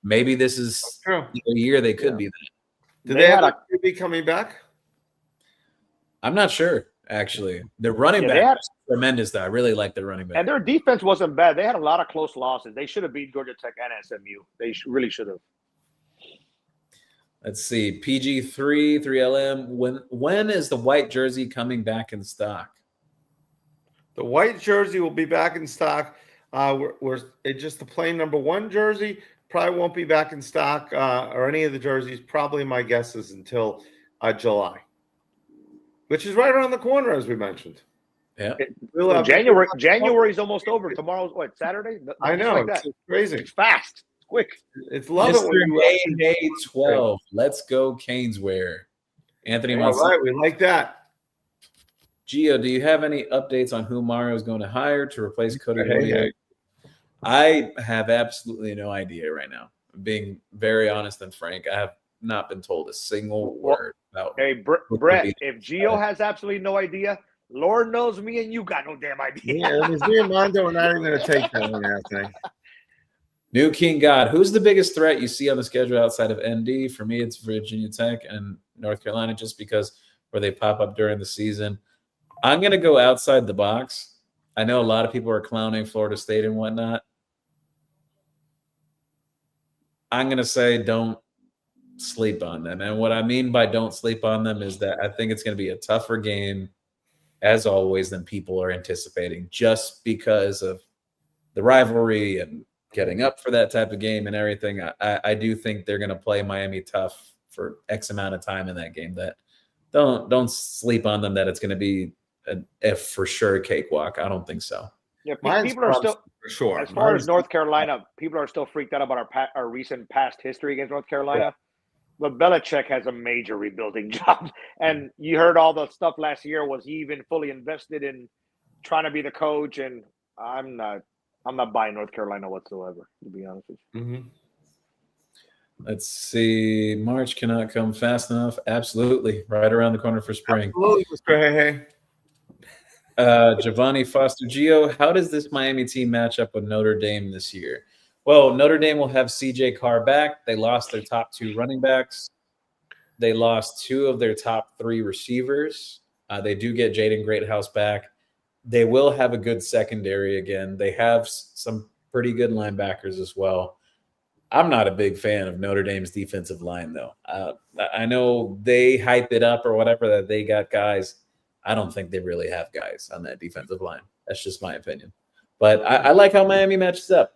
C: Maybe this is a year they could be that.
B: Do they have a QB coming back?
C: I'm not sure. actually. The running
D: Yeah,
C: back was tremendous, though. I really like the running back.
D: and their defense wasn't bad. They had a lot of close losses. They should have beat Georgia Tech and SMU. They really should have.
C: Let's see. PG3, 3LM. When is the white jersey coming back in stock?
B: The white jersey will be back in stock. It's just the plain number 1 jersey. Probably won't be back in stock or any of the jerseys. Probably my guess is until July, which is right around the corner, as we mentioned.
C: Yeah.
D: Well, January's almost over. Tomorrow's what, Saturday?
B: I know.
D: Like
B: it's crazy.
D: It's fast. It's quick.
B: It's love it when you
C: Day 12. Let's go CanesWear. Anthony
B: All right, we like that.
C: Gio, do you have any updates on who Mario is going to hire to replace Cody?
B: Hey.
C: I have absolutely no idea right now. Being very honest and frank, I have not been told a single word about.
D: Hey, Brett, if Gio has absolutely no idea, Lord knows me and you got no damn idea.
B: Yeah, me and Mondo are not even going to take that one, Anthony.
C: New King God, who's the biggest threat you see on the schedule outside of ND? For me, it's Virginia Tech and North Carolina, just because where they pop up during the season. I'm going to go outside the box. I know a lot of people are clowning Florida State and whatnot. I'm going to say don't sleep on them. And what I mean by don't sleep on them is that I think it's going to be a tougher game, as always, than people are anticipating, just because of the rivalry and getting up for that type of game and everything. I do think they're going to play Miami tough for X amount of time in that game. That don't sleep on them, that it's going to be a for sure cakewalk. I don't think so.
D: Yeah, people are still
B: for sure.
D: As far as North Carolina, people are still freaked out about our recent past history against North Carolina. Yeah. But Belichick has a major rebuilding job, and you heard all the stuff last year. Was he even fully invested in trying to be the coach? And I'm not buying North Carolina whatsoever, to be honest with you.
B: Mm-hmm.
C: Let's see. March cannot come fast enough. Absolutely, right around the corner for spring.
B: Absolutely, Mr. Hey.
C: Giovanni Foster Gio, how does this Miami team match up with Notre Dame this year? Well, Notre Dame will have CJ Carr back. They lost their top 2 running backs. They lost 2 of their top 3 receivers. They do get Jaden Greathouse back. They will have a good secondary again. They have some pretty good linebackers as well. I'm not a big fan of Notre Dame's defensive line, though. I know they hype it up or whatever, that they got guys. I don't think they really have guys on that defensive line. That's just my opinion. But I like how Miami matches up.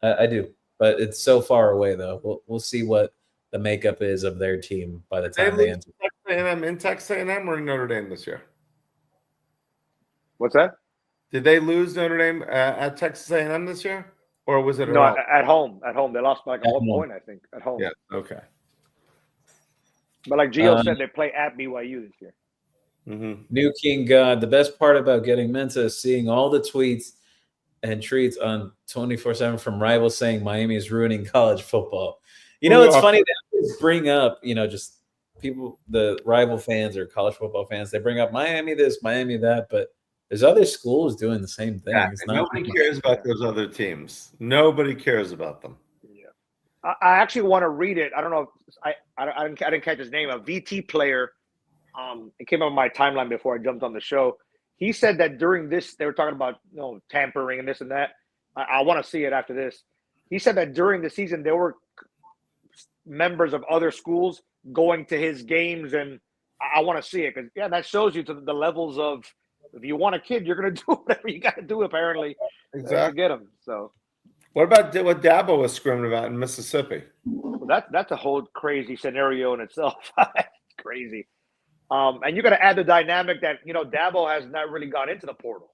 C: I do. But it's so far away, though. We'll see what the makeup is of their team by the time they enter.
B: In Texas A&M or in Notre Dame this year?
D: What's that?
B: Did they lose Notre Dame at Texas A&M this year? Or was it
D: at home? At home. They lost by like 1 point, I think, at home.
B: Yeah, okay.
D: But like Gio said, they play at BYU this year.
B: Mm-hmm.
C: New King God, the best part about getting Mensa is seeing all the tweets and treats on 24/7 from rivals saying Miami is ruining college football. You know, it's funny that bring up, just people, the rival fans or college football fans, they bring up Miami this, Miami that, but there's other schools doing the same thing.
B: Yeah, nobody cares about those other teams. Nobody cares about them.
D: Yeah, I actually want to read it. I don't know if I didn't catch his name. A VT player. It came up on my timeline before I jumped on the show. He said that during this, they were talking about tampering and this and that. I want to see it after this. He said that during the season there were members of other schools going to his games, and I want to see it because that shows you to the levels of, if you want a kid, you're going to do whatever you got to do apparently to get him. So,
B: what about what Dabo was screaming about in Mississippi?
D: Well, that's a whole crazy scenario in itself. It's crazy. And you got to add the dynamic that, Dabo has not really gone into the portal.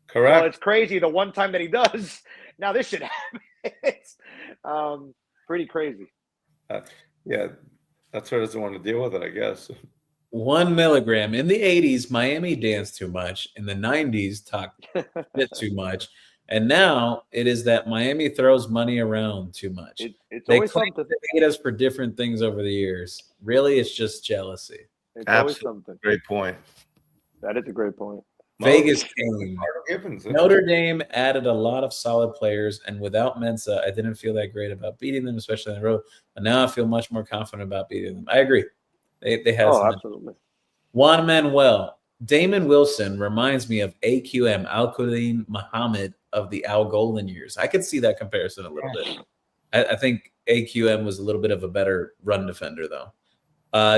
B: Correct.
D: Well, it's crazy. The one time that he does, now this should happen. It's pretty crazy.
B: Yeah, that's why he doesn't want to deal with it, I guess.
C: 1 milligram. In the 80s, Miami danced too much. In the 90s, talked a bit too much. And now it is that Miami throws money around too much.
D: They claim
C: to hate us for different things over the years. Really, it's just jealousy.
D: It's always something.
B: Great point.
D: That is a great point.
C: Vegas came. Notre Dame added a lot of solid players, and without Mensa, I didn't feel that great about beating them, especially on the road. But now I feel much more confident about beating them. I agree. They had some.
D: Absolutely.
C: Juan Manuel, Damon Wilson reminds me of AQM, Al-Quddin Muhammad of the Al Golden years. I could see that comparison a little bit. I think AQM was a little bit of a better run defender, though.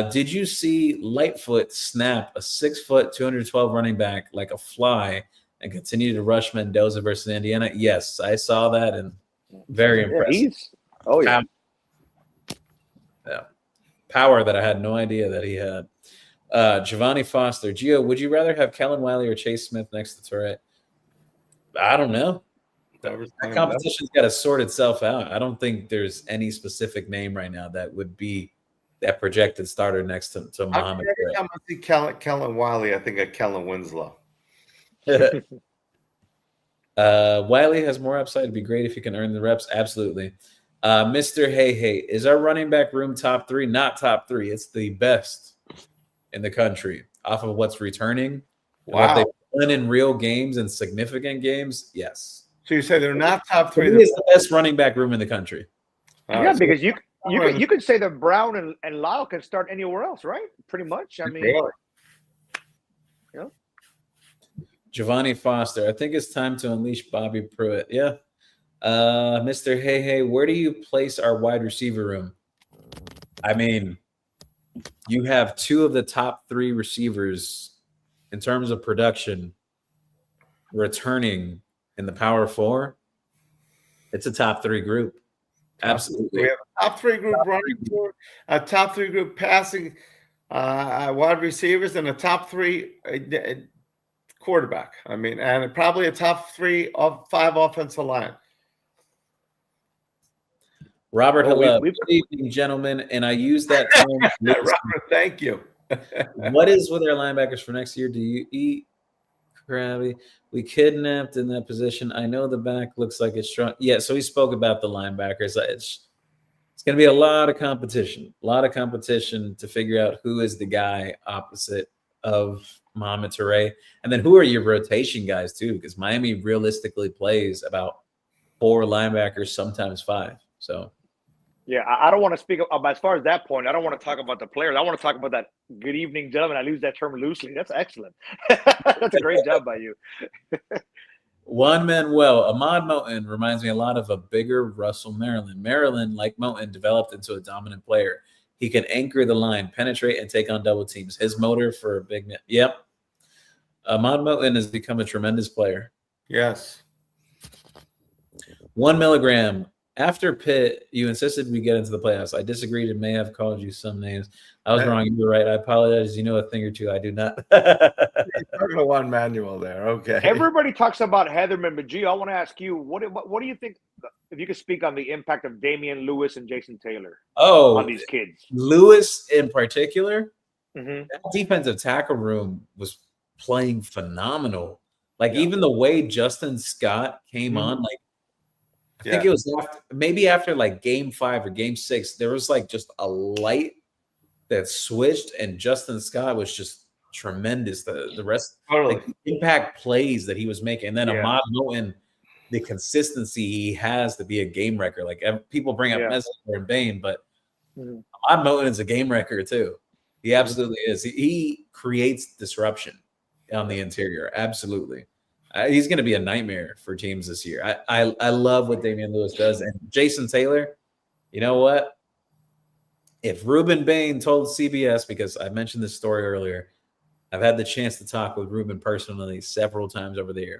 C: Did you see Lightfoot snap a 6 foot, 212 running back like a fly and continue to rush Mendoza versus Indiana? Yes, I saw that, and very impressive.
D: Yeah.
C: Power that I had no idea that he had. Giovanni Foster, Gio, would you rather have Kellen Wiley or Chase Smith next to Tourette? I don't know. That competition's got to sort itself out. I don't think there's any specific name right now that would be that projected starter next to Muhammad.
B: Every time I see Kellen Wiley, I think of Kellen Winslow.
C: Wiley has more upside. It'd be great if he can earn the reps. Absolutely. Mr. Hey, is our running back room top 3? Not top 3. It's the best in the country off of what's returning.
B: Wow.
C: What they've done in real games and significant games. Yes.
B: So you say they're not top 3.
C: It is the best running back room in the country.
D: Yeah, because you could say that Brown and Lyle can start anywhere else, right? Pretty much. I mean,
C: Giovanni Foster, I think it's time to unleash Bobby Pruitt. Yeah. Mr. Hey, where do you place our wide receiver room? I mean, you have 2 of the top 3 receivers in terms of production returning in the Power 4. It's a top 3 group. Absolutely.
B: We have a top 3 group running for a top 3 group passing wide receivers and a top 3 quarterback. I mean, and probably a top 5 offensive line.
C: Robert, hello. Good evening, gentlemen. And I use that term.
B: Robert, thank you.
C: What is with our linebackers for next year? Do you eat crabby? We kidnapped in that position. I know the back looks like it's strong. Yeah, so he spoke about the linebackers. It's going to be a lot of competition. To figure out who is the guy opposite of Mohamed Touré. And then who are your rotation guys, too? Because Miami realistically plays about 4 linebackers, sometimes 5. So.
D: Yeah, I don't want to speak as far as that point. I don't want to talk about the players. I want to talk about that. Good evening, gentlemen. I use that term loosely. That's excellent. That's a great job by you.
C: Juan Manuel, Ahmad Moten reminds me a lot of a bigger Russell Maryland. Maryland, like Moten, developed into a dominant player. He can anchor the line, penetrate, and take on double teams. His motor for a big man. Yep. Ahmad Moten has become a tremendous player.
B: Yes.
C: 1 milligram. After Pitt, you insisted we get into the playoffs. I disagreed and may have called you some names. I was wrong. You were right. I apologize. You know a thing or two. I do not.
B: You're Juan Manuel there. Okay.
D: Everybody talks about Heatherman, but Gio, I want to ask you, what do you think, if you could speak on the impact of Damian Lewis and Jason Taylor on these kids?
C: Lewis in particular,
D: that
C: defensive tackle room was playing phenomenal. Even the way Justin Scott came on, I think it was after like game 5 or game 6, there was just a light that switched, and Justin Scott was just tremendous. The rest, the impact plays that he was making, and then Ahmad Moten, the consistency he has to be a game wrecker. People bring up Meslinger and Bain, but Ahmad Moten is a game wrecker too. He absolutely is. He creates disruption on the interior. Absolutely. He's going to be a nightmare for teams this year. I love what Damian Lewis does. And Jason Taylor, you know what? If Ruben Bain told CBS, because I mentioned this story earlier, I've had the chance to talk with Ruben personally several times over the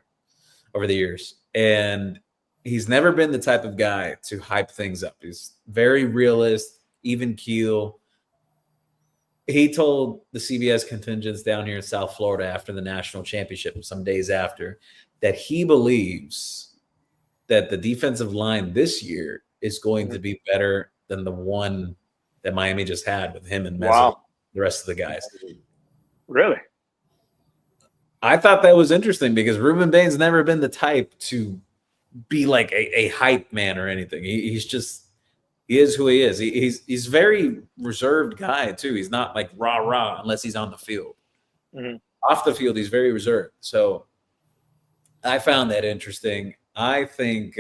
C: years. And he's never been the type of guy to hype things up. He's very realist, even keel. He told the CBS contingents down here in South Florida after the national championship, some days after, that he believes that the defensive line this year is going to be better than the one that Miami just had with him and Meslinger, the rest of the guys.
D: Really?
C: I thought that was interesting because Ruben Bain's never been the type to be like a hype man or anything. He is who he is. He's very reserved guy too. He's not like rah unless he's on the field. Off the field, he's very reserved. So I found that interesting. I think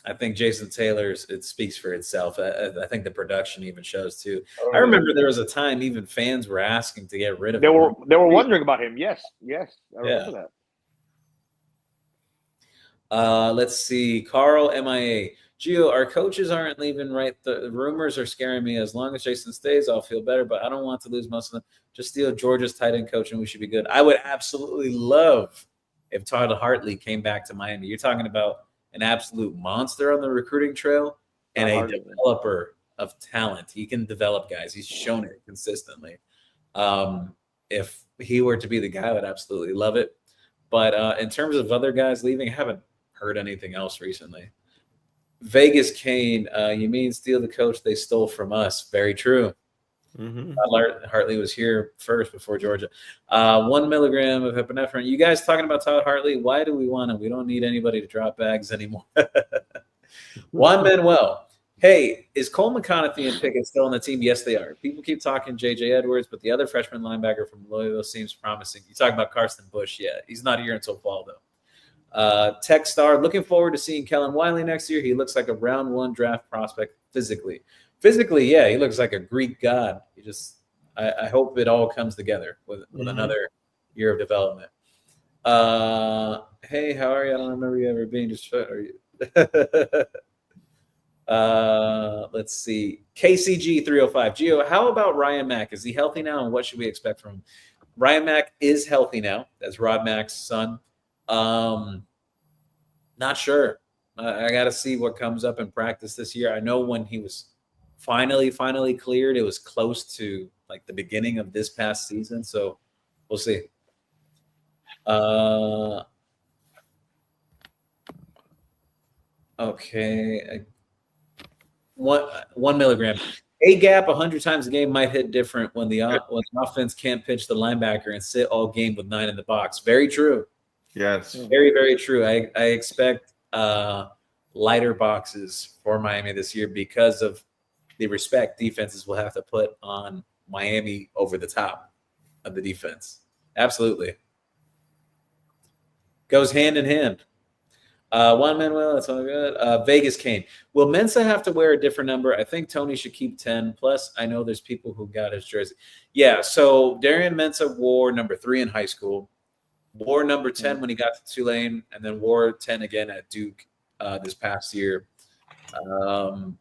C: I think Jason Taylor's, it speaks for itself. I think the production even shows too. I remember there was a time even fans were asking to get rid of him.
D: They were wondering about him. Yes, I remember that.
C: Let's see. Carl MIA. Gio, our coaches aren't leaving, right? The rumors are scaring me. As long as Jason stays, I'll feel better, but I don't want to lose most of them. Just steal Georgia's tight end coach and we should be good. I would absolutely love if Todd Hartley came back to Miami. You're talking about an absolute monster on the recruiting trail and a developer of talent. He can develop guys. He's shown it consistently. If he were to be the guy, I would absolutely love it. But in terms of other guys leaving, I haven't heard anything else recently. Vegas Kane, you mean steal the coach they stole from us? Very true. Mm-hmm. Hartley was here first before Georgia. 1 milligram of epinephrine. You guys talking about Todd Hartley? Why do we want him? We don't need anybody to drop bags anymore. Juan Manuel. Hey, is Cole McConaughey and Pickett still on the team? Yes, they are. People keep talking J.J. Edwards, but the other freshman linebacker from Louisville seems promising. You talking about Carson Bush? Yeah, he's not here until fall, though. Tech Star, looking forward to seeing Kellen Wiley next year. He looks like a round 1 draft prospect physically. Physically, yeah, he looks like a Greek god. I hope it all comes together with another year of development. Hey, how are you? I don't remember you ever being just fit. Are you? Let's see. KCG 305. Gio, how about Ryan Mack? Is he healthy now, and what should we expect from him? Ryan Mack is healthy now. That's Rod Mack's son. Not sure. I got to see what comes up in practice this year. I know when he was finally cleared, it was close to like the beginning of this past season. So we'll see. Okay. 1 milligram. A gap 100 times a game might hit different when the offense can't pitch the linebacker and sit all game with 9 in the box. Very true.
B: Yes.
C: Very, very true. I expect lighter boxes for Miami this year because of the respect defenses will have to put on Miami over the top of the defense. Absolutely. Goes hand in hand. Juan Manuel, that's all good. Vegas Kane. Will Mensa have to wear a different number? I think Tony should keep 10. Plus, I know there's people who got his jersey. Yeah, so Darian Mensah wore number 3 in high school, wore number 10 when he got to Tulane, and then wore 10 again at Duke this past year.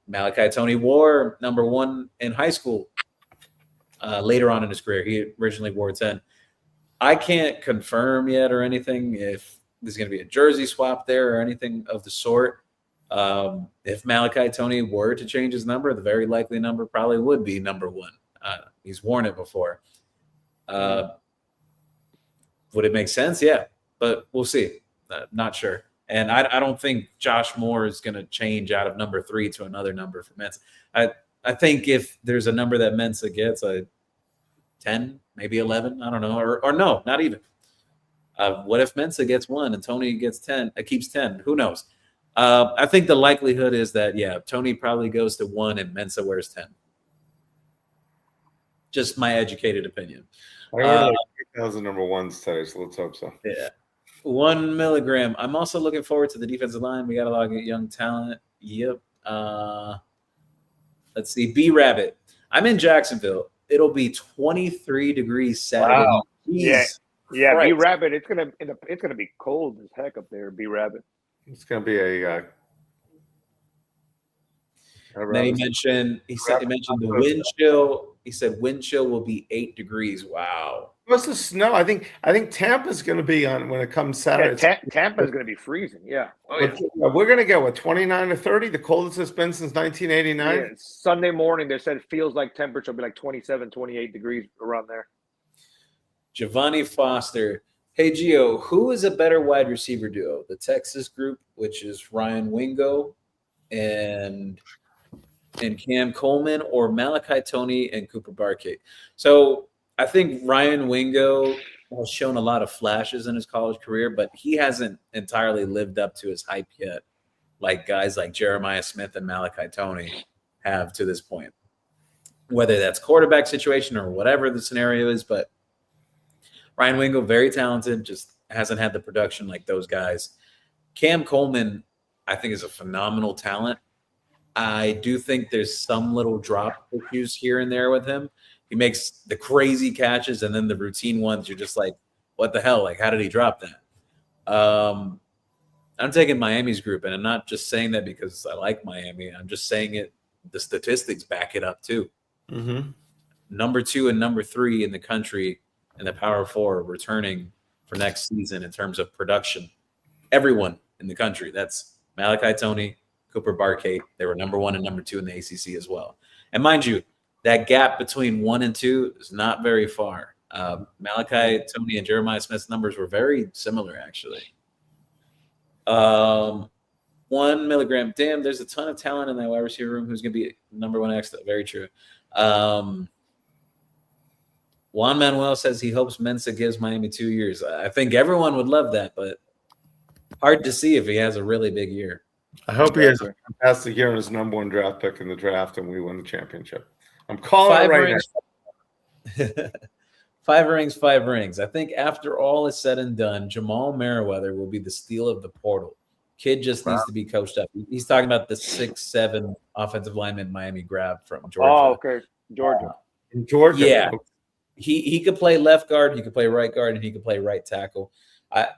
C: Malachi Tony wore number 1 in high school later on in his career. He originally wore 10. I can't confirm yet or anything if there's going to be a jersey swap there or anything of the sort. If Malachi Tony were to change his number, the very likely number probably would be number 1. He's worn it before. Would it make sense? Yeah, but we'll see. Not sure. And I don't think Josh Moore is going to change out of number 3 to another number for Mensa. I think if there's a number that Mensa gets, 10, maybe 11, I don't know, or no, not even. What if Mensa gets 1 and Tony gets 10? Keeps 10. Who knows? I think the likelihood is that, yeah, Tony probably goes to 1 and Mensa wears 10. Just my educated opinion.
B: I heard 8,000 number 1s today, so let's hope so.
C: Yeah. 1 milligram. I'm also looking forward to the defensive line. We got a lot of young talent. Yep. Let's see. B-Rabbit. I'm in Jacksonville. It'll be 23 degrees Saturday.
D: Wow.
C: Jeez.
D: Yeah,
C: Christ.
D: B-Rabbit. It's gonna be cold as heck up there. B-Rabbit.
B: It's going to be a
C: then he mentioned the wind chill. He said wind chill will be 8 degrees. Wow.
B: What's the snow? I think Tampa's going to be on when it comes Saturday.
D: Yeah, Tampa's going to be freezing. Yeah.
C: Oh, yeah.
B: We're going to get 29 to 30, the coldest it's been since 1989.
D: Yeah, Sunday morning, they said it feels like temperature will be like 27, 28 degrees around there.
C: Giovanni Foster. Hey, Gio, who is a better wide receiver duo? The Texas group, which is Ryan Wingo and Cam Coleman, or Malachi Tony and Cooper Barkey? So I think Ryan Wingo has shown a lot of flashes in his college career, but he hasn't entirely lived up to his hype yet, like guys like Jeremiah Smith and Malachi Tony have to this point. Whether that's quarterback situation or whatever the scenario is, but Ryan Wingo, very talented, just hasn't had the production like those guys. Cam Coleman, I think is a phenomenal talent. I do think there's some little drop issues here and there with him. He makes the crazy catches, and then the routine ones, you're just like, what the hell? Like, how did he drop that? I'm taking Miami's group, and I'm not just saying that because I like Miami. I'm just saying it. The statistics back it up too.
B: Mm-hmm.
C: Number 2 and number 3 in the country in the Power 4 returning for next season in terms of production. Everyone in the country. That's Malachi Toney, Cooper Barkate. They were number 1 and number 2 in the ACC as well. And mind you, that gap between 1 and 2 is not very far. Malachi Toney and Jeremiah Smith's numbers were very similar, actually. 1 milligram. Damn, there's a ton of talent in that wide receiver room. Who's going to be number 1 X? Very true. Juan Manuel says he hopes Mensa gives Miami 2 years. I think everyone would love that, but hard to see if he has a really big year.
B: I hope he has a fantastic year and his number 1 draft pick in the draft, and we win the championship. I'm calling it right now.
C: 5 rings. I think after all is said and done, Jamal Merriweather will be the steal of the portal. Kid just needs to be coached up. He's talking about the 6'7" offensive lineman Miami grabbed from Georgia.
D: Oh, okay. Georgia.
B: In Georgia.
C: Yeah. He could play left guard, he could play right guard, and he could play right tackle.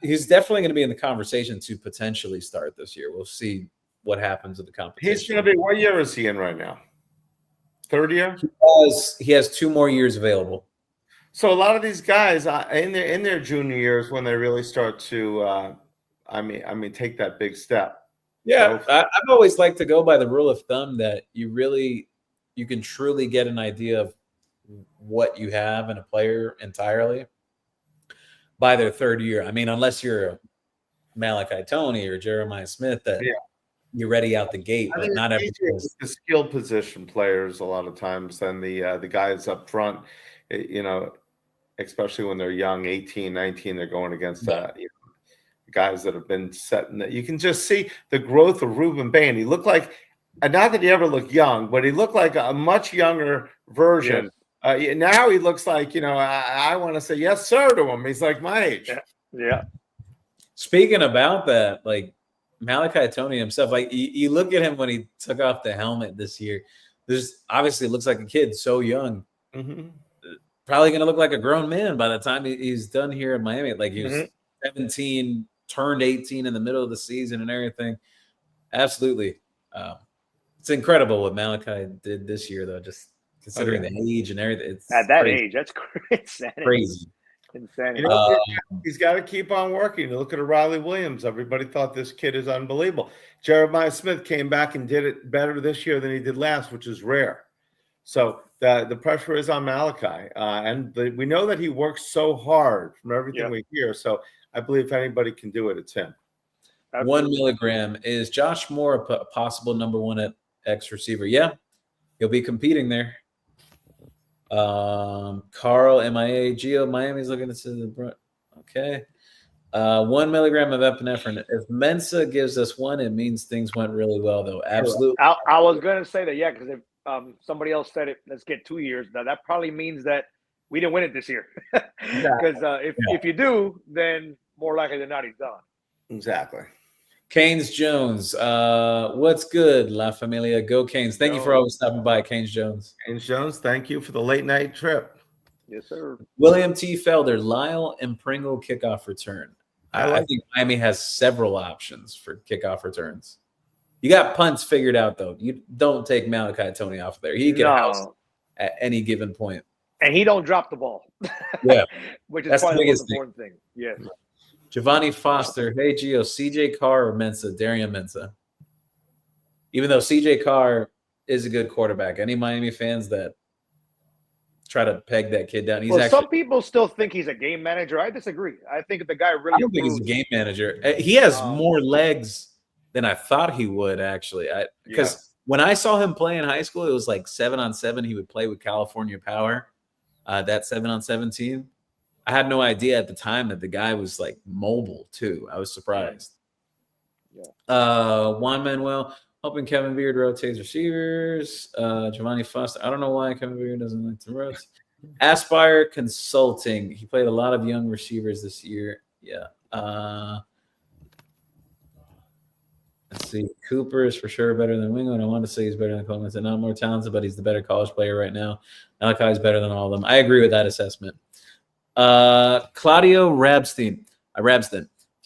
C: He's definitely going to be in the conversation to potentially start this year. We'll see what happens with the competition.
B: He's going to be, what year is he in right now? 3rd year?
C: He has 2 more years available.
B: So a lot of these guys in their junior years, when they really start to, take that big step.
C: Yeah, so, I've always liked to go by the rule of thumb that you can truly get an idea of what you have in a player entirely by their 3rd year. I mean, unless you're a Malachi Toney or Jeremiah Smith, that you're ready out the gate. But not everyone.
B: The skilled position players a lot of times than the guys up front. Especially when they're young, 18, 19, they're going against guys that have been set. You can just see the growth of Ruben Bain. He looked like, not that he ever looked young, but he looked like a much younger version. Yes. Now he looks like, I want to say yes, sir, to him. He's like my age.
D: Yeah.
C: Speaking about that, like Malachi Toney himself, like you look at him when he took off the helmet this year. There's obviously looks like a kid so young. Mm-hmm. Probably going to look like a grown man by the time he's done here in Miami. Like he was 17, turned 18 in the middle of the season and everything. Absolutely. It's incredible what Malachi did this year, though, just considering the age and everything. It's
D: at that age, that's
C: crazy.
D: Insanity.
B: He's got to keep on working. Look at Riley Williams. Everybody thought this kid is unbelievable. Jeremiah Smith came back and did it better this year than he did last, which is rare. So the pressure is on Malachi. And we know that he works so hard from everything we hear. So I believe if anybody can do it, it's him.
C: 1 milligram. Is Josh Moore a possible number 1 X receiver? Yeah, he'll be competing there. Carl, MIA, Gio, Miami's looking to the front. Okay. 1 milligram of epinephrine. If Mensa gives us 1, it means things went really well, though. Absolutely.
D: I was going to say that, because if somebody else said it, let's get 2 years. Now, that probably means that we didn't win it this year. Because if you do, then more likely than not, he's done.
B: Exactly.
C: Canes Jones. What's good, La Familia? Go Canes. Thank you for always stopping by, Canes Jones.
B: Canes Jones, thank you for the late night trip.
D: Yes, sir.
C: William T. Felder, Lyle and Pringle kickoff return. I think Miami has several options for kickoff returns. You got punts figured out, though. You don't take Malachi Toney off there. He can house at any given point.
D: And he don't drop the ball.
C: Yeah.
D: Which is probably the most important thing. Yes.
C: Giovanni Foster, hey, Gio, CJ Carr or Mensa? Darian Mensa. Even though CJ Carr is a good quarterback. Any Miami fans that try to peg that kid down?
D: Some people still think he's a game manager. I disagree. I think the guy really
C: I don't think he's a game manager. He has more legs than I thought he would, actually. Because when I saw him play in high school, it was like 7-on-7. He would play with California Power, that 7-on-7 team. I had no idea at the time that the guy was like mobile too. I was surprised. Juan Manuel, hoping Kevin Beard rotates receivers. Giovanni Foster. I don't know why Kevin Beard doesn't like to rotate. Aspire Consulting. He played a lot of young receivers this year. Yeah. Let's see. Cooper is for sure better than Wingo, and I want to say he's better than Coleman. And not more talented, but he's the better college player right now. Malachi is better than all of them. I agree with that assessment. Claudio Rabstein.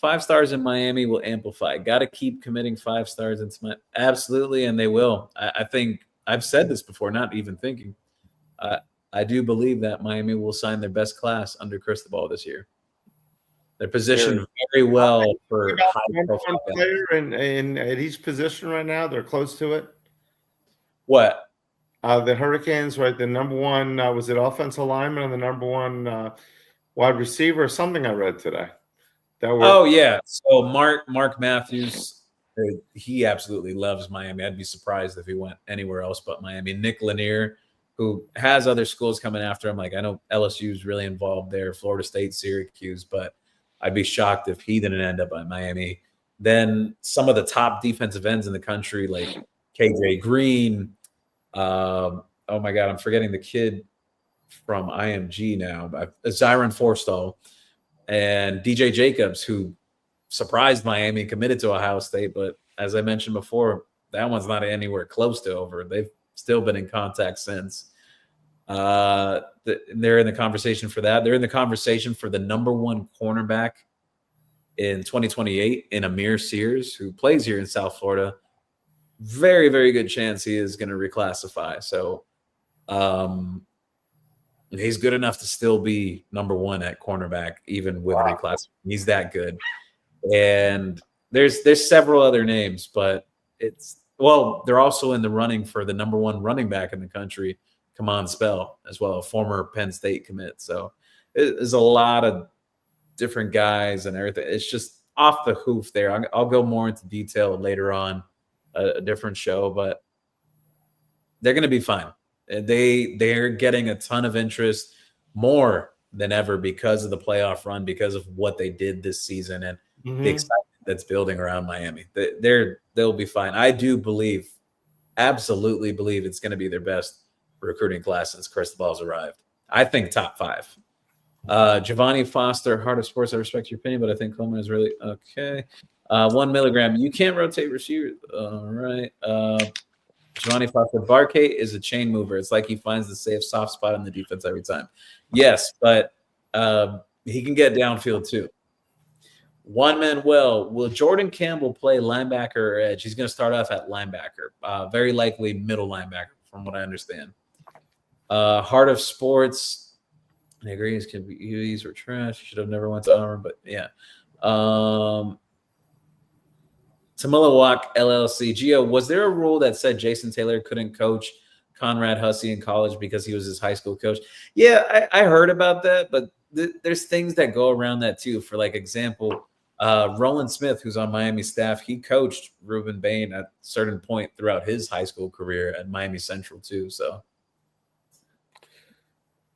C: 5 stars in Miami will amplify. Got to keep committing 5 stars into my absolutely, and they will. I think I've said this before, not even thinking. I do believe that Miami will sign their best class under Cristobal this year. They're positioned very well for high-profile
B: player in at each position right now. They're close to it.
C: What?
B: The Hurricanes, right? The number one was it offensive lineman and the number one wide receiver or something I read today.
C: Oh yeah. So Mark Matthews, he absolutely loves Miami. I'd be surprised if he went anywhere else but Miami. Nick Lanier, who has other schools coming after him. Like I know LSU is really involved there, Florida State, Syracuse, but I'd be shocked if he didn't end up at Miami. Then some of the top defensive ends in the country, like KJ Green. Oh my God, I'm forgetting the kid from IMG now. Zyron Forstall. And DJ Jacobs, who surprised Miami, committed to Ohio State. But as I mentioned before, that one's not anywhere close to over. They've still been in contact since. They're in the conversation for that. They're in the conversation for the number one cornerback in 2028 in Amir Sears, who plays here in South Florida. Very, very good chance he is going to reclassify. So he's good enough to still be number one at cornerback, even with reclass. He's that good. And there's several other names, but they're also in the running for the number one running back in the country, Kamon Spell, as well, a former Penn State commit. So there's a lot of different guys and everything. It's just off the hoof there. I'll go more into detail later on a different show, but they're going to be fine. They're getting a ton of interest, more than ever, because of the playoff run, because of what they did this season, and the excitement that's building around Miami. They'll be fine. I do absolutely believe it's going to be their best recruiting class since Cristobal's arrived. I think top 5. Giovanni Foster, Heart of Sports. I respect your opinion, but I think Coleman is really okay. 1 milligram. You can't rotate receivers. All right. Giovanni Foster, Barkay is a chain mover. It's like he finds the safe soft spot in the defense every time. Yes, but he can get downfield too. Juan Manuel, will Jordan Campbell play linebacker or edge? He's going to start off at linebacker, very likely middle linebacker, from what I understand. Heart of Sports, I agree. His QBs were trash. He should have never went to Auburn, but yeah. Tamilawak LLC. Gio, was there a rule that said Jason Taylor couldn't coach Conrad Hussey in college because he was his high school coach? Yeah, I heard about that, but there's things that go around that too. For like example, Roland Smith, who's on Miami staff, he coached Ruben Bain at a certain point throughout his high school career at Miami Central too. So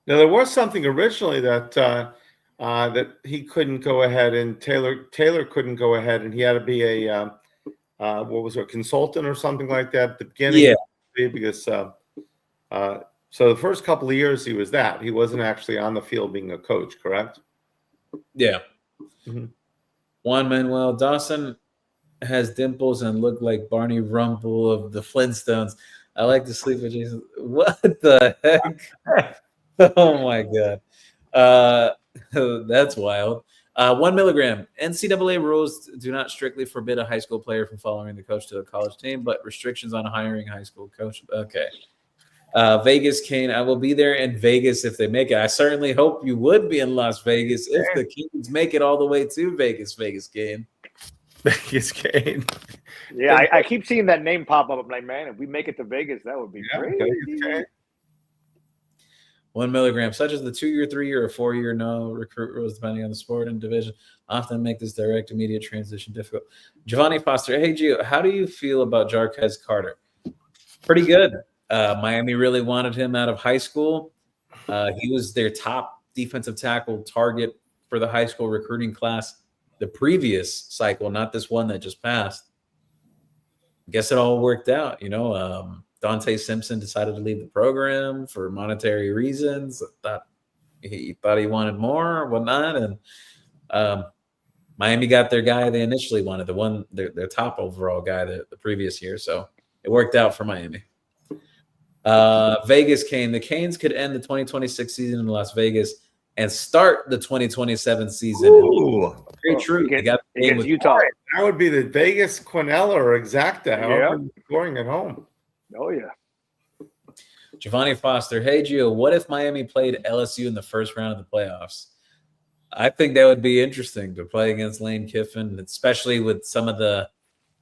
B: now there was something originally that that he couldn't go ahead, and Taylor couldn't go ahead, and he had to be a what was it, a consultant or something like that at the beginning.
C: Yeah.
B: Because so the first couple of years he was that. He wasn't actually on the field being a coach, correct?
C: Yeah. Juan Manuel Dawson has dimples and looked like Barney Rumble of the Flintstones. I like to sleep with Jason. What the heck? Oh my God. That's wild. 1 milligram. NCAA rules do not strictly forbid a high school player from following the coach to a college team, but restrictions on hiring high school coach. Okay. Vegas, Kane. I will be there in Vegas if they make it. I certainly hope you would be in Las Vegas if the Kings make it all the way to Vegas, Kane.
B: Vegas, Kane.
D: Yeah, I keep seeing that name pop up. I'm like, man, if we make it to Vegas, that would be great.
B: Vegas,
C: 1 milligram, such as the 2-year, 3-year, or 4-year no recruit rules, depending on the sport and division, often make this direct, immediate transition difficult. Giovanni Foster, hey, Gio, how do you feel about Jarquez Carter? Pretty good. Miami really wanted him out of high school. He was their top defensive tackle target for the high school recruiting class the previous cycle, not this one that just passed. I guess it all worked out, Dante Simpson decided to leave the program for monetary reasons. He thought he wanted more or whatnot. And Miami got their guy they initially wanted, their top overall guy the previous year. So it worked out for Miami. Vegas Kane. The Canes could end the 2026 season in Las Vegas and start the 2027 season.
B: Ooh,
C: Very true. They got the game
D: against
C: with
D: Utah.
B: that would be the Vegas Quinella or Exacta. However,
D: Yep.
B: you're scoring at home.
D: Oh yeah.
C: Giovanni Foster. Hey, Gio, what if Miami played LSU in the first round of the playoffs? I think that would be interesting to play against Lane Kiffin, especially with some of the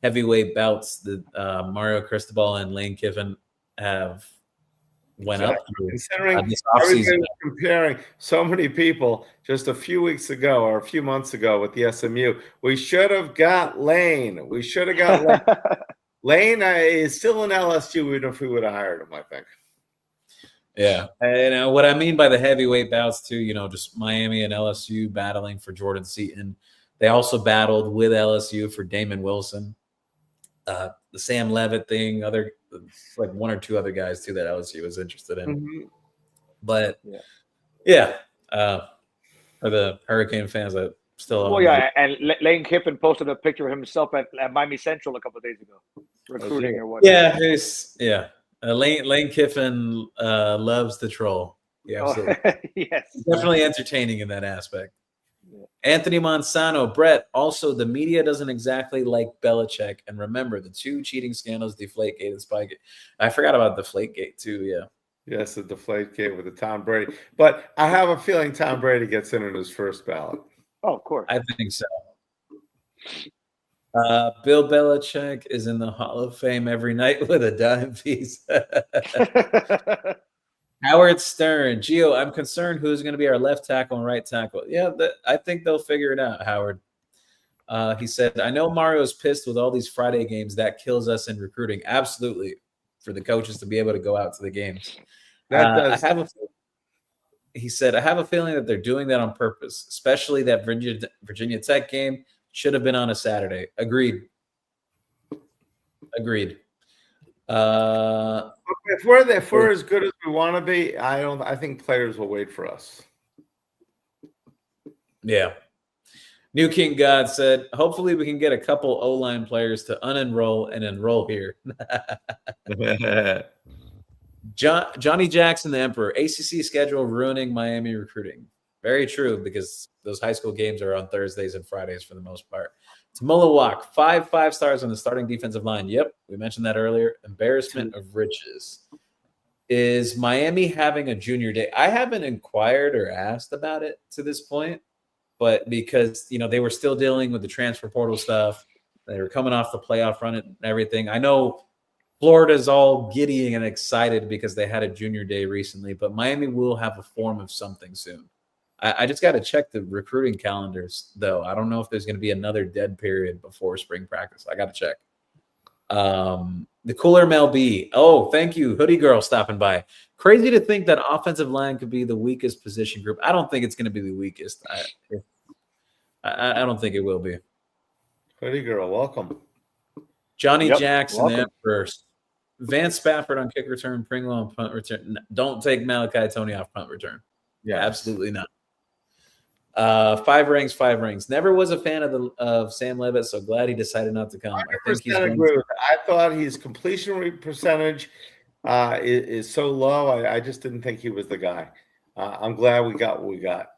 C: heavyweight bouts that Mario Cristobal and Lane Kiffin have went up through.
B: Considering
C: This
B: everybody
C: offseason.
B: was comparing so many people just a few weeks ago or a few months ago with the SMU, we should have got Lane. We should have got Lane. Lane is still in LSU, even if we would have hired him, I think.
C: Yeah. And what I mean by the heavyweight bouts, too, just Miami and LSU battling for Jordan Seaton. They also battled with LSU for Damon Wilson. The Sam Levitt thing, like one or two other guys, too, that LSU was interested in.
B: Mm-hmm.
C: But, for the Hurricane fans that still
D: Well, yeah, and Lane Kiffin posted a picture of himself at Miami Central a couple of days ago, recruiting or whatnot.
C: Lane Kiffin loves the troll. Yeah, absolutely.
D: Yes.
C: Definitely entertaining in that aspect. Yeah. Anthony Monsanto, Brett, also the media doesn't exactly like Belichick. And remember, the two cheating scandals, Deflategate and Spygate. I forgot about Deflategate too, yeah.
B: Yes, the Deflategate with the Tom Brady. But I have a feeling Tom Brady gets in his first ballot.
D: Oh, of course.
C: I think so. Bill Belichick is in the Hall of Fame every night with a dime piece. Howard Stern, Gio, I'm concerned who's going to be our left tackle and right tackle. Yeah, I think they'll figure it out, Howard. He said, I know Mario's pissed with all these Friday games. That kills us in recruiting. Absolutely, for the coaches to be able to go out to the games. He said, I have a feeling that they're doing that on purpose, especially that Virginia Tech game should have been on a Saturday. Agreed.
B: If we're as good as we want to be, I think players will wait for us.
C: Yeah. New King God said, hopefully we can get a couple O-line players to unenroll and enroll here. Johnny Jackson, the Emperor, ACC schedule ruining Miami recruiting. Very true, because those high school games are on Thursdays and Fridays for the most part. Tamola Walk, 5 stars on the starting defensive line. Yep, we mentioned that earlier. Embarrassment of riches. Is Miami having a junior day? I haven't inquired or asked about it to this point, but because, they were still dealing with the transfer portal stuff. They were coming off the playoff run and everything. I know Florida's all giddy and excited because they had a junior day recently, but Miami will have a form of something soon. I just got to check the recruiting calendars, though. I don't know if there's going to be another dead period before spring practice. I got to check. The Cooler Mel B. Oh, thank you. Hoodie Girl stopping by. Crazy to think that offensive line could be the weakest position group. I don't think it's going to be the weakest. I don't think it will be.
B: Hoodie Girl, welcome.
C: Johnny Jackson, the Emperor. Vance Spafford on kick return, Pringle on punt return. Don't take Malachi Tony off punt return. Yeah, absolutely not. 5 rings. Never was a fan of Sam Levitt, so glad he decided not to come. I think he's
B: I thought his completion percentage is so low. I just didn't think he was the guy. I'm glad we got what we got.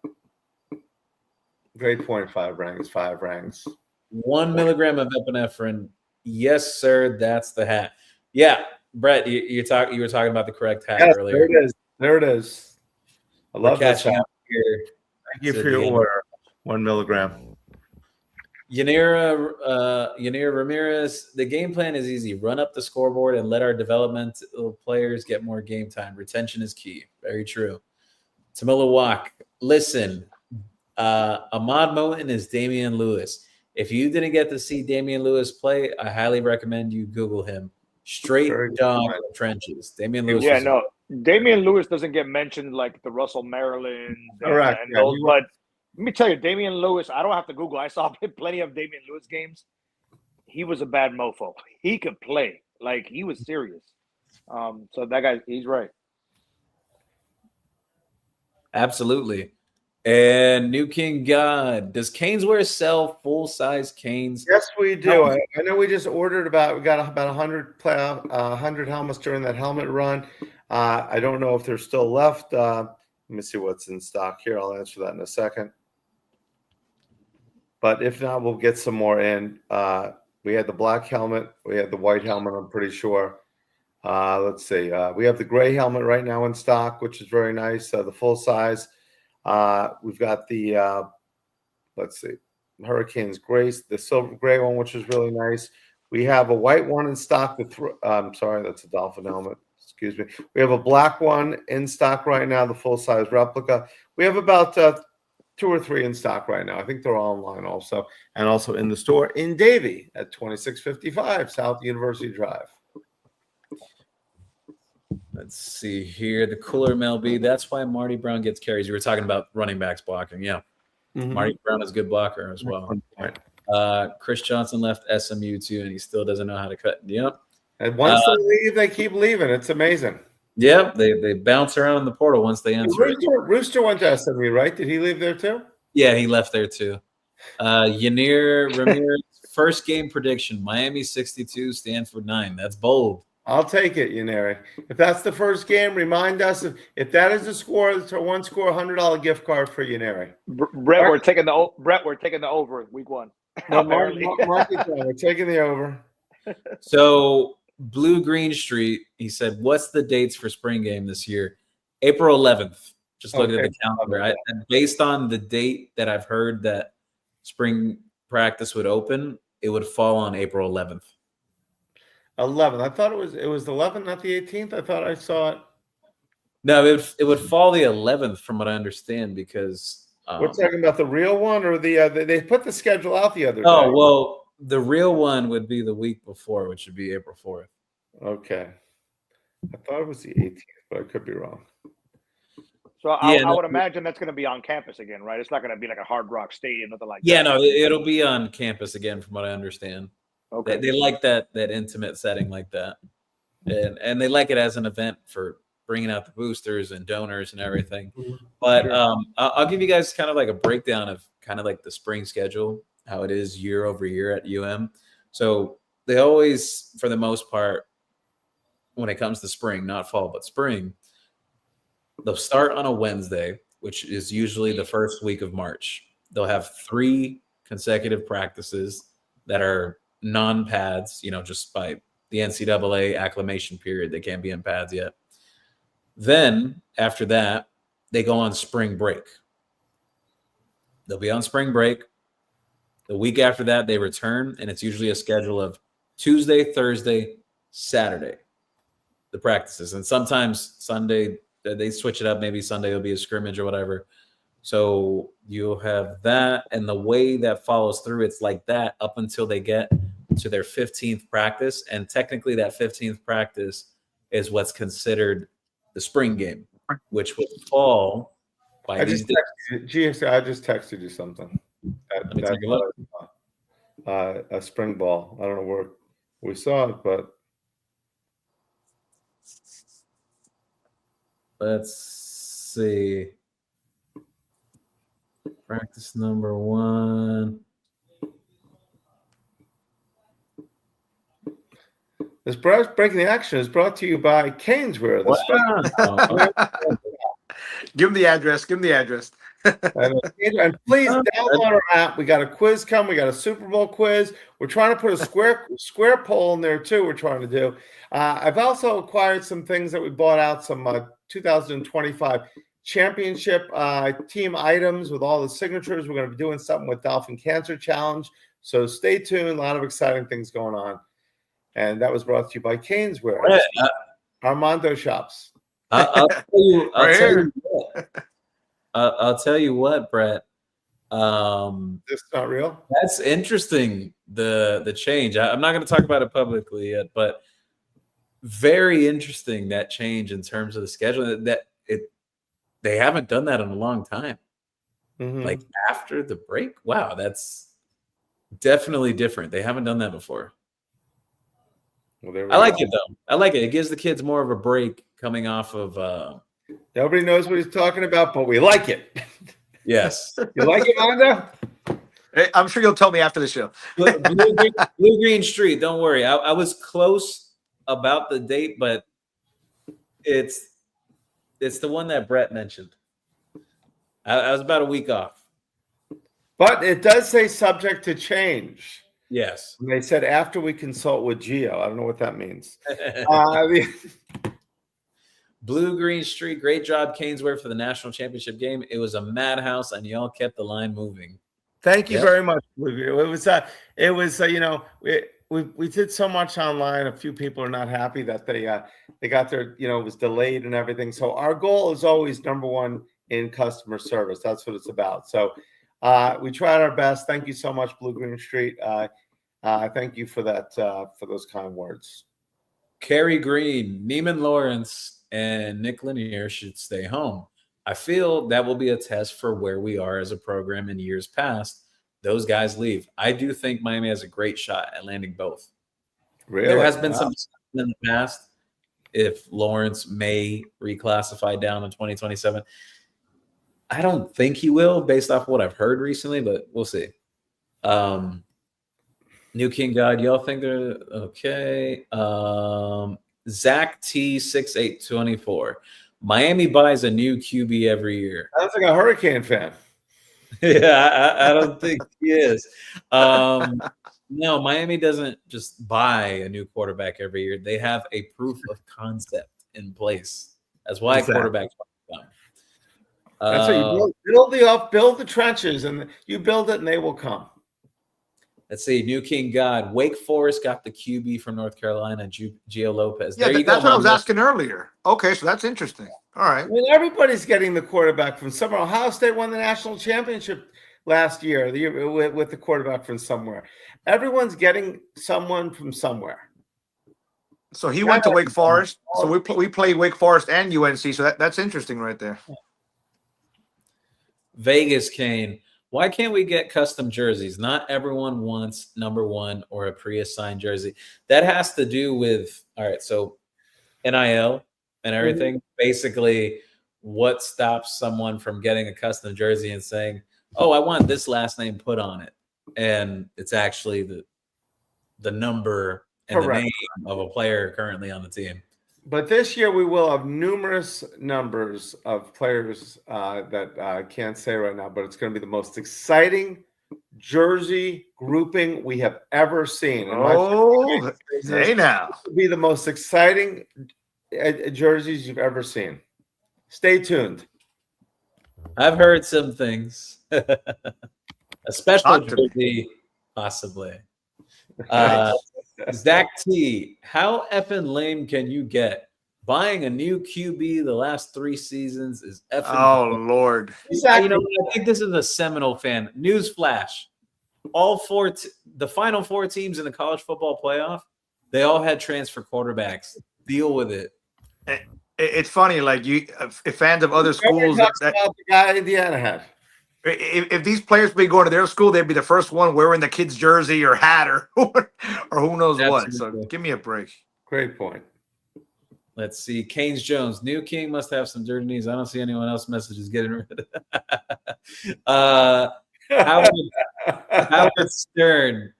B: Great point. 5 rings.
C: 1 milligram of epinephrine. Yes, sir. That's the hat. Yeah, Brett, you were talking about the correct hat earlier.
B: There it is. I love that hat.
C: Here.
B: Thank you for your order. 1 milligram.
C: Yanira Ramirez, the game plan is easy. Run up the scoreboard and let our developmental players get more game time. Retention is key. Very true. Tamila Walk, listen, Ahmad Moten is Damian Lewis. If you didn't get to see Damian Lewis play, I highly recommend you Google him. Straight dog trenches. Damian Lewis.
D: Yeah, no. Damian Lewis doesn't get mentioned like the Russell Maryland.
B: Correct.
D: And those, but let me tell you, Damian Lewis, I don't have to Google. I saw plenty of Damian Lewis games. He was a bad mofo. He could play. Like, he was serious. So that guy, he's right.
C: Absolutely. And New King God, does CanesWear sell full-size canes?
B: Yes, we do.
C: No.
B: I know we just ordered we got about 100 helmets during that helmet run. I don't know if there's still left. Let me see what's in stock here. I'll answer that in a second. But if not, we'll get some more in. We had the black helmet. We had the white helmet, I'm pretty sure. Let's see. We have the gray helmet right now in stock, which is very nice. The full size. We've got the, let's see, Hurricanes Grace, the silver gray one, which is really nice. We have a white one in stock. I'm sorry, that's a Dolphin helmet. Excuse me. We have a black one in stock right now, the full size replica. We have about 2 or 3 in stock right now. I think they're all online also, and also in the store in Davie at 2655 South University Drive.
C: Let's see here. The cooler MLB. That's why Marty Brown gets carries. You were talking about running backs blocking. Yeah. Marty Brown is a good blocker as well. Chris Johnson left SMU too, and he still doesn't know how to cut. Yep.
B: And once they leave, they keep leaving. It's amazing.
C: Yep. They bounce around in the portal once they enter.
B: Rooster went to SMU, right? Did he leave there too?
C: Yeah, he left there too. Yanir Ramirez, first game prediction: Miami 62, Stanford 9. That's bold.
B: I'll take it, Yaneri. If that's the first game, remind us if that is the score. It's a one score $100 gift card for Yaneri.
D: Brett, we're taking the over week 1.
B: No, we're taking the over.
C: So Blue Green Street, he said, "What's the dates for spring game this year?" April 11th. Just look at the calendar. Based on the date that I've heard that spring practice would open, it would fall on April 11th.
B: 11th. I thought it was the 11th, not the 18th. I thought I saw it.
C: No, it would fall the 11th, from what I understand, because
B: we're talking about the real one, or they put the schedule out the other day.
C: Oh well, the real one would be the week before, which would be April 4th.
B: Okay, I thought it was the 18th, but I could be wrong.
D: So I would imagine that's going to be on campus again, right? It's not going to be like a Hard Rock Stadium, nothing like that.
C: Yeah, no, it'll be on campus again, from what I understand.
D: Okay.
C: They like that intimate setting like that, and they like it as an event for bringing out the boosters and donors and everything. But
D: Sure.
C: I'll give you guys kind of like a breakdown of kind of like the spring schedule, how it is year over year at UM. So they always, for the most part, when it comes to spring, not fall, but spring, they'll start on a Wednesday, which is usually the first week of March. They'll have 3 consecutive practices that are non-pads, just by the NCAA acclimation period. They can't be in pads yet. Then after that, they go on spring break. They'll be on spring break. The week after that, they return, and it's usually a schedule of Tuesday, Thursday, Saturday, the practices. And sometimes Sunday, they switch it up. Maybe Sunday will be a scrimmage or whatever. So you'll have that, and the way that follows through, it's like that up until they get to their 15th practice. And technically that 15th practice is what's considered the spring game, which would fall by these days.
B: I just texted you something.
C: Let me take a look.
B: A spring ball. I don't know where we saw it, but
C: Let's see. Practice number 1.
B: this breaking the action is brought to you by CanesWear.
F: Give him the address. Give him the address.
B: And please download our app. We got a quiz coming. We got a Super Bowl quiz. We're trying to put a square poll in there too. We're trying to do. I've also acquired some things that we bought out, some 2025 championship team items with all the signatures. We're going to be doing something with Dolphin Cancer Challenge. So stay tuned. A lot of exciting things going on. And that was brought to you by CanesWear. Armando Shops.
C: I'll tell you what, Brett.
B: This not real?
C: That's interesting, the change. I'm not going to talk about it publicly yet, but very interesting, that change in terms of the schedule. They haven't done that in a long time.
B: Mm-hmm.
C: Like after the break, wow, that's definitely different. They haven't done that before.
B: Well,
C: I like it though. I like it. It gives the kids more of a break coming off of.
B: Nobody knows what he's talking about, but we like it.
C: Yes.
B: You like it, Mondo?
F: Hey, I'm sure you'll tell me after the show.
C: Blue Green Street. Don't worry. I was close about the date, but it's the one that Brett mentioned. I was about a week off.
B: But it does say subject to change.
C: Yes.
B: And they said after we consult with Gio. I don't know what that means.
C: Blue Green Street. Great job, CanesWear, for the national championship game. It was a madhouse, and y'all kept the line moving.
B: Thank you
C: Yep.
B: very much, Blue Green. It was you know, we did so much online. A few people are not happy that they got their, you know, it was delayed and everything. So our goal is always number one in customer service. That's what it's about. So we tried our best. Thank you so much, Blue Green Street. Thank you for that, for those kind words.
C: Kerry Green, Neiman Lawrence, and Nick Lanier should stay home. I feel that will be a test for where we are as a program in years past. Those guys leave. I do think Miami has a great shot at landing both.
B: Really?
C: There has been some discussion in the past if Lawrence may reclassify down in 2027. I don't think he will, based off what I've heard recently, but we'll see. New King God, y'all think they're okay? Zach T6824. Miami buys a new QB every year.
B: Sounds like a Hurricane fan.
C: Yeah, I don't think he is. No, Miami doesn't just buy a new quarterback every year. They have a proof of concept in place. That's why quarterbacks come.
B: That's what you build the trenches, and you build it, and they will come.
C: Let's see, New King God. Wake Forest got the QB from North Carolina, Gio Lopez.
F: Yeah, that's what I was asking earlier. Okay, so that's interesting. All right.
B: I mean, everybody's getting the quarterback from somewhere. Ohio State won the national championship last year, with the quarterback from somewhere. Everyone's getting someone from somewhere.
F: So he went to Wake Forest. So we played Wake Forest and UNC. So that's interesting right there.
C: Vegas Kane. Why can't we get custom jerseys? Not everyone wants number one or a pre-assigned jersey. That has to do with, all right, so NIL and everything. Mm-hmm. Basically, what stops someone from getting a custom jersey and saying, oh, I want this last name put on it. And it's actually the number and the name of a player currently on the team.
B: But this year we will have numerous numbers of players that can't say right now, but it's going to be the most exciting jersey grouping we have ever seen.
F: And hey now.
B: It'll be the most exciting jerseys you've ever seen. Stay tuned.
C: I've heard some things. A special jersey, possibly. Zach T, how effing lame can you get? Buying a new QB the last 3 seasons is effing.
F: Oh, Lord.
C: Exactly. You know, I think this is a Seminole fan. Newsflash. The final 4 teams in the college football playoff, they all had transfer quarterbacks. Deal with it.
F: It's funny, like if fans of other schools
B: about the guy Indiana had.
F: If these players be going to their school, they'd be the first one wearing the kid's jersey or hat or who knows what. So give me a break.
B: Great point.
C: Let's see. Canes Jones. New King must have some dirty knees. I don't see anyone else messages getting rid of Howard Stern.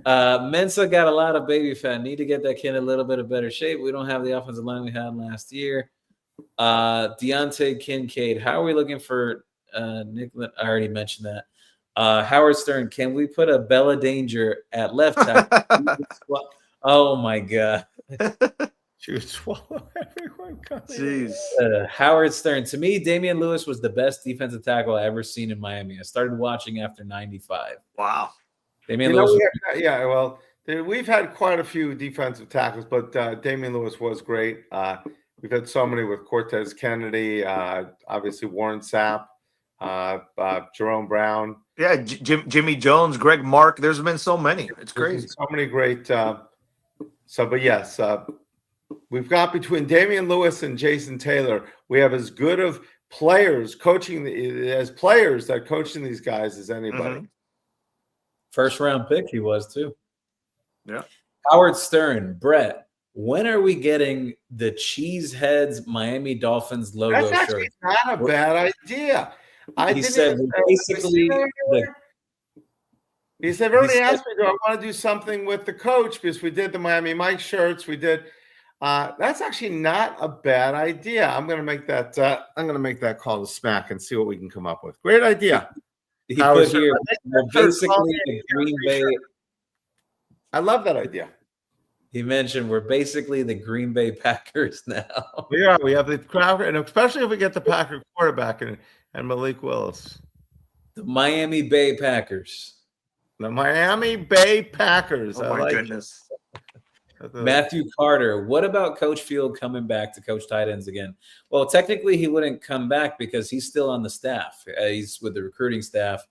C: Mensa got a lot of baby fat. Need to get that kid in a little bit of better shape. We don't have the offensive line we had last year. Deontay Kincaid. How are we looking for Nick? I already mentioned that. Howard Stern. Can we put a Bella Danger at left tackle? Oh my God.
B: She would swallow everyone.
F: Jeez.
C: Howard Stern. To me, Damian Lewis was the best defensive tackle I ever seen in Miami. I started watching after 95.
F: Wow.
C: Damian Lewis.
B: We've had quite a few defensive tackles, but Damian Lewis was great. We've had so many with Cortez Kennedy, obviously Warren Sapp, Jerome Brown.
F: Yeah, Jimmy Jones, Greg Mark. There's been so many. It's crazy.
B: So many great. But yes, we've got between Damian Lewis and Jason Taylor, we have as good of players coaching as players that coaching these guys as anybody.
F: Mm-hmm.
C: First round pick he was too.
F: Yeah.
C: Howard Stern, Brett, when are we getting the Cheeseheads Miami Dolphins logo
B: That's actually
C: shirt?
B: not a bad idea.
C: He said basically
B: he said, everybody asked me, do I want to do something with the coach? Because we did the Miami Mike shirts. We did. That's actually not a bad idea. I'm going to make that. I'm going to make that call to Smack and see what we can come up with. Great idea.
C: he put here, we're basically the Green Bay.
B: I love that idea.
C: He mentioned we're basically the Green Bay Packers now.
B: We are. We have the crowd, and especially if we get the Packer quarterback and Malik Willis.
C: The Miami Bay Packers.
B: The Miami Bay Packers.
F: Oh my goodness.
C: Matthew Carter. What about Coach Field coming back to coach tight ends again? Well, technically he wouldn't come back because he's still on the staff. He's with the recruiting staff.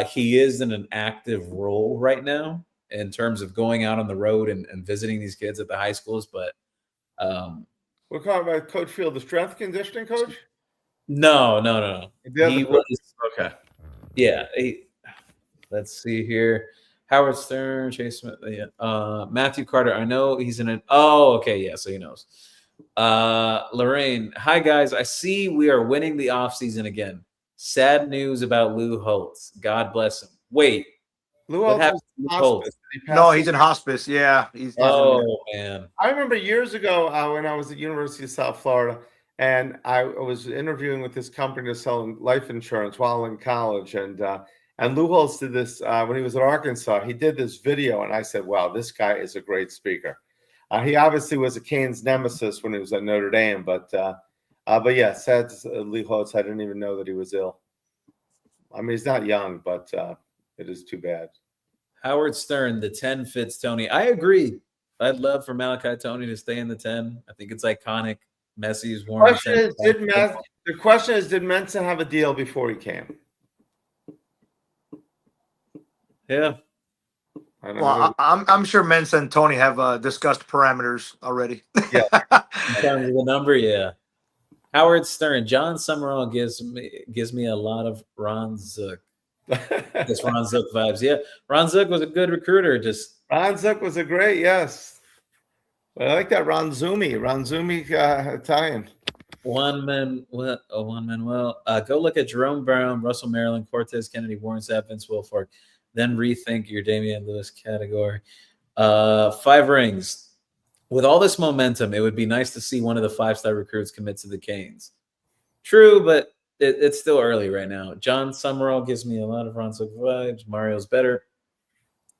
C: He is in an active role right now in terms of going out on the road and visiting these kids at the high schools. But
B: we're talking about Coach Field, the strength conditioning coach?
C: No. He was
B: okay.
C: Yeah. Let's see here. Howard Stern, Chase Smith, Matthew Carter. I know he's in it. Oh, okay. Yeah, so he knows. Lorraine. Hi, guys. I see we are winning the offseason again. Sad news about Lou Holtz. God bless him. Wait.
B: What happened to Lou Holtz?
F: No, he's in hospice. Yeah.
C: Man.
B: I remember years ago when I was at University of South Florida, and I was interviewing with this company to sell life insurance while in college, and Lou Holtz did this when he was at Arkansas. He did this video, and I said, wow, this guy is a great speaker. He obviously was a Canes nemesis when he was at Notre Dame, but yeah, sad Lou Holtz. I didn't even know that he was ill. I mean, he's not young, but it is too bad.
C: Howard Stern, the 10 fits Tony. I agree. I'd love for Malachi Tony to stay in the 10. I think it's iconic. Messi's worn the 10.
B: The question is, did Mensa have a deal before he came?
C: Yeah.
F: Well, I'm sure Mensa and Tony have discussed parameters already.
B: Yeah.
C: In terms of the number, yeah. Howard Stern, John Summerall gives me a lot of Ron Zook. This Ron Zook vibes. Yeah. Ron Zook was a good recruiter.
B: Ron Zook was a great, yes. But I like that Ron Zumi Italian.
C: Well, go look at Jerome Brown, Russell Maryland, Cortez Kennedy, Warren Sapp, Vince Wilfork. Then rethink your Damian Lewis category. 5 rings. With all this momentum, it would be nice to see one of the 5-star recruits commit to the Canes. True, but it's still early right now. John Summerall gives me a lot of Ron Zook vibes. Mario's better.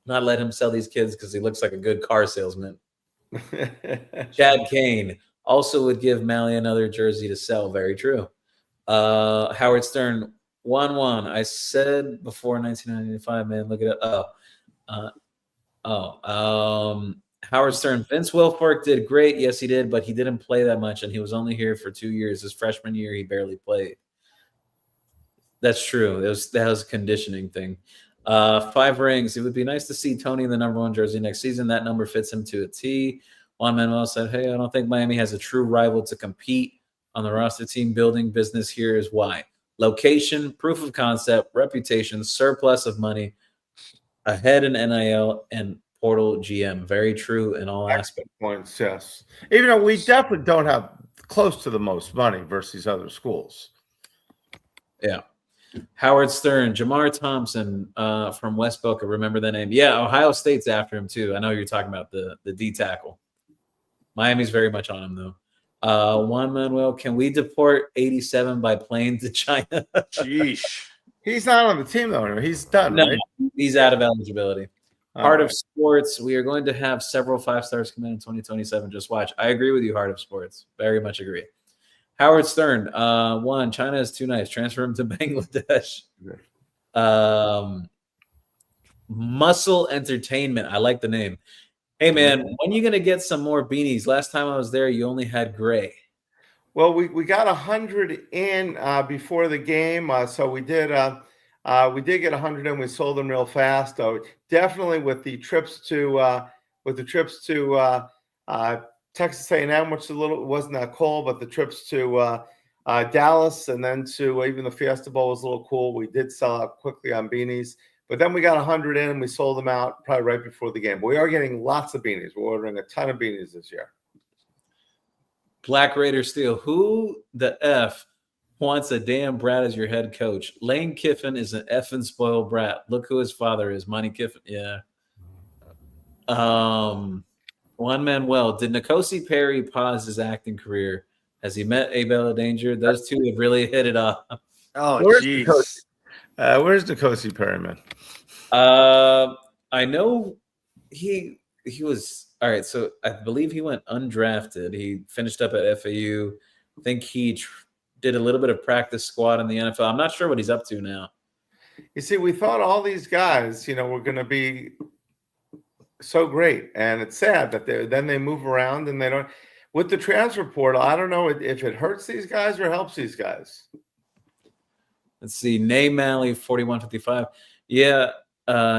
C: Not let him sell these kids because he looks like a good car salesman. Chad Kane also would give Mally another jersey to sell. Very true. Howard Stern, 1-1. I said before 1995, man, look at it. Howard Stern, Vince Wilfork did great. Yes, he did, but he didn't play that much, and he was only here for 2 years. His freshman year, he barely played. That's true. That was a conditioning thing. 5 rings. It would be nice to see Tony in the number 1 jersey next season. That number fits him to a T. Juan Manuel said, hey, I don't think Miami has a true rival to compete on the roster. Team building business here is why. Location, proof of concept, reputation, surplus of money, ahead in NIL, and portal GM. Very true in all aspects.
B: Points, yes. Even though we definitely don't have close to the most money versus other schools.
C: Yeah. Howard Stern, Jamar Thompson from West Boca. Remember that name? Yeah, Ohio State's after him too. I know you're talking about the D tackle. Miami's very much on him though. Juan Manuel, can we deport 87 by plane to China?
F: Sheesh.
B: He's not on the team though. He's done,
C: No,
B: right?
C: He's out of eligibility. Heart of Sports, we are going to have several 5-stars come in 2027. Just watch. I agree with you, Heart of Sports. Very much agree. Howard Stern, 1, China is too nice. Transfer him to Bangladesh. Muscle Entertainment. I like the name. Hey, man, when are you going to get some more beanies? Last time I was there, you only had gray.
B: Well, we got 100 in before the game, so we did get 100 in. We sold them real fast. So definitely with the trips to Texas A&M, which wasn't that cool, but the trips to Dallas and then to even the Fiesta Bowl was a little cool. We did sell out quickly on beanies. But then we got 100 in and we sold them out probably right before the game. But we are getting lots of beanies. We're ordering a ton of beanies this year.
C: Black Raider Steel. Who the F wants a damn brat as your head coach. Lane Kiffin is an effing spoiled brat. Look who his father is, Monty Kiffin. Yeah. One Manuel, did Nkosi Perry pause his acting career? Has he met Abel Danger? Those two have really hit it off.
F: Oh,
B: Where's
F: jeez.
B: Where's Nkosi Perryman?
C: I know he was all right. So I believe he went undrafted. He finished up at FAU. I think he did a little bit of practice squad in the NFL. I'm not sure what he's up to now.
B: You see, we thought all these guys, were going to be so great, and it's sad that then they move around and they don't. With the transfer portal, I don't know if it hurts these guys or helps these guys.
C: Let's see. Nay Malley, 4155. Yeah,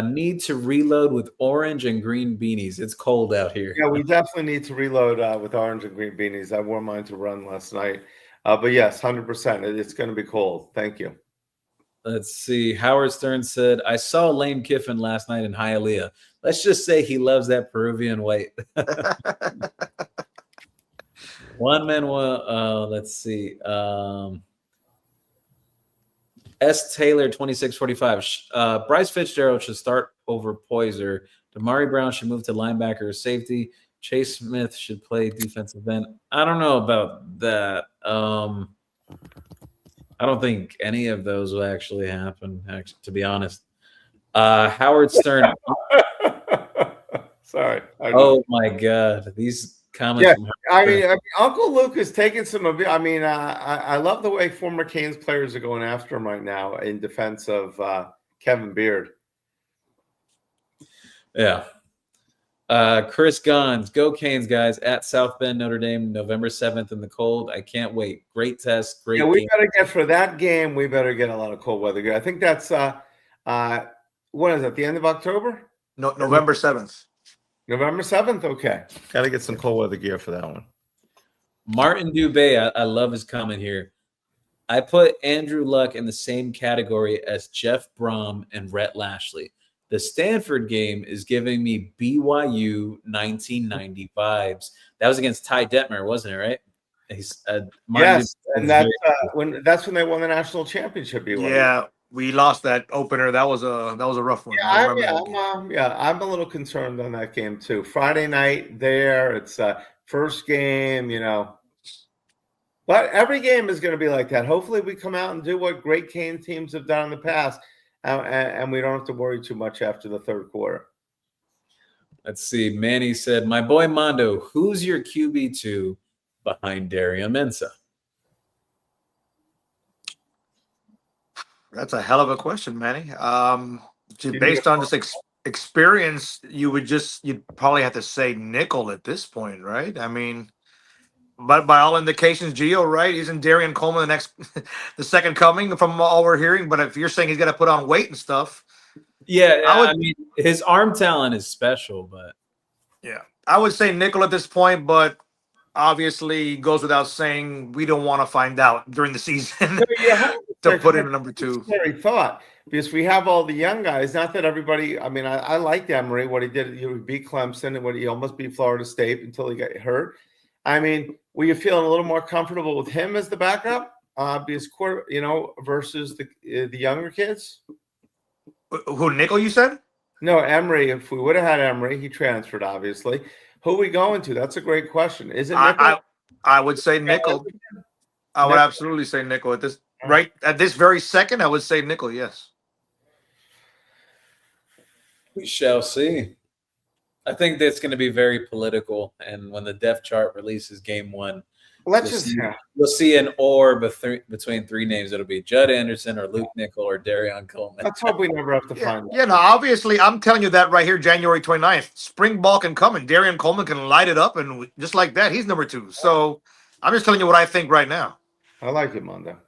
C: need to reload with orange and green beanies. It's cold out here.
B: Yeah, we definitely need to reload with orange and green beanies. I wore mine to run last night. But yes, 100%. It's going to be cold. Thank you.
C: Let's see. Howard Stern said, I saw Lane Kiffin last night in Hialeah. Let's just say he loves that Peruvian white. One Manuel, let's see. S. Taylor, 2645. Bryce Fitzgerald should start over Poiser. Damari Brown should move to linebacker or safety. Chase Smith should play defensive end. I don't know about that. I don't think any of those will actually happen, to be honest. Howard Stern.
B: Sorry.
C: Oh, my God. These comments.
B: Yeah, I mean, Uncle Luke is taking some of it. I mean, I love the way former Canes players are going after him right now in defense of Kevin Beard.
C: Yeah. Chris Gons, go Canes, guys, at South Bend, Notre Dame, November 7th in the cold. I can't wait. Great test. Great
B: game.
C: Better
B: get for that game. We better get a lot of cold weather gear. I think that's what is it? The end of October?
F: No, November 7th.
B: November 7th? Okay. Got to get some cold weather gear for that one.
C: Martin Dubé, I love his comment here. I put Andrew Luck in the same category as Jeff Brom and Rhett Lashley. The Stanford game is giving me BYU 1990 vibes. That was against Ty Detmer, wasn't it, right?
B: Yes, and that's when they won the national championship. BYU.
F: Yeah, we lost that opener. That was a rough one.
B: Yeah, I'm a little concerned on that game too. Friday night there, it's first game, But every game is going to be like that. Hopefully, we come out and do what great Cane teams have done in the past, and we don't have to worry too much after the third quarter.
C: Let's see. Manny said, "My boy Mondo, who's your QB2 behind Darian Mensah?"
F: That's a hell of a question, Manny. Based on this experience, you'd probably have to say nickel at this point, right? I mean, but by all indications, Gio, right? Isn't Darian Coleman the second coming from all we're hearing? But if you're saying he's got to put on weight and stuff,
C: yeah, I mean, his arm talent is special, but
F: yeah, I would say nickel at this point, but obviously goes without saying we don't want to find out during the season to put in number 2.
B: Scary thought, because we have all the young guys. Not that everybody. I mean, I liked Emory, what he did. He beat Clemson and what he almost beat Florida State until he got hurt. I mean, were you feeling a little more comfortable with him as the backup, versus the younger kids?
F: Who, nickel? You said?
B: No, Emory. If we would have had Emory, he transferred, obviously. Who are we going to? That's a great question. Is it nickel?
F: I would say nickel. I would absolutely say nickel at this very second. I would say nickel. Yes.
C: we shall see. I think that's going to be very political, and when the depth chart releases game 1, we'll see an or between 3 names. It'll be Judd Anderson or Luke Nickel or Darian Coleman.
B: Let's hope we never have to find out.
F: Yeah, no, obviously, I'm telling you that right here, January 29th. Spring ball can come, and Darian Coleman can light it up, and just like that, he's number 2. So I'm just telling you what I think right now.
B: I like it, Mondo.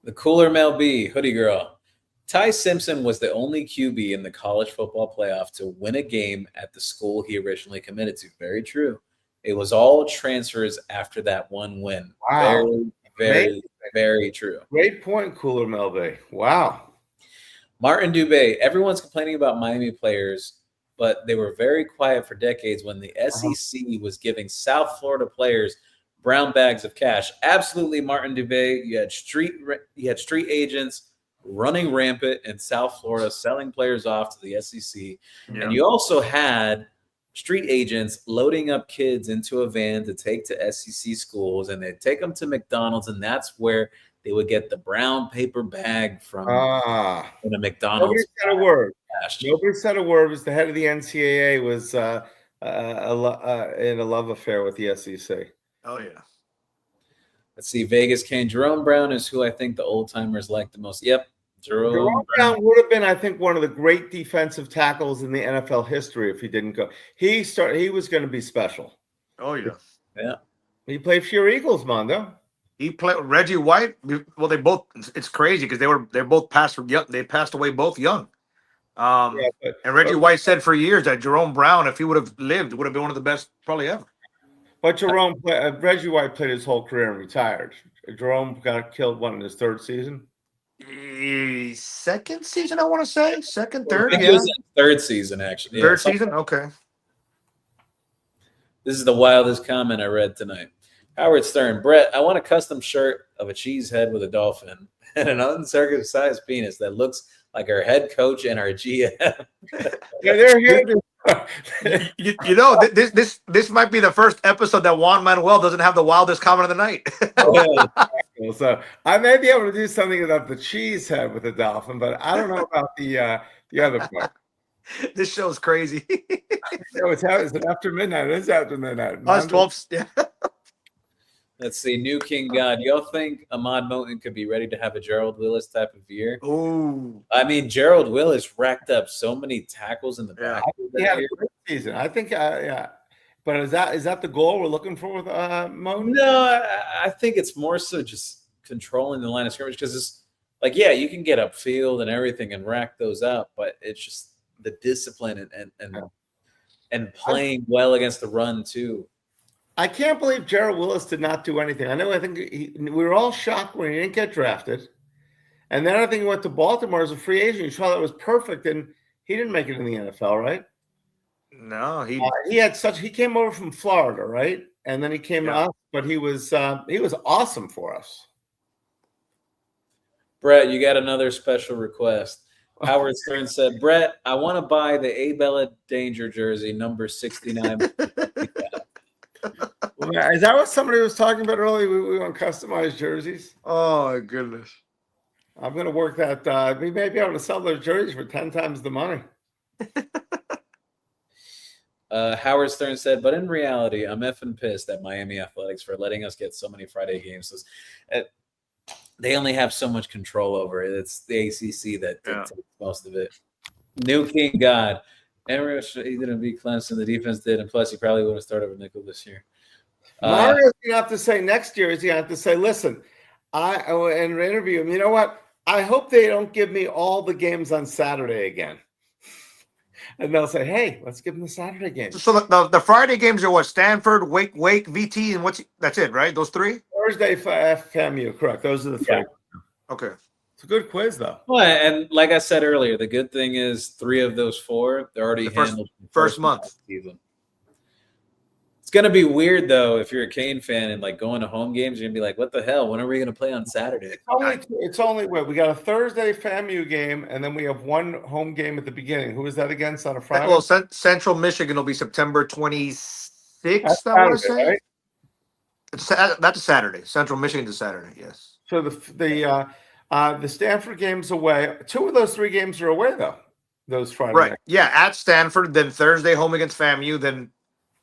C: The Cooler Mel B, Hoodie Girl. Ty Simpson was the only QB in the college football playoff to win a game at the school he originally committed to. Very true. It was all transfers after that one win.
B: Wow.
C: Very, very true.
B: Great point, Cooler Melby. Wow.
C: Martin Dubé. Everyone's complaining about Miami players, but they were very quiet for decades when the SEC was giving South Florida players brown bags of cash. Absolutely, Martin Dubé. You had street agents running rampant in South Florida, selling players off to the SEC, and you also had street agents loading up kids into a van to take to SEC schools, and they'd take them to McDonald's, and that's where they would get the brown paper bag from in a McDonald's.
B: Nobody said a word. Nobody said a word. It was the head of the NCAA was in a love affair with the SEC.
F: Oh, yeah.
C: Let's see. Vegas Kane. Jerome Brown is who I think the old timers like the most. Yep.
B: Jerome Brown would have been, I think, one of the great defensive tackles in the NFL history if he didn't go. He was going to be special.
F: Oh, yeah.
C: Yeah.
B: He played for your Eagles, Mondo.
F: He played Reggie White. Well, they both. It's crazy because they're both passed young. They passed away both young. And Reggie White said for years that Jerome Brown, if he would have lived, would have been one of the best probably ever.
B: But Reggie White played his whole career and retired. Jerome got killed in his third season.
F: Second season, I want to say second, third.
C: I think it was in third season, actually.
F: Third season, okay.
C: This is the wildest comment I read tonight. Howard Stern, Brett, I want a custom shirt of a cheese head with a dolphin and an uncircumcised penis that looks like our head coach and our GM.
B: Yeah, they're here.
F: You know, this might be the first episode that Juan Manuel doesn't have the wildest comment of the night.
B: So I may be able to do something about the cheese head with the dolphin, but I don't know about the other part.
F: This show's crazy.
B: It's after midnight. It's after midnight.
F: Us 12. Yeah.
C: Let's see. New King God. Y'all think Ahmad Moten could be ready to have a Gerald Willis type of year?
F: Ooh.
C: I mean, Gerald Willis racked up so many tackles in the back.
B: He had a great season. I think, yeah. But is that the goal we're looking for with Moten?
C: No, I think it's more so just controlling the line of scrimmage because it's like, yeah, you can get upfield and everything and rack those up, but it's just the discipline and playing well against the run too.
B: I can't believe Gerald Willis did not do anything. I think we were all shocked when he didn't get drafted. And then I think he went to Baltimore as a free agent. You saw that was perfect, and he didn't make it in the NFL, right?
F: No, he
B: came over from Florida, right? And then he came to us, but he was awesome for us.
C: Brett, you got another special request. Howard Stern said, Brett, I want to buy the Abella Danger jersey, number 69.
B: Is that what somebody was talking about earlier? We want customized jerseys.
F: Oh, my goodness.
B: I'm going to work that. We may be able to sell those jerseys for 10 times the money.
C: Howard Stern said, but in reality, I'm effing pissed at Miami Athletics for letting us get so many Friday games. They only have so much control over it. It's the ACC that takes most of it. New King God. He didn't beat Clemson. The defense did. And plus, he probably would have started with nickel this year.
B: Mario's going to have to say next year, he's going to have to say, listen, in an interview, you know what? I hope they don't give me all the games on Saturday again. And they'll say, hey, let's give them the Saturday games.
F: So the Friday games are what? Stanford, Wake, VT, and that's it, right? Those three?
B: Thursday, FAMU, correct. Those are the three.
F: Yeah. Okay.
B: It's a good quiz, though.
C: Well, and like I said earlier, the good thing is 3 of those 4, they're already handled
F: first month.
C: Season. It's going to be weird, though, if you're a Cane fan and, like, going to home games, you're going to be like, what the hell? When are we going to play on Saturday?
B: It's only we got a Thursday FAMU game, and then we have one home game at the beginning. Who is that against on a Friday?
F: Well, Central Michigan will be September 26th, I want to say. Right? That's a Saturday. Central Michigan's a Saturday, yes.
B: So the Stanford game's away. 2 of those 3 games are away, though. Those Friday
F: right.
B: nights.
F: Yeah, at Stanford, then Thursday home against FAMU, then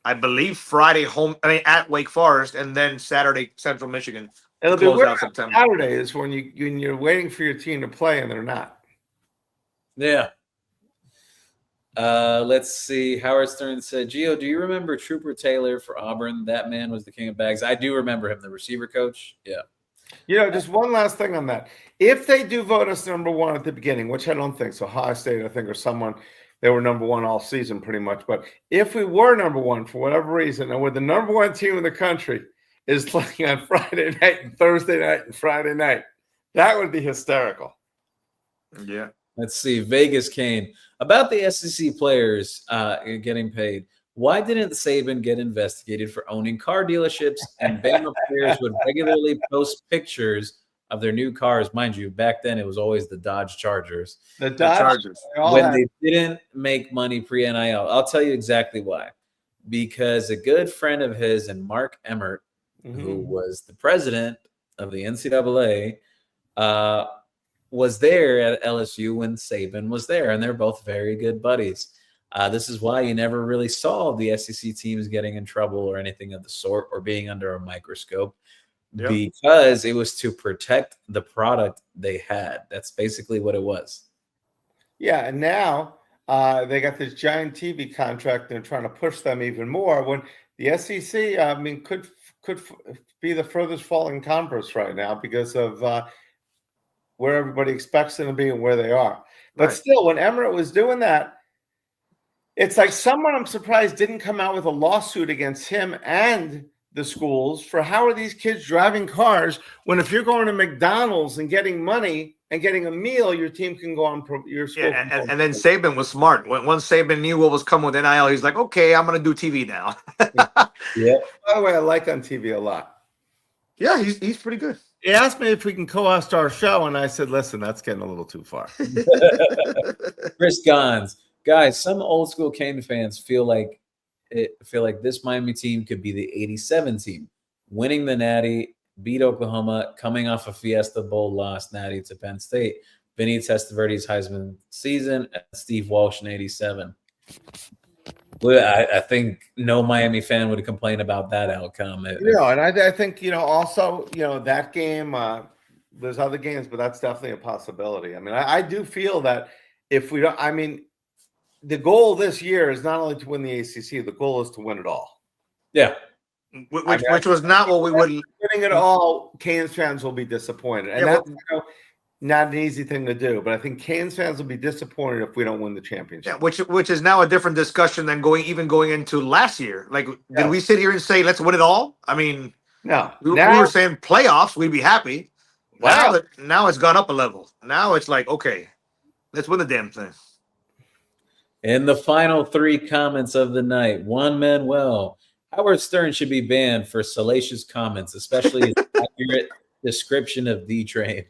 F: I believe Friday at Wake Forest, and then Saturday Central Michigan.
B: It'll be weird. Saturday is when you're waiting for your team to play and they're not.
C: Yeah. Let's see. Howard Stern said, Gio, do you remember Trooper Taylor for Auburn? That man was the king of bags. I do remember him, the receiver coach. Yeah.
B: Just one last thing on that. If they do vote us number 1 at the beginning, which I don't think so, Ohio State, I think, or someone, they were number 1 all season pretty much. But if we were number 1 for whatever reason, and we're the number 1 team in the country is playing on Friday night and Thursday night and Friday night, that would be hysterical.
F: Yeah.
C: Let's see. Vegas Kane. About the SEC players getting paid, Why didn't Saban get investigated for owning car dealerships and Bama players would regularly post pictures of their new cars? Mind you, back then it was always the Dodge Chargers.
B: The
F: The Chargers.
B: they all
C: When
B: had-
C: they didn't make money pre-NIL. I'll tell you exactly why. Because a good friend of his and Mark Emmert, who was the president of the NCAA, was there at LSU when Saban was there, and they're both very good buddies. This is why you never really saw the SEC teams getting in trouble or anything of the sort or being under a microscope because it was to protect the product they had. That's basically what it was.
B: Yeah, and now they got this giant TV contract and they're trying to push them even more when the SEC, I mean, could be the furthest falling conference right now because of where everybody expects them to be and where they are. But still, when Emirates was doing that, it's like someone, I'm surprised, didn't come out with a lawsuit against him and the schools for how are these kids driving cars when if you're going to McDonald's and getting money and getting a meal, your team can go on your school.
F: Yeah, and then Saban was smart. Once Saban knew what was coming with NIL, he's like, okay, I'm going to do TV now.
C: Yeah.
B: By the way, I like on TV a lot.
F: Yeah, he's pretty good.
B: He asked me if we can co-host our show, and I said, listen, that's getting a little too far.
C: Chris Gons. Guys, some old school Cane fans feel like this Miami team could be the 87 team, winning the Natty, beat Oklahoma, coming off a Fiesta Bowl loss Natty to Penn State, Vinny Testaverde's Heisman season, and Steve Walsh in 87. Well, I think no Miami fan would complain about that outcome.
B: And I think, also, that game, there's other games, but that's definitely a possibility. I mean, I do feel that if we don't, I mean, the goal this year is not only to win the ACC, the goal is to win it all.
C: Yeah.
F: Which was not what we would.
B: Winning it all, Canes fans will be disappointed. And that's not an easy thing to do. But I think Canes fans will be disappointed if we don't win the championship.
F: Yeah, which is now a different discussion than going into last year. Like, did we sit here and say, let's win it all? I mean,
B: no.
F: We were saying playoffs, we'd be happy.
B: Wow.
F: Now it's gone up a level. Now it's like, okay, let's win the damn thing.
C: In the final three comments of the night, one Manuel, Howard Stern should be banned for salacious comments, especially his accurate description of D-Train.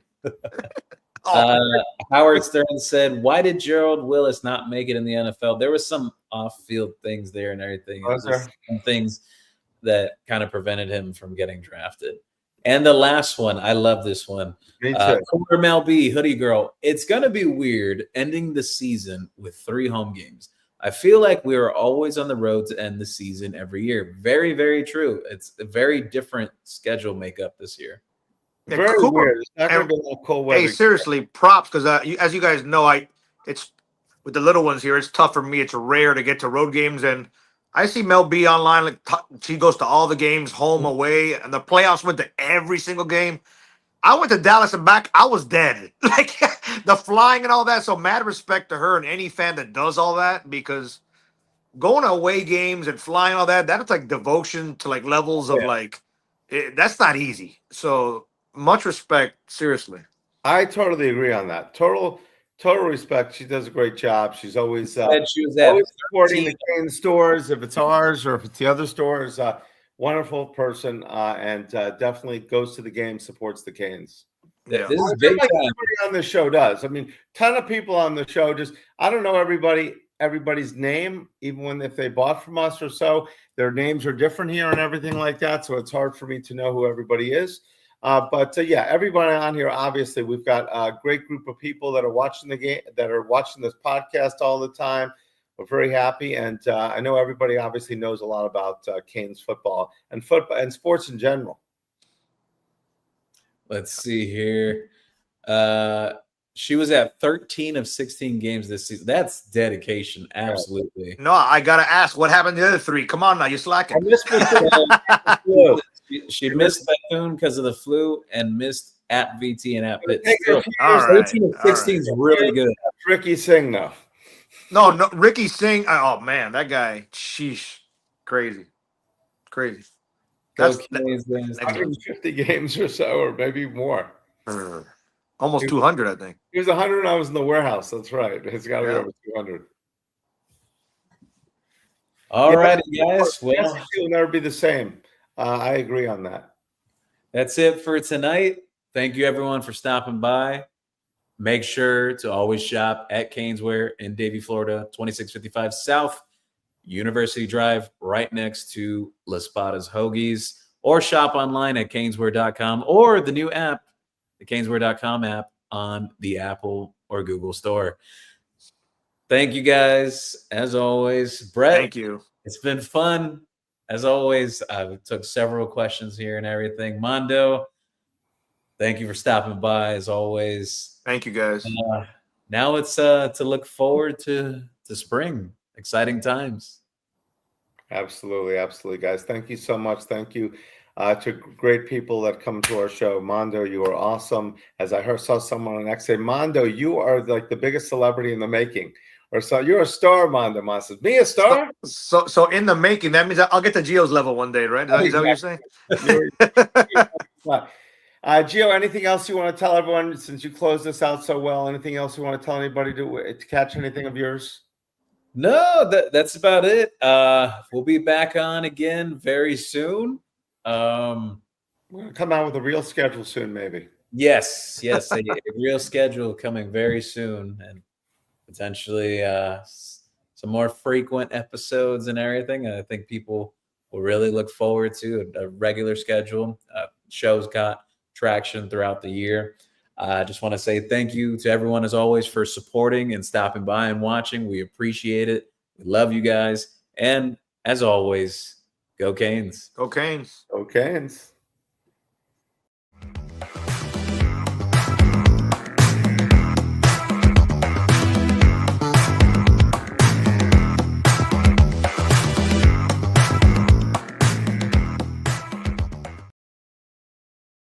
C: Howard Stern said, why did Gerald Willis not make it in the NFL? There was some off-field things there and everything. Some things that kind of prevented him from getting drafted. And the last one, I love this one.
B: Me too.
C: Corner Mel B, Hoodie Girl. It's going to be weird ending the season with 3 home games. I feel like we are always on the road to end the season every year. Very, very true. It's a very different schedule makeup this year.
F: Yeah,
B: Very weird. It's not going to be a little cold weather.
F: Hey, seriously, props, because as you guys know, it's with the little ones here, it's tough for me. It's rare to get to road games, and I see Mel B online. Like, she goes to all the games, home, away, and the playoffs went to every single game. I went to Dallas and back. I was dead. Like the flying and all that. So mad respect to her and any fan that does all that, because going to away games and flying all that, that's like devotion to like levels of that's not easy. So much respect, seriously.
B: I totally agree on that. Total respect. She does a great job. She's always
C: She was at
B: always supporting the Cane stores, if it's ours or if it's the other stores. Wonderful person, and definitely goes to the game, supports the Canes.
C: This is big
B: like
C: time.
B: everybody on the show does. I mean, ton of people on the show. Just I don't know everybody's name, even when if they bought from us or so. Their names are different here and everything like that, so it's hard for me to know who everybody is. But everybody on here, obviously, we've got a great group of people that are watching the game, that are watching this podcast all the time. We're very happy, and I know everybody obviously knows a lot about Canes football and sports in general.
C: Let's see here. She was at 13 of 16 games this season. That's dedication, absolutely.
F: No, I gotta ask, what happened to the other 3? Come on now, you're slacking.
B: I missed
C: She missed Bethune because of the flu and missed at VT and at Pitt.
F: All right,
C: 18 of 16 is really good.
B: Ricky Singh, though.
F: No, Ricky Singh. Oh man, that guy. Sheesh, crazy. That's
B: 150 games or so, or maybe more.
F: Almost 200, I think.
B: He was 100 when I was in the warehouse. That's right. It's got to be over 200.
C: All righty, guys. Well,
B: Kansas City will never be the same. I agree on that.
C: that's it for tonight. Thank you, everyone, for stopping by. Make sure to always shop at CanesWear in Davie, Florida, 2655 South University Drive, right next to La Spada's Hoagies, or shop online at CanesWear.com or the new app, the CanesWear.com app on the Apple or Google Store. Thank you, guys. As always, Brett.
F: Thank you.
C: It's been fun. As always, I took several questions here and everything. Mondo, thank you for stopping by, as always.
F: Thank you, guys.
C: Now it's to look forward to spring. Exciting times.
B: Absolutely, absolutely, guys. Thank you so much. Thank you to great people that come to our show. Mondo, you are awesome. As I saw someone on X say, Mondo, you are like the biggest celebrity in the making. Or so you're a star, Mondo. Mondo says, me a star?
F: So in the making, that means I'll get to Gio's level one day, right? Is that what you're saying?
B: Gio, anything else you want to tell everyone since you closed this out so well? Anything else you want to tell anybody to catch anything of yours?
C: No, that's about it. We'll be back on again very soon.
B: We're gonna come out with a real schedule soon, maybe.
C: Yes, a real schedule coming very soon, and potentially some more frequent episodes and everything. I think people will really look forward to a regular schedule. Shows got traction throughout the year. I just want to say thank you to everyone, as always, for supporting and stopping by and watching. We appreciate it. We love you guys. And as always, go Canes.
F: Go Canes.
B: Go Canes.